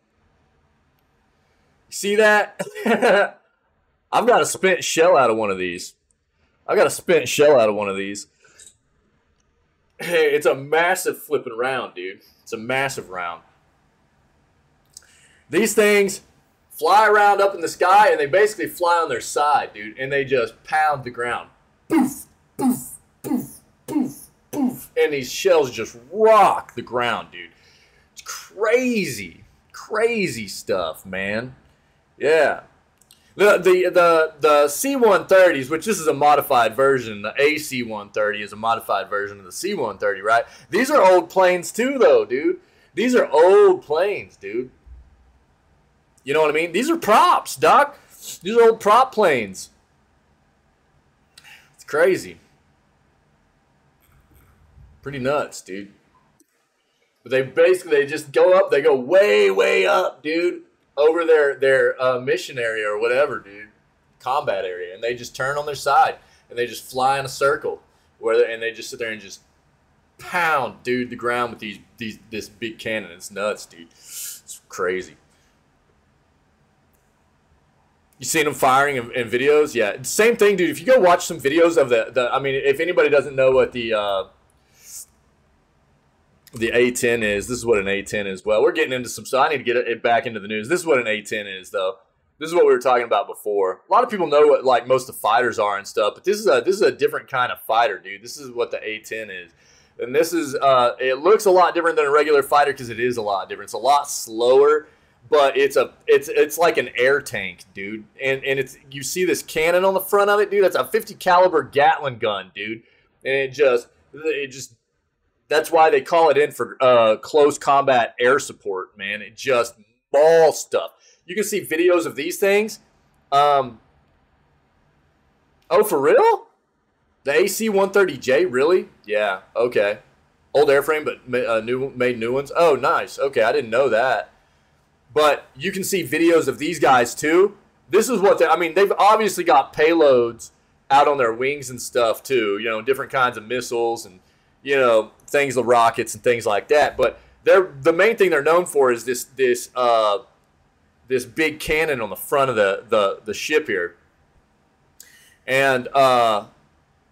You see that? I've got a spent shell out of one of these. Hey, it's a massive flipping round, dude. It's a massive round. These things fly around up in the sky, and they basically fly on their side, dude, and they just pound the ground. Poof, poof, poof, poof. Poof, and these shells just rock the ground, dude. It's crazy stuff, man. Yeah, the C-130s, which this is a modified version. The AC-130 is a modified version of the C-130, right? These are old planes too, though, dude. These are old planes, dude. You know what I mean? These are props, doc. These are old prop planes. It's crazy. Pretty nuts, dude. But they just go up. They go way up, dude, over their mission area or whatever, dude, combat area, and they just turn on their side and they just fly in a circle and they just sit there and just pound, dude, the ground with this big cannon. It's nuts, dude. It's crazy. You seen them firing in videos? Yeah, same thing, dude. If you go watch some videos of I mean, if anybody doesn't know what the A-10 is. This is what an A-10 is. Well, we're getting into some, so I need to get it back into the news. This is what an A-10 is, though. This is what we were talking about before. A lot of people know what like most of the fighters are and stuff, but this is a different kind of fighter, dude. This is what the A-10 is, and this is it looks a lot different than a regular fighter because it is a lot different. It's a lot slower, but it's like an air tank, dude. And you see this cannon on the front of it, dude. That's a 50 caliber Gatling gun, dude, and it just. That's why they call it in for close combat air support, man. It just mauls stuff. You can see videos of these things. Oh, for real? The AC-130J, really? Yeah, okay. Old airframe, but made new ones. Oh, nice. Okay, I didn't know that. But you can see videos of these guys, too. This is what I mean, they've obviously got payloads out on their wings and stuff, too. You know, different kinds of missiles and, you know, things of rockets and things like that. But the main thing they're known for is this big cannon on the front of the ship here, and or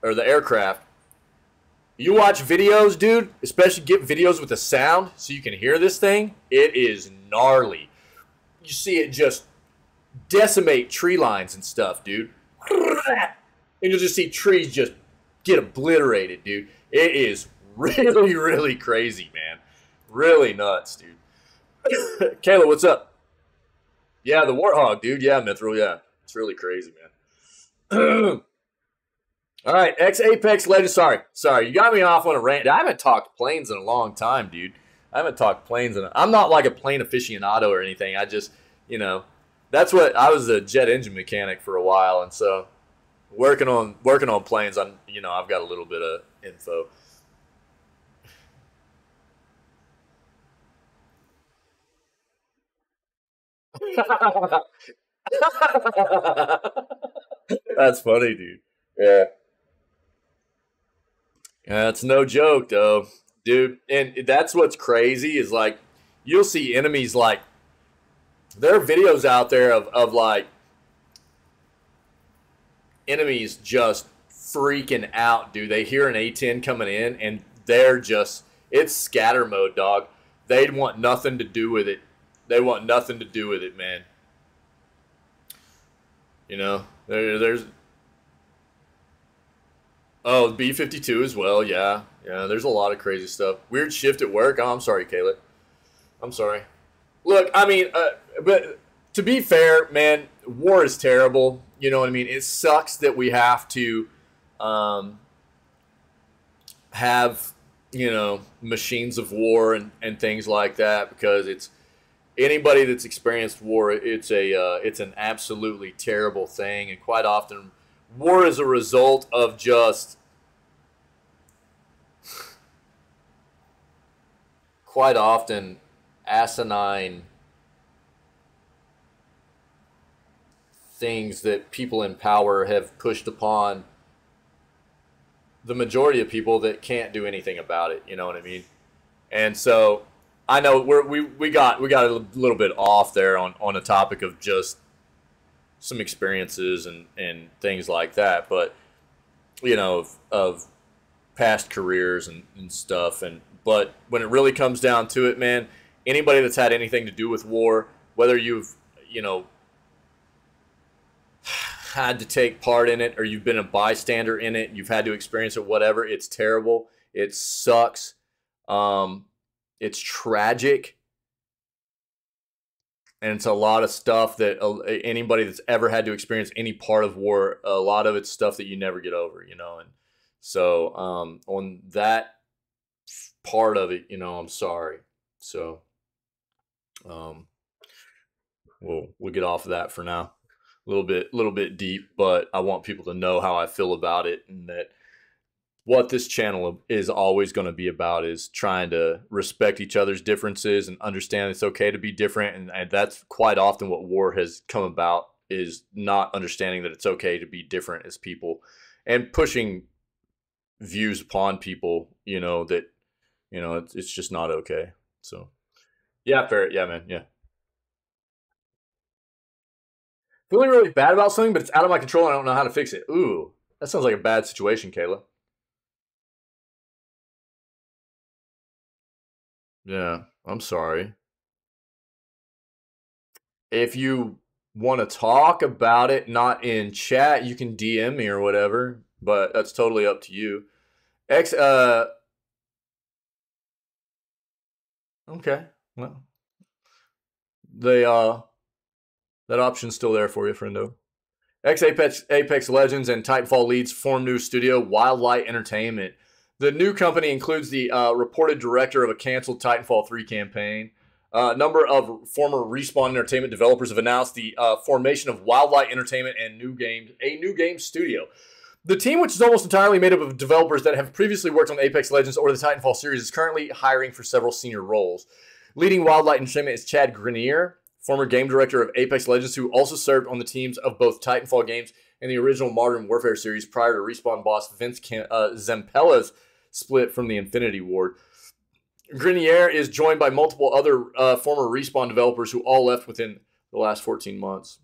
the aircraft. You watch videos, dude, especially get videos with the sound so you can hear this thing. It is gnarly. You see it just decimate tree lines and stuff, dude. And you'll just see trees just get obliterated, dude. It is really, really crazy, man. Really nuts, dude. Kayla, what's up? Yeah, the Warthog, dude. Yeah, Mithril, yeah. It's really crazy, man. All right, ex-Apex Legends. Sorry, you got me off on a rant. I haven't talked planes in a long time, dude. I'm not like a plane aficionado or anything. I just, you know, that's what, I was a jet engine mechanic for a while, and so Working on planes. I've got a little bit of info. That's funny, dude. Yeah. Yeah, it's no joke, though, dude. And that's what's crazy is like you'll see enemies like there are videos out there of like enemies just freaking out, dude. They hear an A-10 coming in and they're just it's scatter mode, dog. They want nothing to do with it. They want nothing to do with it, man. You know, there's B-52 as well. Yeah, there's a lot of crazy stuff. Weird shift at work. Oh, I'm sorry, Caleb. I'm sorry. Look, I mean, but to be fair, man, war is terrible. You know what I mean? It sucks that we have to have, machines of war and things like that because it's anybody that's experienced war, it's an absolutely terrible thing. And quite often, war is a result of just quite often asinine things that people in power have pushed upon the majority of people that can't do anything about it. You know what I mean? And so I know we got a little bit off there on a topic of just some experiences and things like that, but of past careers and stuff. But when it really comes down to it, man, anybody that's had anything to do with war, whether you've had to take part in it or you've been a bystander in it, you've had to experience it, whatever, it's terrible. It sucks. It's tragic. And it's a lot of stuff that anybody that's ever had to experience any part of war, a lot of it's stuff that you never get over, And so on that part of it, I'm sorry. So we'll get off of that for now. A little bit deep, but I want people to know how I feel about it and that what this channel is always going to be about is trying to respect each other's differences and understand it's okay to be different. And that's quite often what war has come about, is not understanding that it's okay to be different as people and pushing views upon people, that, it's just not okay. So yeah, fair. Yeah, man. Yeah. Feeling really bad about something, but it's out of my control and I don't know how to fix it. Ooh, that sounds like a bad situation, Kayla. Yeah, I'm sorry. If you want to talk about it, not in chat, you can DM me or whatever, but that's totally up to you. Okay. Well, that option's still there for you, friendo. Apex Legends and Titanfall leads form new studio, Wildlight Entertainment. The new company includes the reported director of a canceled Titanfall 3 campaign. A number of former Respawn Entertainment developers have announced the formation of Wildlight Entertainment and a new game studio. The team, which is almost entirely made up of developers that have previously worked on Apex Legends or the Titanfall series, is currently hiring for several senior roles. Leading Wildlight Entertainment is Chad Grenier, former game director of Apex Legends, who also served on the teams of both Titanfall games and the original Modern Warfare series prior to Respawn boss Vince Zampella's split from the Infinity Ward. Grenier is joined by multiple other former Respawn developers who all left within the last 14 months.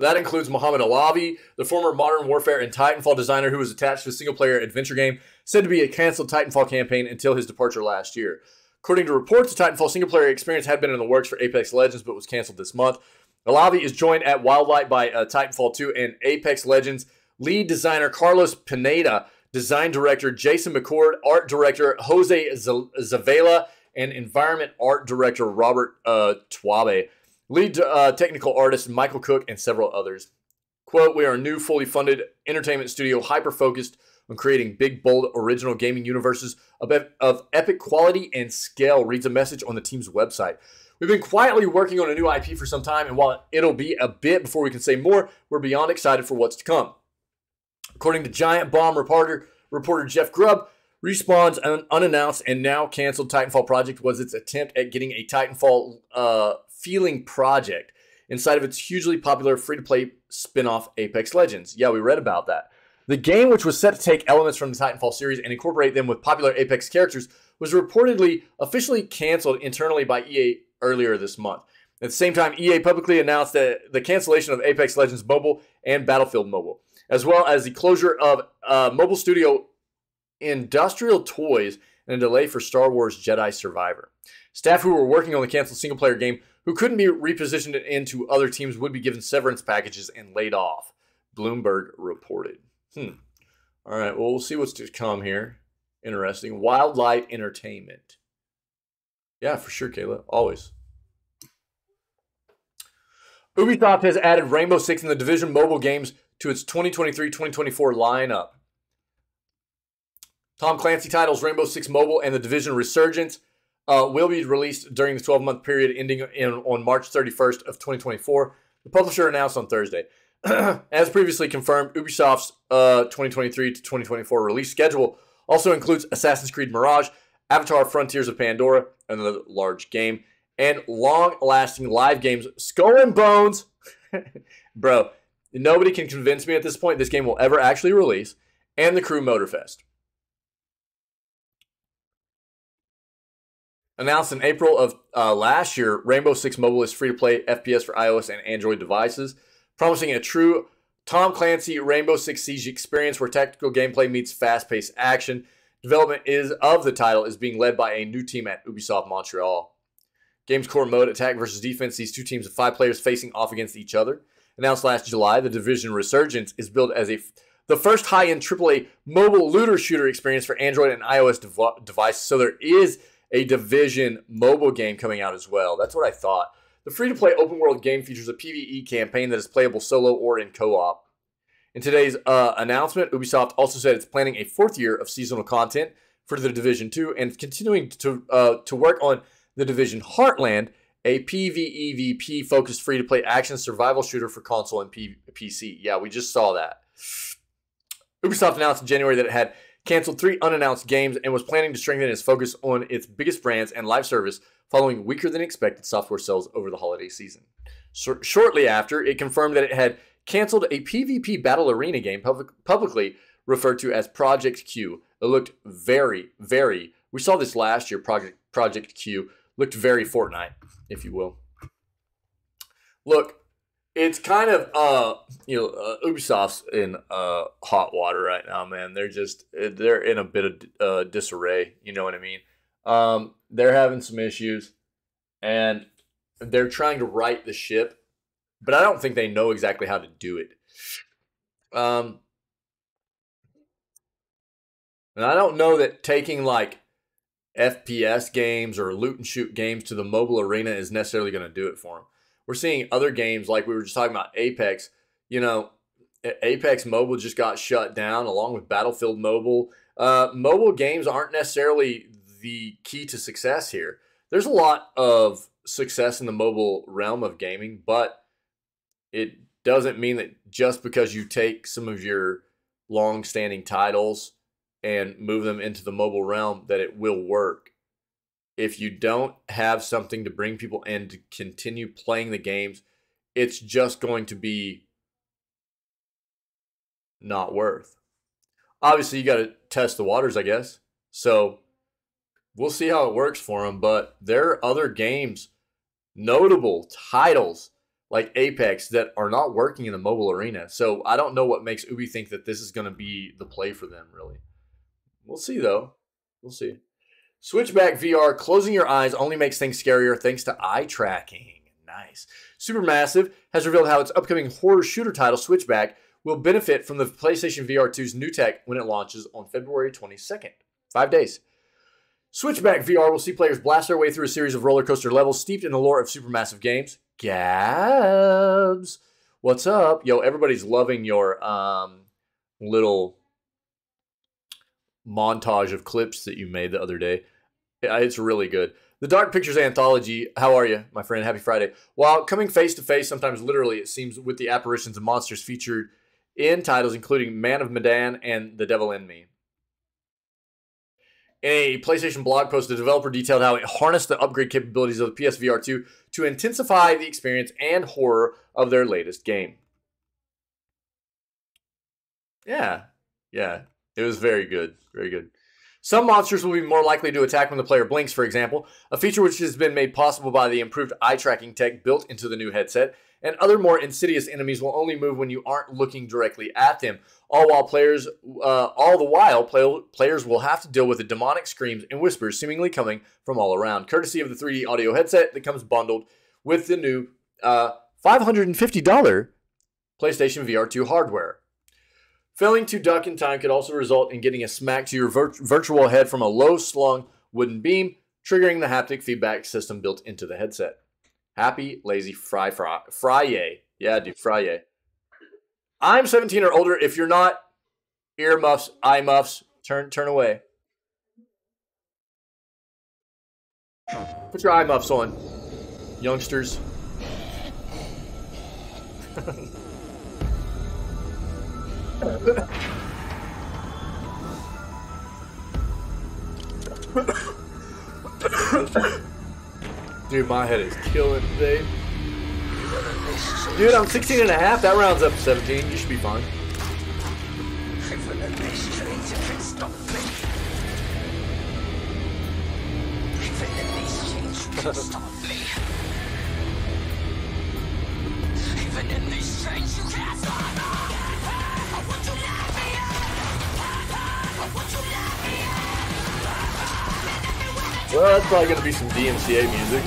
That includes Mohammed Alavi, the former Modern Warfare and Titanfall designer who was attached to a single-player adventure game said to be a canceled Titanfall campaign until his departure last year. According to reports, the Titanfall single-player experience had been in the works for Apex Legends but was canceled this month. Alavi is joined at Wildlight by Titanfall 2 and Apex Legends lead designer Carlos Pineda, design director Jason McCord, art director Jose Zavela, and environment art director Robert Twabe. Lead technical artist Michael Cook, and several others. Quote, "We are a new, fully funded entertainment studio hyper-focused on creating big, bold, original gaming universes of epic quality and scale," reads a message on the team's website. We've been quietly working on a new IP for some time, and while it'll be a bit before we can say more, we're beyond excited for what's to come. According to Giant Bomb reporter Jeff Grubb, Respawn's unannounced and now canceled Titanfall project was its attempt at getting a Titanfall feeling project inside of its hugely popular free-to-play spin-off Apex Legends. Yeah, we read about that. The game, which was set to take elements from the Titanfall series and incorporate them with popular Apex characters, was reportedly officially canceled internally by EA earlier this month. At the same time, EA publicly announced that the cancellation of Apex Legends Mobile and Battlefield Mobile, as well as the closure of mobile studio Industrial Toys and a delay for Star Wars Jedi Survivor. Staff who were working on the canceled single-player game who couldn't be repositioned into other teams would be given severance packages and laid off, Bloomberg reported. All right, well, we'll see what's to come here. Interesting. Wildlight Entertainment. Yeah, for sure, Kayla. Always. Ubisoft has added Rainbow Six and the Division mobile games to its 2023-2024 lineup. Tom Clancy titles Rainbow Six Mobile and the Division Resurgence will be released during the 12-month period ending on March 31st of 2024. The publisher announced on Thursday. As previously confirmed, Ubisoft's 2023 to 2024 release schedule also includes Assassin's Creed Mirage, Avatar Frontiers of Pandora, another large game, and long-lasting live games Skull and Bones. Bro, nobody can convince me at this point this game will ever actually release, and The Crew Motorfest. Announced in April of last year, Rainbow Six Mobile is free-to-play FPS for iOS and Android devices, promising a true Tom Clancy Rainbow Six Siege experience where tactical gameplay meets fast-paced action. Development of the title is being led by a new team at Ubisoft Montreal. Game's core mode, attack versus defense, sees two teams of 5 players facing off against each other. Announced last July, the Division Resurgence is billed as the first high-end AAA mobile looter shooter experience for Android and iOS devices, so there is a Division mobile game coming out as well. That's what I thought. The free-to-play open-world game features a PvE campaign that is playable solo or in co-op. In today's announcement, Ubisoft also said it's planning a 4th year of seasonal content for The Division 2 and continuing to work on The Division Heartland, a PvEVP-focused free-to-play action survival shooter for console and PC. Yeah, we just saw that. Ubisoft announced in January that it had canceled 3 unannounced games and was planning to strengthen its focus on its biggest brands and live service following weaker than expected software sales over the holiday season. Shortly after, it confirmed that it had canceled a PvP Battle Arena game publicly referred to as Project Q. It looked very, we saw this last year, Project Q, looked very Fortnite, if you will. Look, it's kind of, Ubisoft's in hot water right now, man. They're in a bit of disarray, you know what I mean? They're having some issues, and they're trying to right the ship, but I don't think they know exactly how to do it. And I don't know that taking, like, FPS games or loot and shoot games to the mobile arena is necessarily going to do it for them. We're seeing other games, like we were just talking about Apex. You know, Apex Mobile just got shut down along with Battlefield Mobile. Mobile games aren't necessarily the key to success here. There's a lot of success in the mobile realm of gaming, but it doesn't mean that just because you take some of your long-standing titles and move them into the mobile realm that it will work. If you don't have something to bring people in to continue playing the games, it's just going to be not worth. Obviously, you got to test the waters, I guess. So we'll see how it works for them. But there are other games, notable titles like Apex, that are not working in the mobile arena. So I don't know what makes Ubi think that this is going to be the play for them, really. We'll see, though. We'll see. Switchback VR, closing your eyes only makes things scarier thanks to eye tracking. Nice. Supermassive has revealed how its upcoming horror shooter title, Switchback, will benefit from the PlayStation VR 2's new tech when it launches on February 22nd. 5 days. Switchback VR will see players blast their way through a series of roller coaster levels steeped in the lore of Supermassive games. Gabs, what's up? Yo, everybody's loving your little montage of clips that you made the other day. It's really good. The Dark Pictures Anthology, how are you, my friend? Happy Friday. While coming face to face, sometimes literally, it seems, with the apparitions of monsters featured in titles including Man of Medan and The Devil in Me. In a PlayStation blog post, the developer detailed how it harnessed the upgrade capabilities of the PSVR 2 to intensify the experience and horror of their latest game. Yeah, it was very good, very good. Some monsters will be more likely to attack when the player blinks, for example, a feature which has been made possible by the improved eye tracking tech built into the new headset, and other more insidious enemies will only move when you aren't looking directly at them. All the while, players will have to deal with the demonic screams and whispers seemingly coming from all around, courtesy of the 3D audio headset that comes bundled with the new $550 PlayStation VR 2 hardware. Failing to duck in time could also result in getting a smack to your virtual head from a low-slung wooden beam, triggering the haptic feedback system built into the headset. Happy lazy Friday. Yeah, dude, Friday. I'm 17 or older. If you're not, earmuffs, eye muffs, turn away. Put your eye muffs on, youngsters. Dude, my head is killing today. Dude, I'm 16 and a half. That rounds up to 17. You should be fine. Well, that's probably going to be some DMCA music.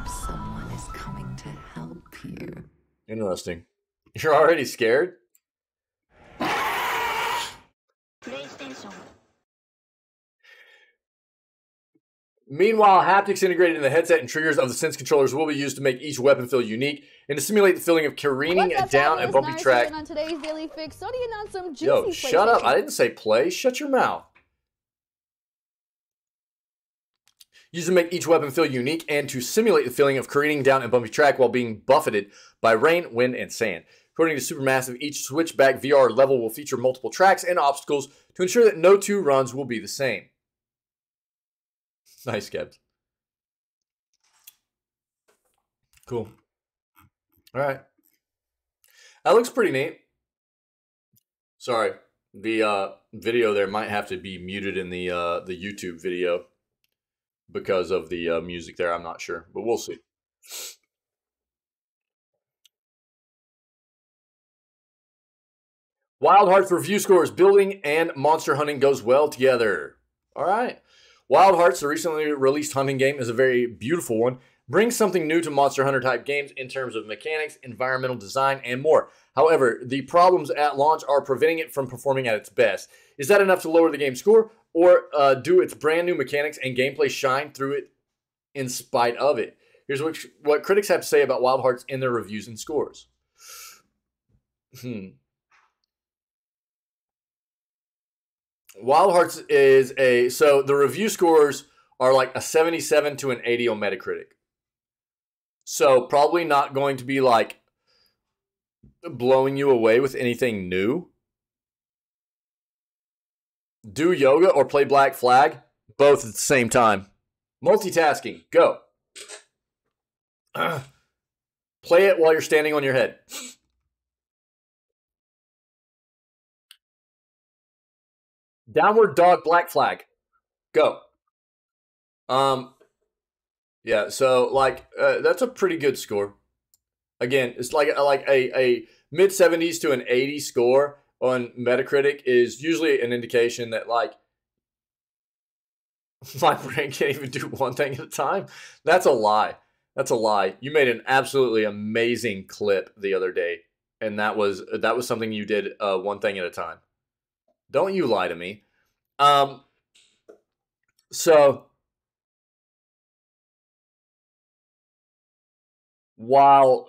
Someone is coming to help you. Interesting. You're already scared? Meanwhile, haptics integrated in the headset and triggers of the Sense controllers will be used to make each weapon feel unique and to simulate the feeling of careening down a bumpy track. On today's Daily Fix, so do you know some juicy Yo, shut up. I didn't say play. Shut your mouth. Used to make each weapon feel unique and to simulate the feeling of careening down a bumpy track while being buffeted by rain, wind, and sand. According to Supermassive, each Switchback VR level will feature multiple tracks and obstacles to ensure that no two runs will be the same. Nice, Gebs. Cool. All right. That looks pretty neat. Sorry, the video there might have to be muted in the YouTube video because of the music there. I'm not sure, but we'll see. Wild Hearts review scores. Building and monster hunting goes well together. All right. Wild Hearts, the recently released hunting game, is a very beautiful one. Brings something new to Monster Hunter type games in terms of mechanics, environmental design, and more. However, the problems at launch are preventing it from performing at its best. Is that enough to lower the game score, or do its brand new mechanics and gameplay shine through it in spite of it? Here's what critics have to say about Wild Hearts in their reviews and scores. Wild Hearts is so the review scores are like a 77 to an 80 on Metacritic. So probably not going to be like blowing you away with anything new. Do yoga or play Black Flag, both at the same time. Multitasking, go. Play it while you're standing on your head. Downward Dog Black Flag. Go. Yeah, so like that's a pretty good score. Again, it's like a mid 70s to an 80 score on Metacritic is usually an indication that like my brain can't even do one thing at a time. That's a lie. That's a lie. You made an absolutely amazing clip the other day, and that was something you did one thing at a time. Don't you lie to me. So while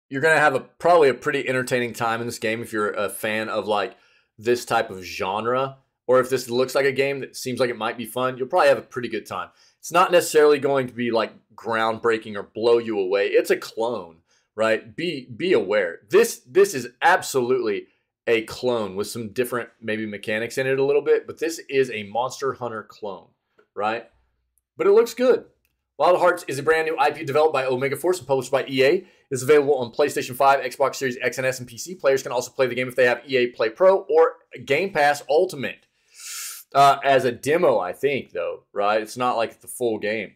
you're going to have probably a pretty entertaining time in this game if you're a fan of like this type of genre, or if this looks like a game that seems like it might be fun, you'll probably have a pretty good time. It's not necessarily going to be like groundbreaking or blow you away. It's a clone, right? Be aware. This is absolutely a clone with some different maybe mechanics in it a little bit, but this is a Monster Hunter clone, right? But it looks good. Wild Hearts is a brand new IP developed by Omega Force and published by EA. It's available on PlayStation 5, Xbox Series X and S, and PC. Players can also play the game if they have EA Play Pro or Game Pass Ultimate. As a demo, I think, though, right? It's not like the full game.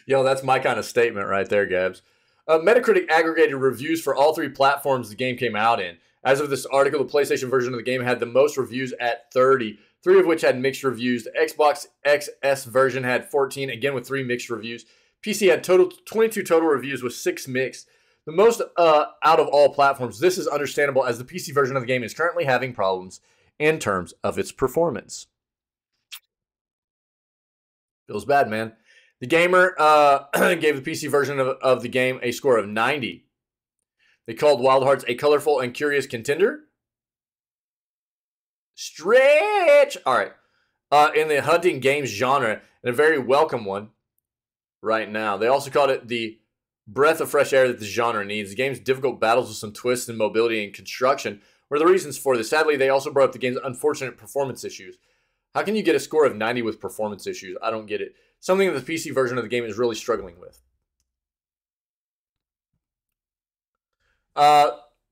Yo, that's my kind of statement right there, Gabs. Metacritic aggregated reviews for all 3 platforms the game came out in. As of this article, the PlayStation version of the game had the most reviews at 30, 3 of which had mixed reviews. The Xbox XS version had 14, again with 3 mixed reviews. PC had 22 total reviews with 6 mixed. The most out of all platforms. This is understandable as the PC version of the game is currently having problems in terms of its performance. Feels bad, man. The gamer gave the PC version of the game a score of 90. They called Wild Hearts a colorful and curious contender. Stretch! All right. In the hunting games genre, and a very welcome one right now. They also called it the breath of fresh air that the genre needs. The game's difficult battles with some twists in mobility and construction were the reasons for this. Sadly, they also brought up the game's unfortunate performance issues. How can you get a score of 90 with performance issues? I don't get it. Something that the PC version of the game is really struggling with.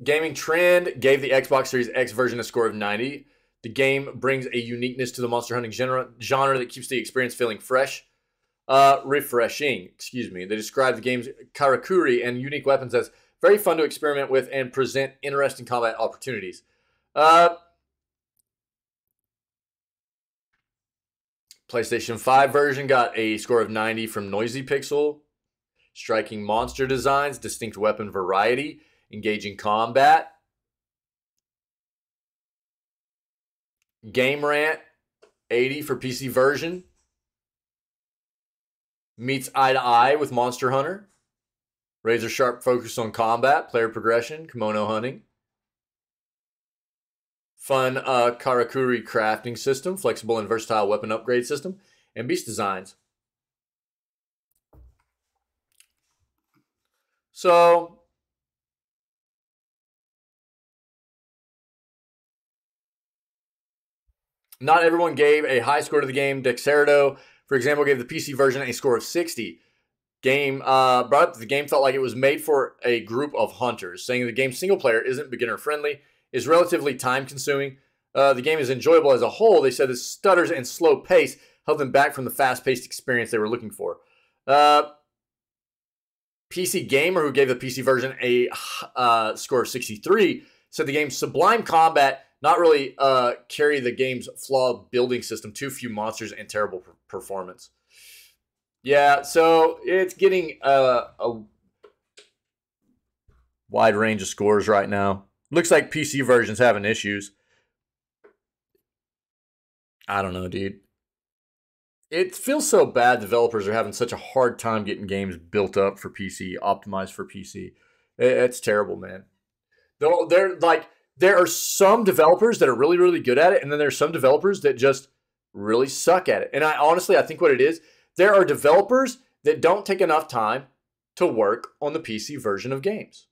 Gaming Trend gave the Xbox Series X version a score of 90. The game brings a uniqueness to the monster hunting genre that keeps the experience feeling refreshing. Excuse me. They describe the game's karakuri and unique weapons as very fun to experiment with and present interesting combat opportunities. PlayStation 5 version got a score of 90 from Noisy Pixel. Striking monster designs, distinct weapon variety, engaging combat. Game Rant, 80 for PC version. Meets eye to eye with Monster Hunter. Razor sharp focus on combat, player progression, kimono hunting. Fun karakuri crafting system, flexible and versatile weapon upgrade system, and beast designs. So, not everyone gave a high score to the game. Dexerto, for example, gave the PC version a score of 60. Brought up the game felt like it was made for a group of hunters, saying the game's single player isn't beginner friendly, is relatively time consuming. The game is enjoyable as a whole. They said the stutters and slow pace held them back from the fast paced experience they were looking for. PC Gamer, who gave the PC version a score of 63, said the game's sublime combat not really carry the game's flawed building system, too few monsters, and terrible performance. Yeah, so it's getting a wide range of scores right now. Looks like PC version's having issues. I don't know, dude. It feels so bad developers are having such a hard time getting games built up for PC, optimized for PC. It's terrible, man. There are some developers that are really, really good at it, and then there's some developers that just really suck at it. And I think what it is, there are developers that don't take enough time to work on the PC version of games.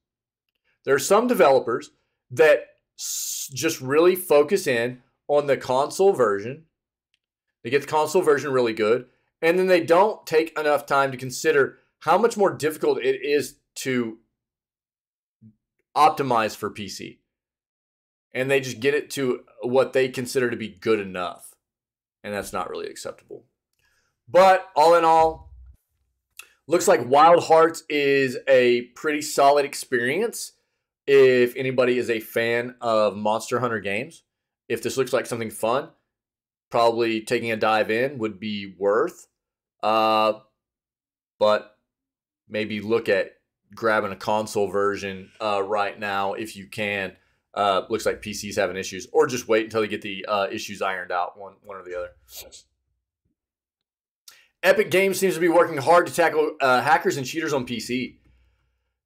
There are some developers that just really focus in on the console version. They get the console version really good, and then they don't take enough time to consider how much more difficult it is to optimize for PC. And they just get it to what they consider to be good enough. And that's not really acceptable. But all in all, looks like Wild Hearts is a pretty solid experience if anybody is a fan of Monster Hunter games. If this looks like something fun, probably taking a dive in would be worth. But maybe look at grabbing a console version right now if you can. Looks like PC's having issues, or just wait until they get the issues ironed out, one or the other. Epic Games seems to be working hard to tackle hackers and cheaters on PC.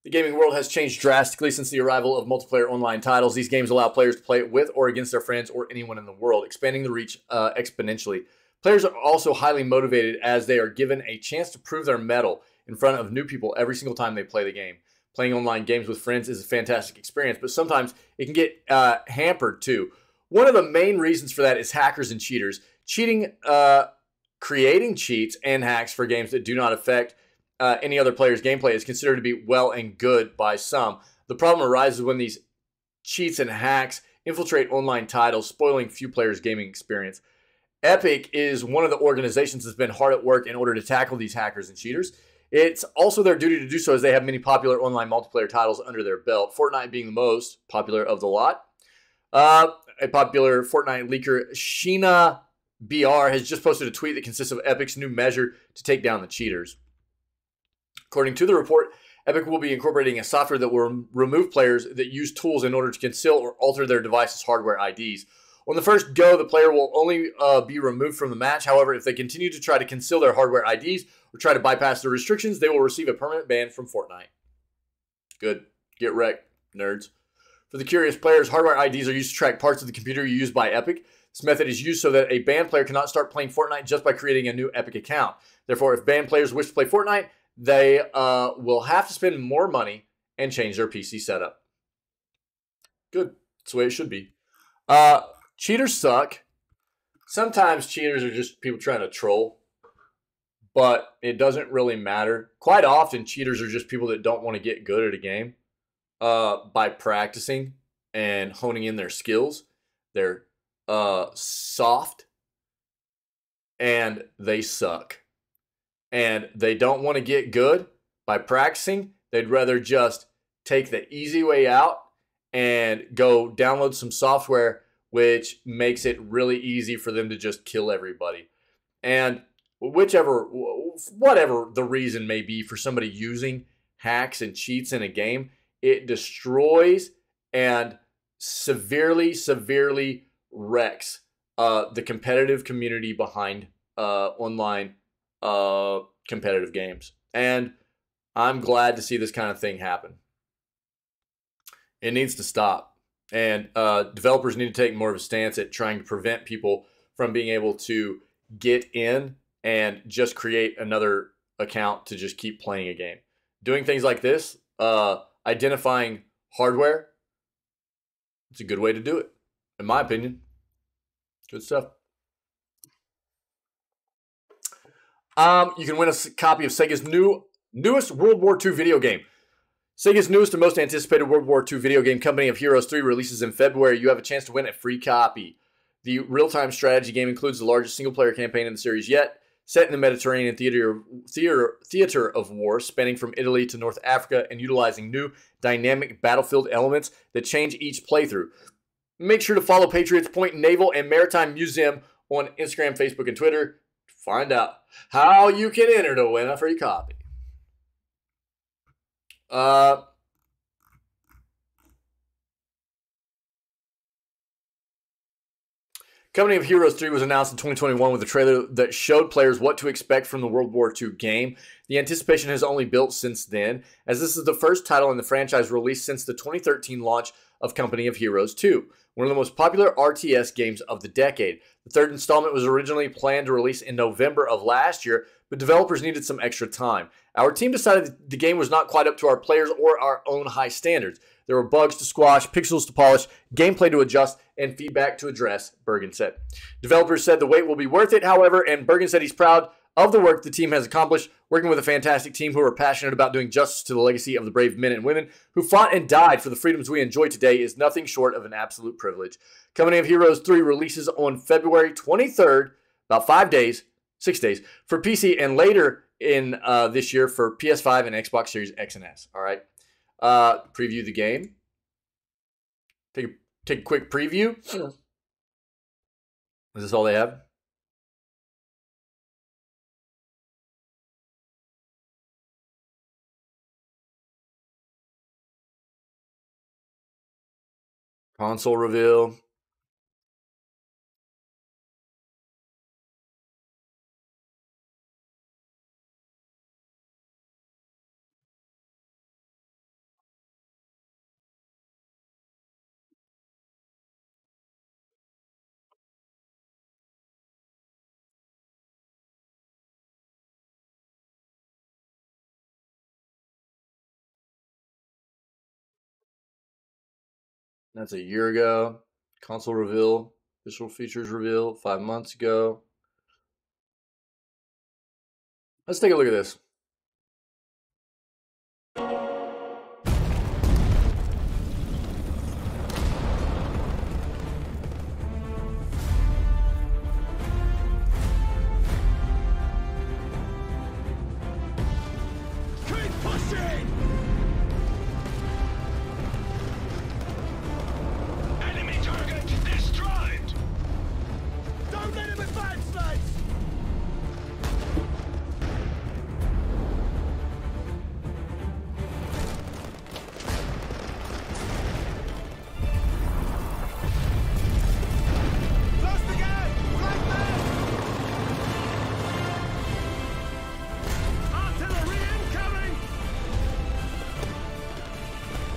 The gaming world has changed drastically since the arrival of multiplayer online titles. These games allow players to play with or against their friends or anyone in the world, expanding the reach exponentially. Players are also highly motivated as they are given a chance to prove their mettle in front of new people every single time they play the game. Playing online games with friends is a fantastic experience, but sometimes it can get hampered too. One of the main reasons for that is hackers and cheaters. Creating cheats and hacks for games that do not affect any other player's gameplay is considered to be well and good by some. The problem arises when these cheats and hacks infiltrate online titles, spoiling few players' gaming experience. Epic is one of the organizations that's been hard at work in order to tackle these hackers and cheaters. It's also their duty to do so as they have many popular online multiplayer titles under their belt, Fortnite being the most popular of the lot. A popular Fortnite leaker, Sheena BR, has just posted a tweet that consists of Epic's new measure to take down the cheaters. According to the report, Epic will be incorporating a software that will remove players that use tools in order to conceal or alter their device's hardware IDs. On the first go, the player will only be removed from the match. However, if they continue to try to conceal their hardware IDs or try to bypass the restrictions, they will receive a permanent ban from Fortnite. Good. Get wrecked, nerds. For the curious players, hardware IDs are used to track parts of the computer used by Epic. This method is used so that a banned player cannot start playing Fortnite just by creating a new Epic account. Therefore, if banned players wish to play Fortnite, they will have to spend more money and change their PC setup. Good. That's the way it should be. Cheaters suck. Sometimes cheaters are just people trying to troll, but it doesn't really matter. Quite often, cheaters are just people that don't want to get good at a game by practicing and honing in their skills. They're soft and they suck. And they don't want to get good by practicing. They'd rather just take the easy way out and go download some software which makes it really easy for them to just kill everybody. And whatever the reason may be for somebody using hacks and cheats in a game, it destroys and severely wrecks the competitive community behind online competitive games. And I'm glad to see this kind of thing happen. It needs to stop. And developers need to take more of a stance at trying to prevent people from being able to get in and just create another account to just keep playing a game. Doing things like this, identifying hardware, it's a good way to do it, in my opinion. Good stuff. You can win a copy of Sega's newest World War II video game. Sega's newest and most anticipated World War II video game, Company of Heroes 3, releases in February. You have a chance to win a free copy. The real-time strategy game includes the largest single-player campaign in the series yet, set in the Mediterranean theater of war, spanning from Italy to North Africa and utilizing new dynamic battlefield elements that change each playthrough. Make sure to follow Patriots Point Naval and Maritime Museum on Instagram, Facebook, and Twitter to find out how you can enter to win a free copy. Company of Heroes 3 was announced in 2021 with a trailer that showed players what to expect from the World War II game. The anticipation has only built since then, as this is the first title in the franchise released since the 2013 launch of Company of Heroes 2, one of the most popular RTS games of the decade. The third installment was originally planned to release in November of last year, but developers needed some extra time. Our team decided the game was not quite up to our players or our own high standards. There were bugs to squash, pixels to polish, gameplay to adjust, and feedback to address, Bergen said. Developers said the wait will be worth it, however, and Bergen said he's proud of the work the team has accomplished, working with a fantastic team who are passionate about doing justice to the legacy of the brave men and women who fought and died for the freedoms we enjoy today is nothing short of an absolute privilege. Company of Heroes 3 releases on February 23rd, about 6 days, for PC and later in this year for PS5 and Xbox Series X and S. All right. Preview the game. Take a quick preview. Is this all they have? Console reveal. That's a year ago. Console reveal. Official features reveal 5 months ago. Let's take a look at this.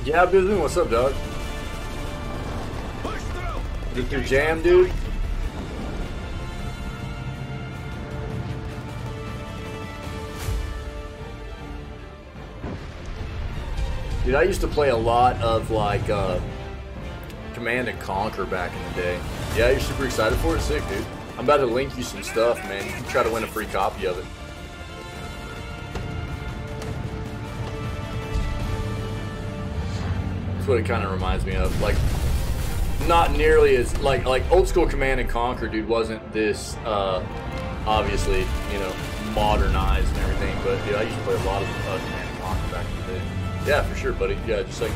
Yeah, Bizzing, what's up, dog? Get your jam, dude. Dude, I used to play a lot of like Command and Conquer back in the day. Yeah, you're super excited for it? Sick, dude. I'm about to link you some stuff, man. You can try to win a free copy of it. That's what it kind of reminds me of. Like, not nearly as like old school Command and Conquer, dude, wasn't this obviously, you know, modernized and everything. But dude, I used to play a lot of Command and Conquer back in the day. Yeah, for sure, buddy. Yeah, just like.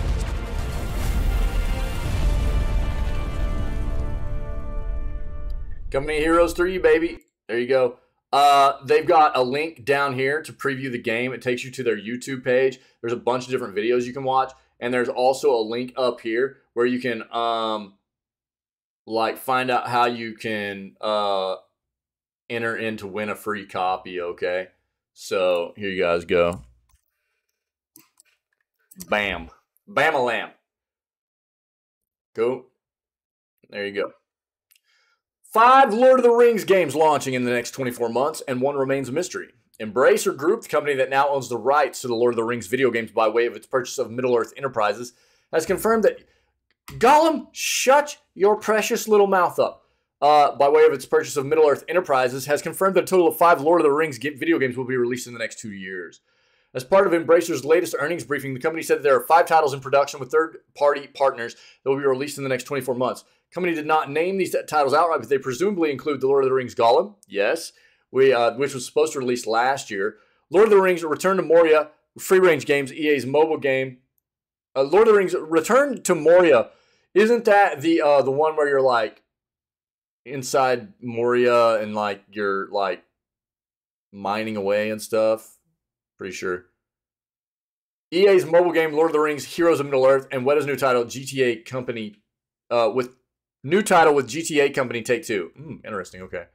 Company Heroes 3, baby. There you go. They've got a link down here to preview the game. It takes you to their YouTube page. There's a bunch of different videos you can watch. And there's also a link up here where you can like find out how you can enter in to win a free copy, okay? So here you guys go. Bam. Bam-a-lam. Cool. There you go. 5 Lord of the Rings games launching in the next 24 months, and one remains a mystery. Embracer Group, the company that now owns the rights to the Lord of the Rings video games by way of its purchase of Middle-earth Enterprises, has confirmed that... Gollum, shut your precious little mouth up. By way of its purchase of Middle-earth Enterprises, has confirmed that a total of 5 Lord of the Rings video games will be released in the next 2 years. As part of Embracer's latest earnings briefing, the company said that there are 5 titles in production with third-party partners that will be released in the next 24 months. The company did not name these titles outright, but they presumably include The Lord of the Rings Gollum, yes, which was supposed to release last year. Lord of the Rings Return to Moria, free-range games, EA's mobile game. Lord of the Rings Return to Moria, isn't that the one where you're like inside Moria and like you're like mining away and stuff? Pretty sure. EA's mobile game Lord of the Rings Heroes of Middle-earth and Weta's new title GTA Company with GTA Company Take-Two. Interesting, okay.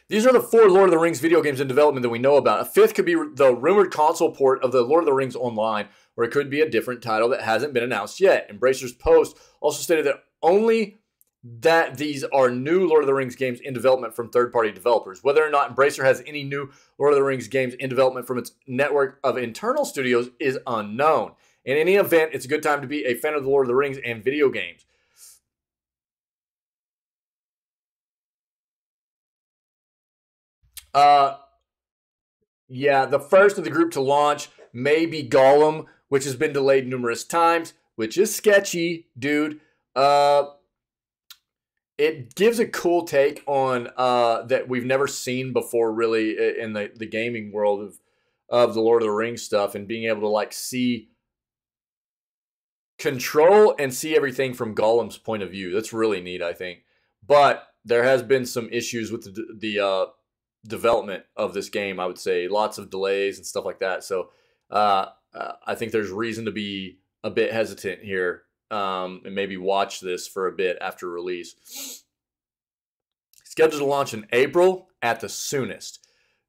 These are the 4 Lord of the Rings video games in development that we know about. A 5th could be the rumored console port of the Lord of the Rings Online, or it could be a different title that hasn't been announced yet. Embracer's post also stated that only that these are new Lord of the Rings games in development from third-party developers. Whether or not Embracer has any new Lord of the Rings games in development from its network of internal studios is unknown. In any event, it's a good time to be a fan of the Lord of the Rings and video games. Yeah, the first of the group to launch may be Gollum, which has been delayed numerous times, which is sketchy, dude. It gives a cool take on that we've never seen before, really, in the gaming world of the Lord of the Rings stuff, and being able to like control and see everything from Gollum's point of view. That's really neat, I think. But there has been some issues with the development of this game, I would say. Lots of delays and stuff like that. So I think there's reason to be a bit hesitant here and maybe watch this for a bit after release. Scheduled to launch in April at the soonest.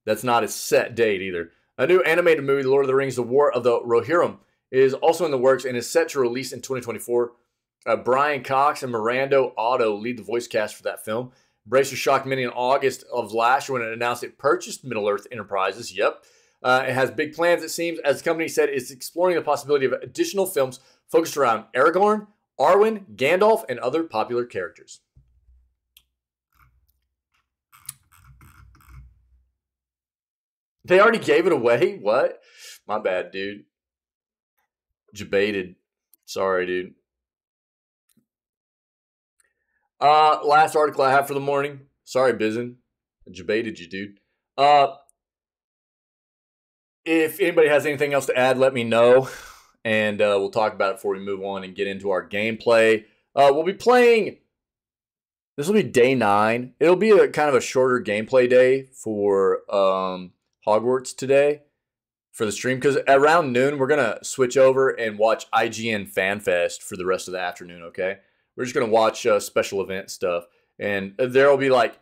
That's not a set date either. A new animated movie, The Lord of the Rings, The War of the Rohirrim, is also in the works and is set to release in 2024. Brian Cox and Miranda Otto lead the voice cast for that film. Bracer shocked many in August of last year when it announced it purchased Middle-earth Enterprises. Yep. It has big plans, it seems. As the company said, it's exploring the possibility of additional films focused around Aragorn, Arwen, Gandalf, and other popular characters. They already gave it away? What? My bad, dude. Jebaited. Sorry, dude. Last article I have for the morning. Sorry, Bizen. I jebaited you, dude. If anybody has anything else to add, let me know. And we'll talk about it before we move on and get into our gameplay. We'll be playing... This will be day 9. It'll be a kind of a shorter gameplay day for Hogwarts today for the stream. Because around noon, we're going to switch over and watch IGN FanFest for the rest of the afternoon, okay? We're just going to watch special event stuff. And there will be like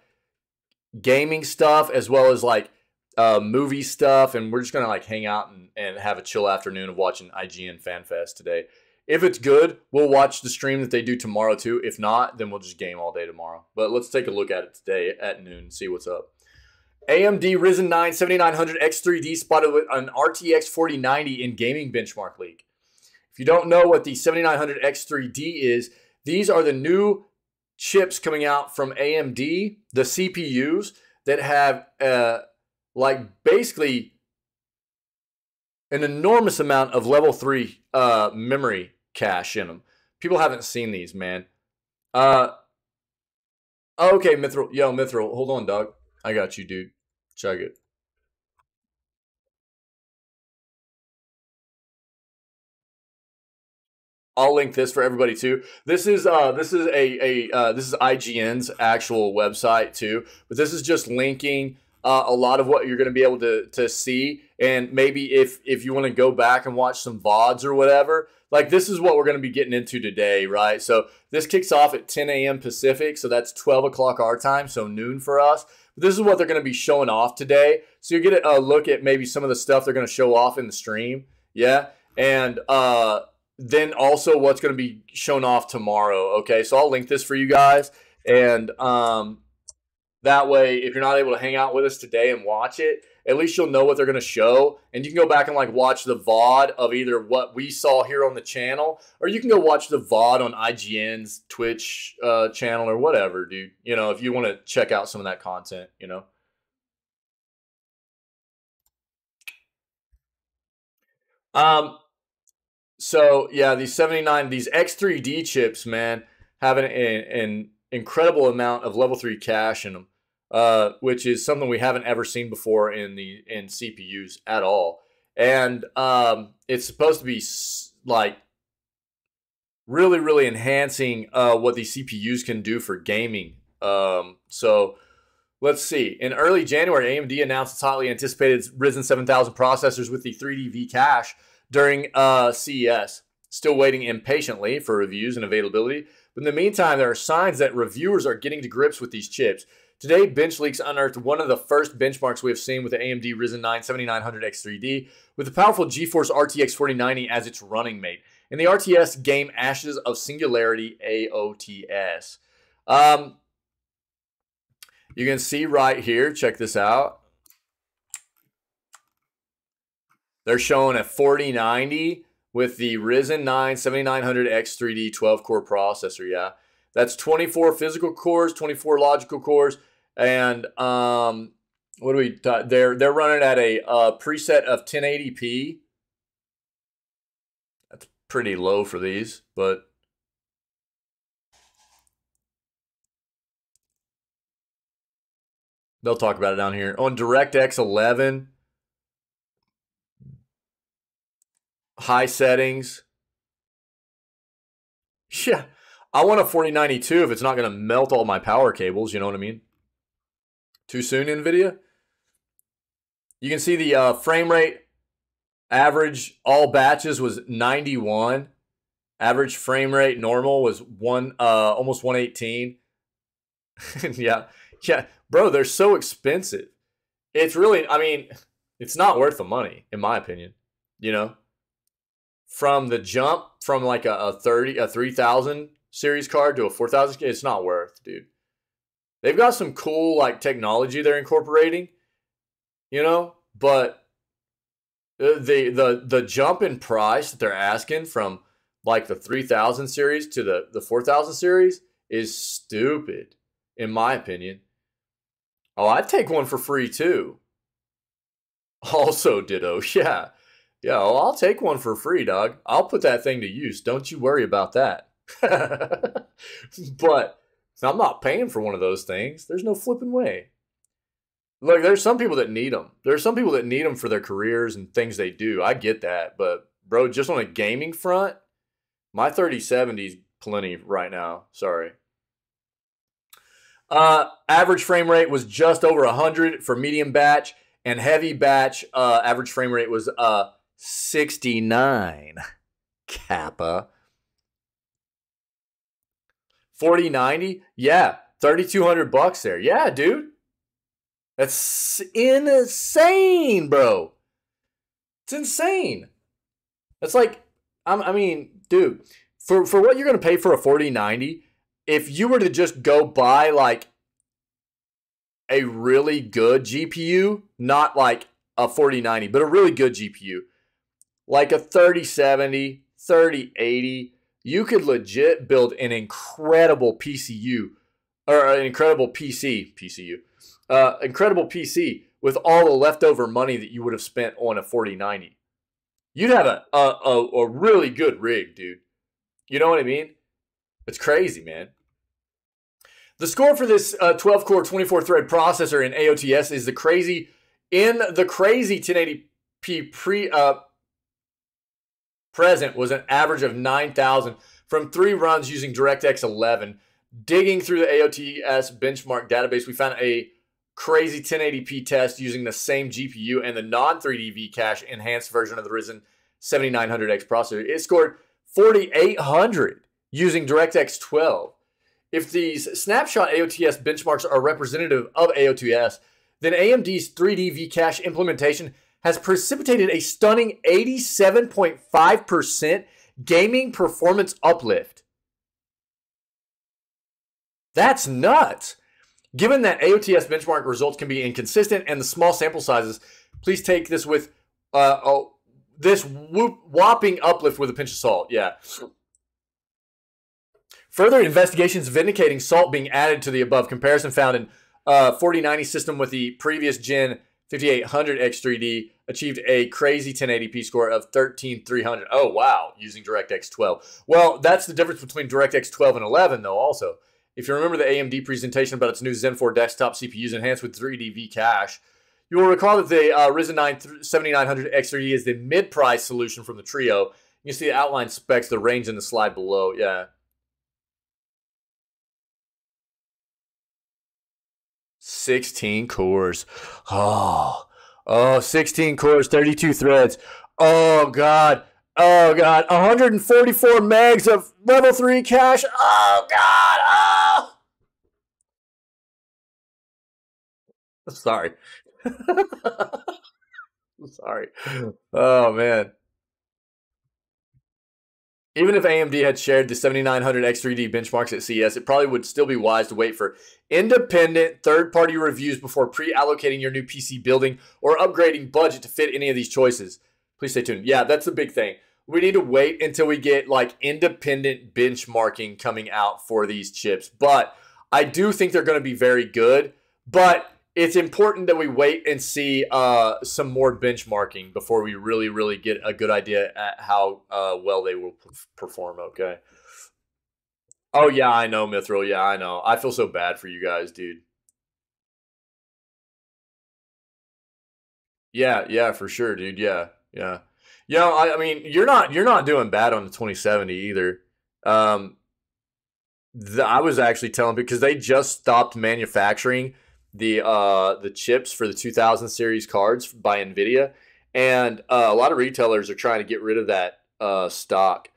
gaming stuff as well as like movie stuff. And we're just going to like hang out and have a chill afternoon of watching IGN FanFest today. If it's good, we'll watch the stream that they do tomorrow too. If not, then we'll just game all day tomorrow. But let's take a look at it today at noon and see what's up. AMD Ryzen 9 7900 X3D spotted with an RTX 4090 in Gaming Benchmark League. If you don't know what the 7900 X3D is, these are the new chips coming out from AMD, the CPUs that have like basically an enormous amount of level 3 memory cache in them. People haven't seen these, man. Okay, Mithril. Yo, Mithril, hold on, dog. I got you, dude. Check it. I'll link this for everybody too. This is IGN's actual website too, but this is just linking a lot of what you're going to be able to see, and maybe if you want to go back and watch some VODs or whatever, like this is what we're going to be getting into today, right? So this kicks off at 10 a.m. Pacific, so that's 12 o'clock our time, so noon for us. But this is what they're going to be showing off today, so you get a look at maybe some of the stuff they're going to show off in the stream, yeah, and then also what's going to be shown off tomorrow, okay? So I'll link this for you guys, and that way, if you're not able to hang out with us today and watch it, at least you'll know what they're going to show, and you can go back and like watch the VOD of either what we saw here on the channel, or you can go watch the VOD on IGN's Twitch channel or whatever, dude. You know, if you want to check out some of that content, you know. So yeah, these X3D chips, man, have an incredible amount of level 3 cache in them. Which is something we haven't ever seen before in CPUs at all, and it's supposed to be like really enhancing what these CPUs can do for gaming. So let's see. In early January, AMD announced its hotly anticipated Ryzen 7000 processors with the 3D cache during CES. Still waiting impatiently for reviews and availability, but in the meantime, there are signs that reviewers are getting to grips with these chips. Today, BenchLeaks unearthed one of the first benchmarks we have seen with the AMD Ryzen 9 7900 X3D with the powerful GeForce RTX 4090 as its running mate in the RTS game Ashes of Singularity AOTS. You can see right here, check this out. They're showing a 4090 with the Ryzen 9 7900 X3D 12-core processor, yeah. That's 24 physical cores, 24 logical cores, and what do we? They're running at a preset of 1080p. That's pretty low for these, but they'll talk about it down here on DirectX 11. High settings. Yeah, I want a 4092 if it's not going to melt all my power cables. You know what I mean? Too soon, NVIDIA? You can see the frame rate average, all batches was 91 Average frame rate normal was almost 118. Yeah. Yeah. Bro, they're so expensive. It's really, I mean, it's not worth the money, in my opinion. You know? From the jump from like a 3000 series card to a 4000, it's not worth, dude. They've got some cool like technology they're incorporating, you know, but the jump in price that they're asking from like the 3000 series to the 4000 series is stupid, in my opinion. Oh, I'd take one for free too. Also, ditto. Yeah. Yeah, well, I'll take one for free, dog. I'll put that thing to use. Don't you worry about that. But I'm not paying for one of those things. There's no flipping way. Look, there's some people that need them. There's some people that need them for their careers and things they do. I get that. But, bro, just on a gaming front, my 3070 is plenty right now. Sorry. Average frame rate was just over 100 for medium batch. And heavy batch average frame rate was 69. Kappa. 4090? Yeah, $3,200 there. Yeah, dude. That's insane, bro. It's insane. That's like, I mean, dude, for what you're going to pay for a 4090, if you were to just go buy like a really good GPU, not like a 4090, but a really good GPU, like a 3070, 3080, you could legit build an incredible PCU, or an incredible PCU, incredible PC with all the leftover money that you would have spent on a 4090. You'd have a really good rig, dude. You know what I mean? It's crazy, man. The score for this 12-core, 24-thread processor in AOTS is the crazy 1080p present was an average of 9,000 from 3 runs using DirectX 11. Digging through the AOTS benchmark database, we found a crazy 1080p test using the same GPU and the non-3D Vcache enhanced version of the Ryzen 7900X processor. It scored 4,800 using DirectX 12. If these snapshot AOTS benchmarks are representative of AOTS, then AMD's 3D Vcache implementation has precipitated a stunning 87.5% gaming performance uplift. That's nuts. Given that AOTS benchmark results can be inconsistent and the small sample sizes, please take this with this whopping uplift with a pinch of salt. Yeah. Further investigations vindicating salt being added to the above comparison found in 4090 system with the previous gen 5800X3D achieved a crazy 1080p score of 13,300. Oh, wow, using DirectX 12. Well, that's the difference between DirectX 12 and 11, though, also. If you remember the AMD presentation about its new Zen 4 desktop CPUs enhanced with 3D Vcache, you will recall that the Ryzen 9 7900X3D is the mid-price solution from the trio. You can see the outline specs, the range in the slide below. Yeah. 16 cores. Oh, 16 cores, 32 threads. Oh, God. Oh, God. 144 megs of level 3 cache. Oh, God. Oh. Sorry. Sorry. Oh, man. Even if AMD had shared the 7900 X3D benchmarks at CES, it probably would still be wise to wait for independent third-party reviews before pre-allocating your new PC building or upgrading budget to fit any of these choices. Please stay tuned. Yeah, that's the big thing. We need to wait until we get like independent benchmarking coming out for these chips. But I do think they're going to be very good. But it's important that we wait and see some more benchmarking before we really get a good idea at how well they will perform, okay? Oh, yeah, I know, Mithril. Yeah, I know. I feel so bad for you guys, dude. Yeah, for sure, dude. Yeah. You know, I mean, you're not doing bad on the 2070 either. I was actually telling because they just stopped manufacturing the chips for the 2000 series cards by NVIDIA, and a lot of retailers are trying to get rid of that stock.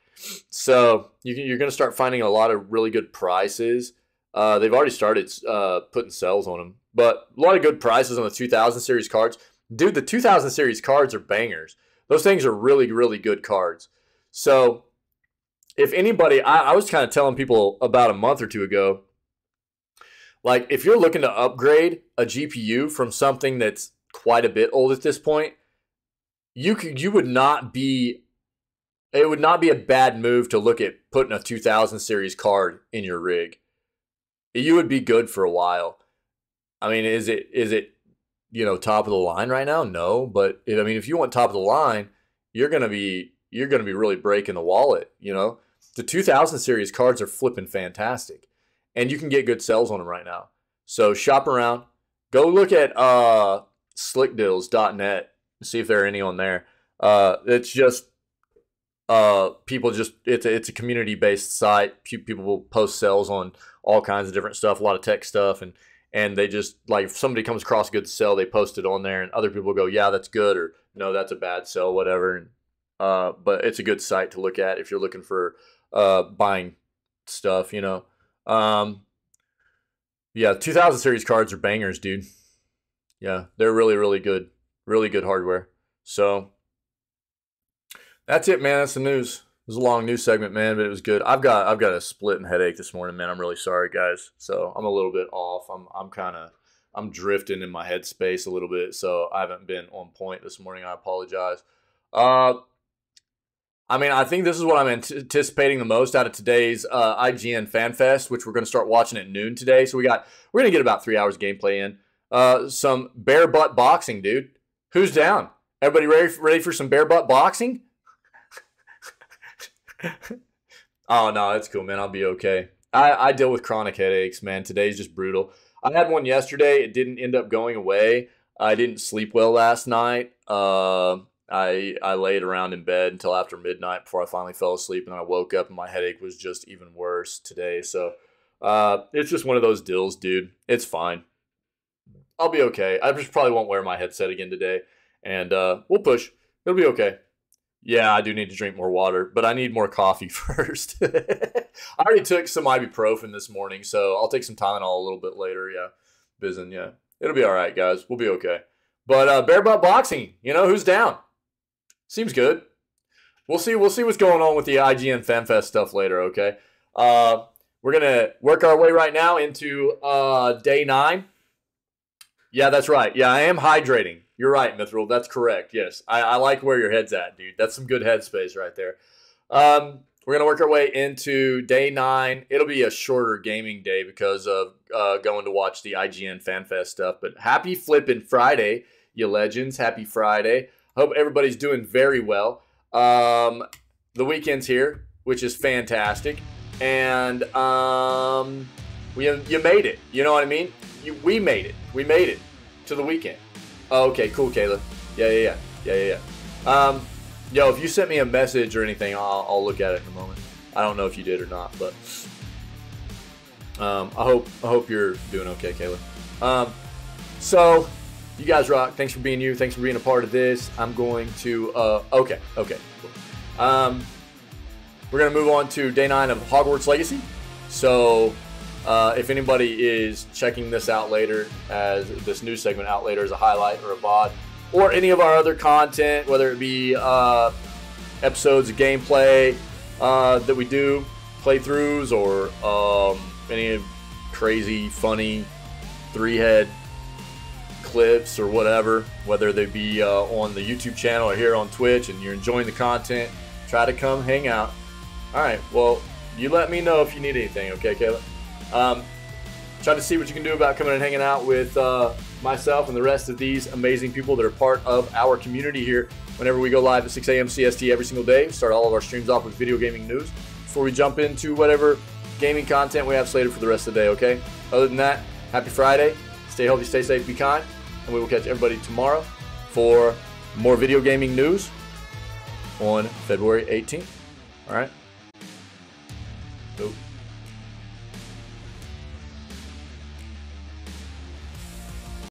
So you're going to start finding a lot of really good prices. They've already started putting sales on them, but a lot of good prices on the 2000 series cards. Dude, the 2000 series cards are bangers. Those things are really, really good cards. So if anybody, I was kind of telling people about a month or two ago, like if you're looking to upgrade a GPU from something that's quite a bit old at this point, it would not be a bad move to look at putting a 2000 series card in your rig. You would be good for a while. I mean, is it top of the line right now? No, but if you want top of the line, you're gonna be really breaking the wallet. The 2000 series cards are flipping fantastic, and you can get good sales on them right now. So shop around. Go look at slickdeals.net and see if there are any on there. It's just it's a community-based site. People will post sales on all kinds of different stuff, a lot of tech stuff, and they just, like, if somebody comes across a good sell, they post it on there, and other people go, yeah, that's good, or no, that's a bad sell, whatever. And but it's a good site to look at if you're looking for buying stuff. 2000 series cards are bangers, dude. Yeah, they're really, really good hardware. So that's it, man. That's the news. It was a long news segment, man, but it was good. I've got a splitting headache this morning, man. I'm really sorry, guys. So I'm a little bit off. I'm drifting in my headspace a little bit, so I haven't been on point this morning. I apologize. I think this is what I'm anticipating the most out of today's IGN Fan Fest, which we're going to start watching at noon today. So we're going to get about 3 hours gameplay in. Some bare butt boxing, dude. Who's down? Everybody ready for some bare butt boxing? Oh, no, that's cool, man. I'll be okay. I deal with chronic headaches, man. Today's just brutal. I had one yesterday. It didn't end up going away. I didn't sleep well last night. I laid around in bed until after midnight before I finally fell asleep, and I woke up and my headache was just even worse today. So it's just one of those deals, dude. It's fine. I'll be okay. I just probably won't wear my headset again today, and we'll push. It'll be okay. Yeah, I do need to drink more water, but I need more coffee first. I already took some ibuprofen this morning, so I'll take some Tylenol a little bit later. Yeah, Bizen, yeah. It'll be all right, guys. We'll be okay. But bare butt boxing, who's down? Seems good. We'll see what's going on with the IGN FanFest stuff later, okay? We're going to work our way right now into day 9. Yeah, that's right. Yeah, I am hydrating. You're right, Mithril. That's correct. Yes. I like where your head's at, dude. That's some good headspace right there. We're going to work our way into day 9. It'll be a shorter gaming day because of going to watch the IGN FanFest stuff. But happy flipping Friday, you legends. Happy Friday. Hope everybody's doing very well. The weekend's here, which is fantastic. And you made it. You know what I mean? We made it. We made it to the weekend. Oh, okay, cool, Kayla. Yeah. Yo, if you sent me a message or anything, I'll look at it in a moment. I don't know if you did or not, but I hope you're doing okay, Kayla. So you guys rock. Thanks for being you. Thanks for being a part of this. I'm going to okay, cool. We're gonna move on to day 9 of Hogwarts Legacy. So if anybody is checking this out later, as this news segment out later as a highlight or a VOD, or any of our other content, whether it be episodes of gameplay that we do, playthroughs, or any crazy, funny 3-head clips or whatever, whether they be on the YouTube channel or here on Twitch, and you're enjoying the content, try to come hang out. All right, well, you let me know if you need anything, okay, Kayla? Try to see what you can do about coming and hanging out with myself and the rest of these amazing people that are part of our community here whenever we go live at 6 a.m. CST every single day. Start all of our streams off with video gaming news before we jump into whatever gaming content we have slated for the rest of the day, okay? Other than that, happy Friday. Stay healthy, stay safe, be kind, and we will catch everybody tomorrow for more video gaming news on February 18th. All right? Nope.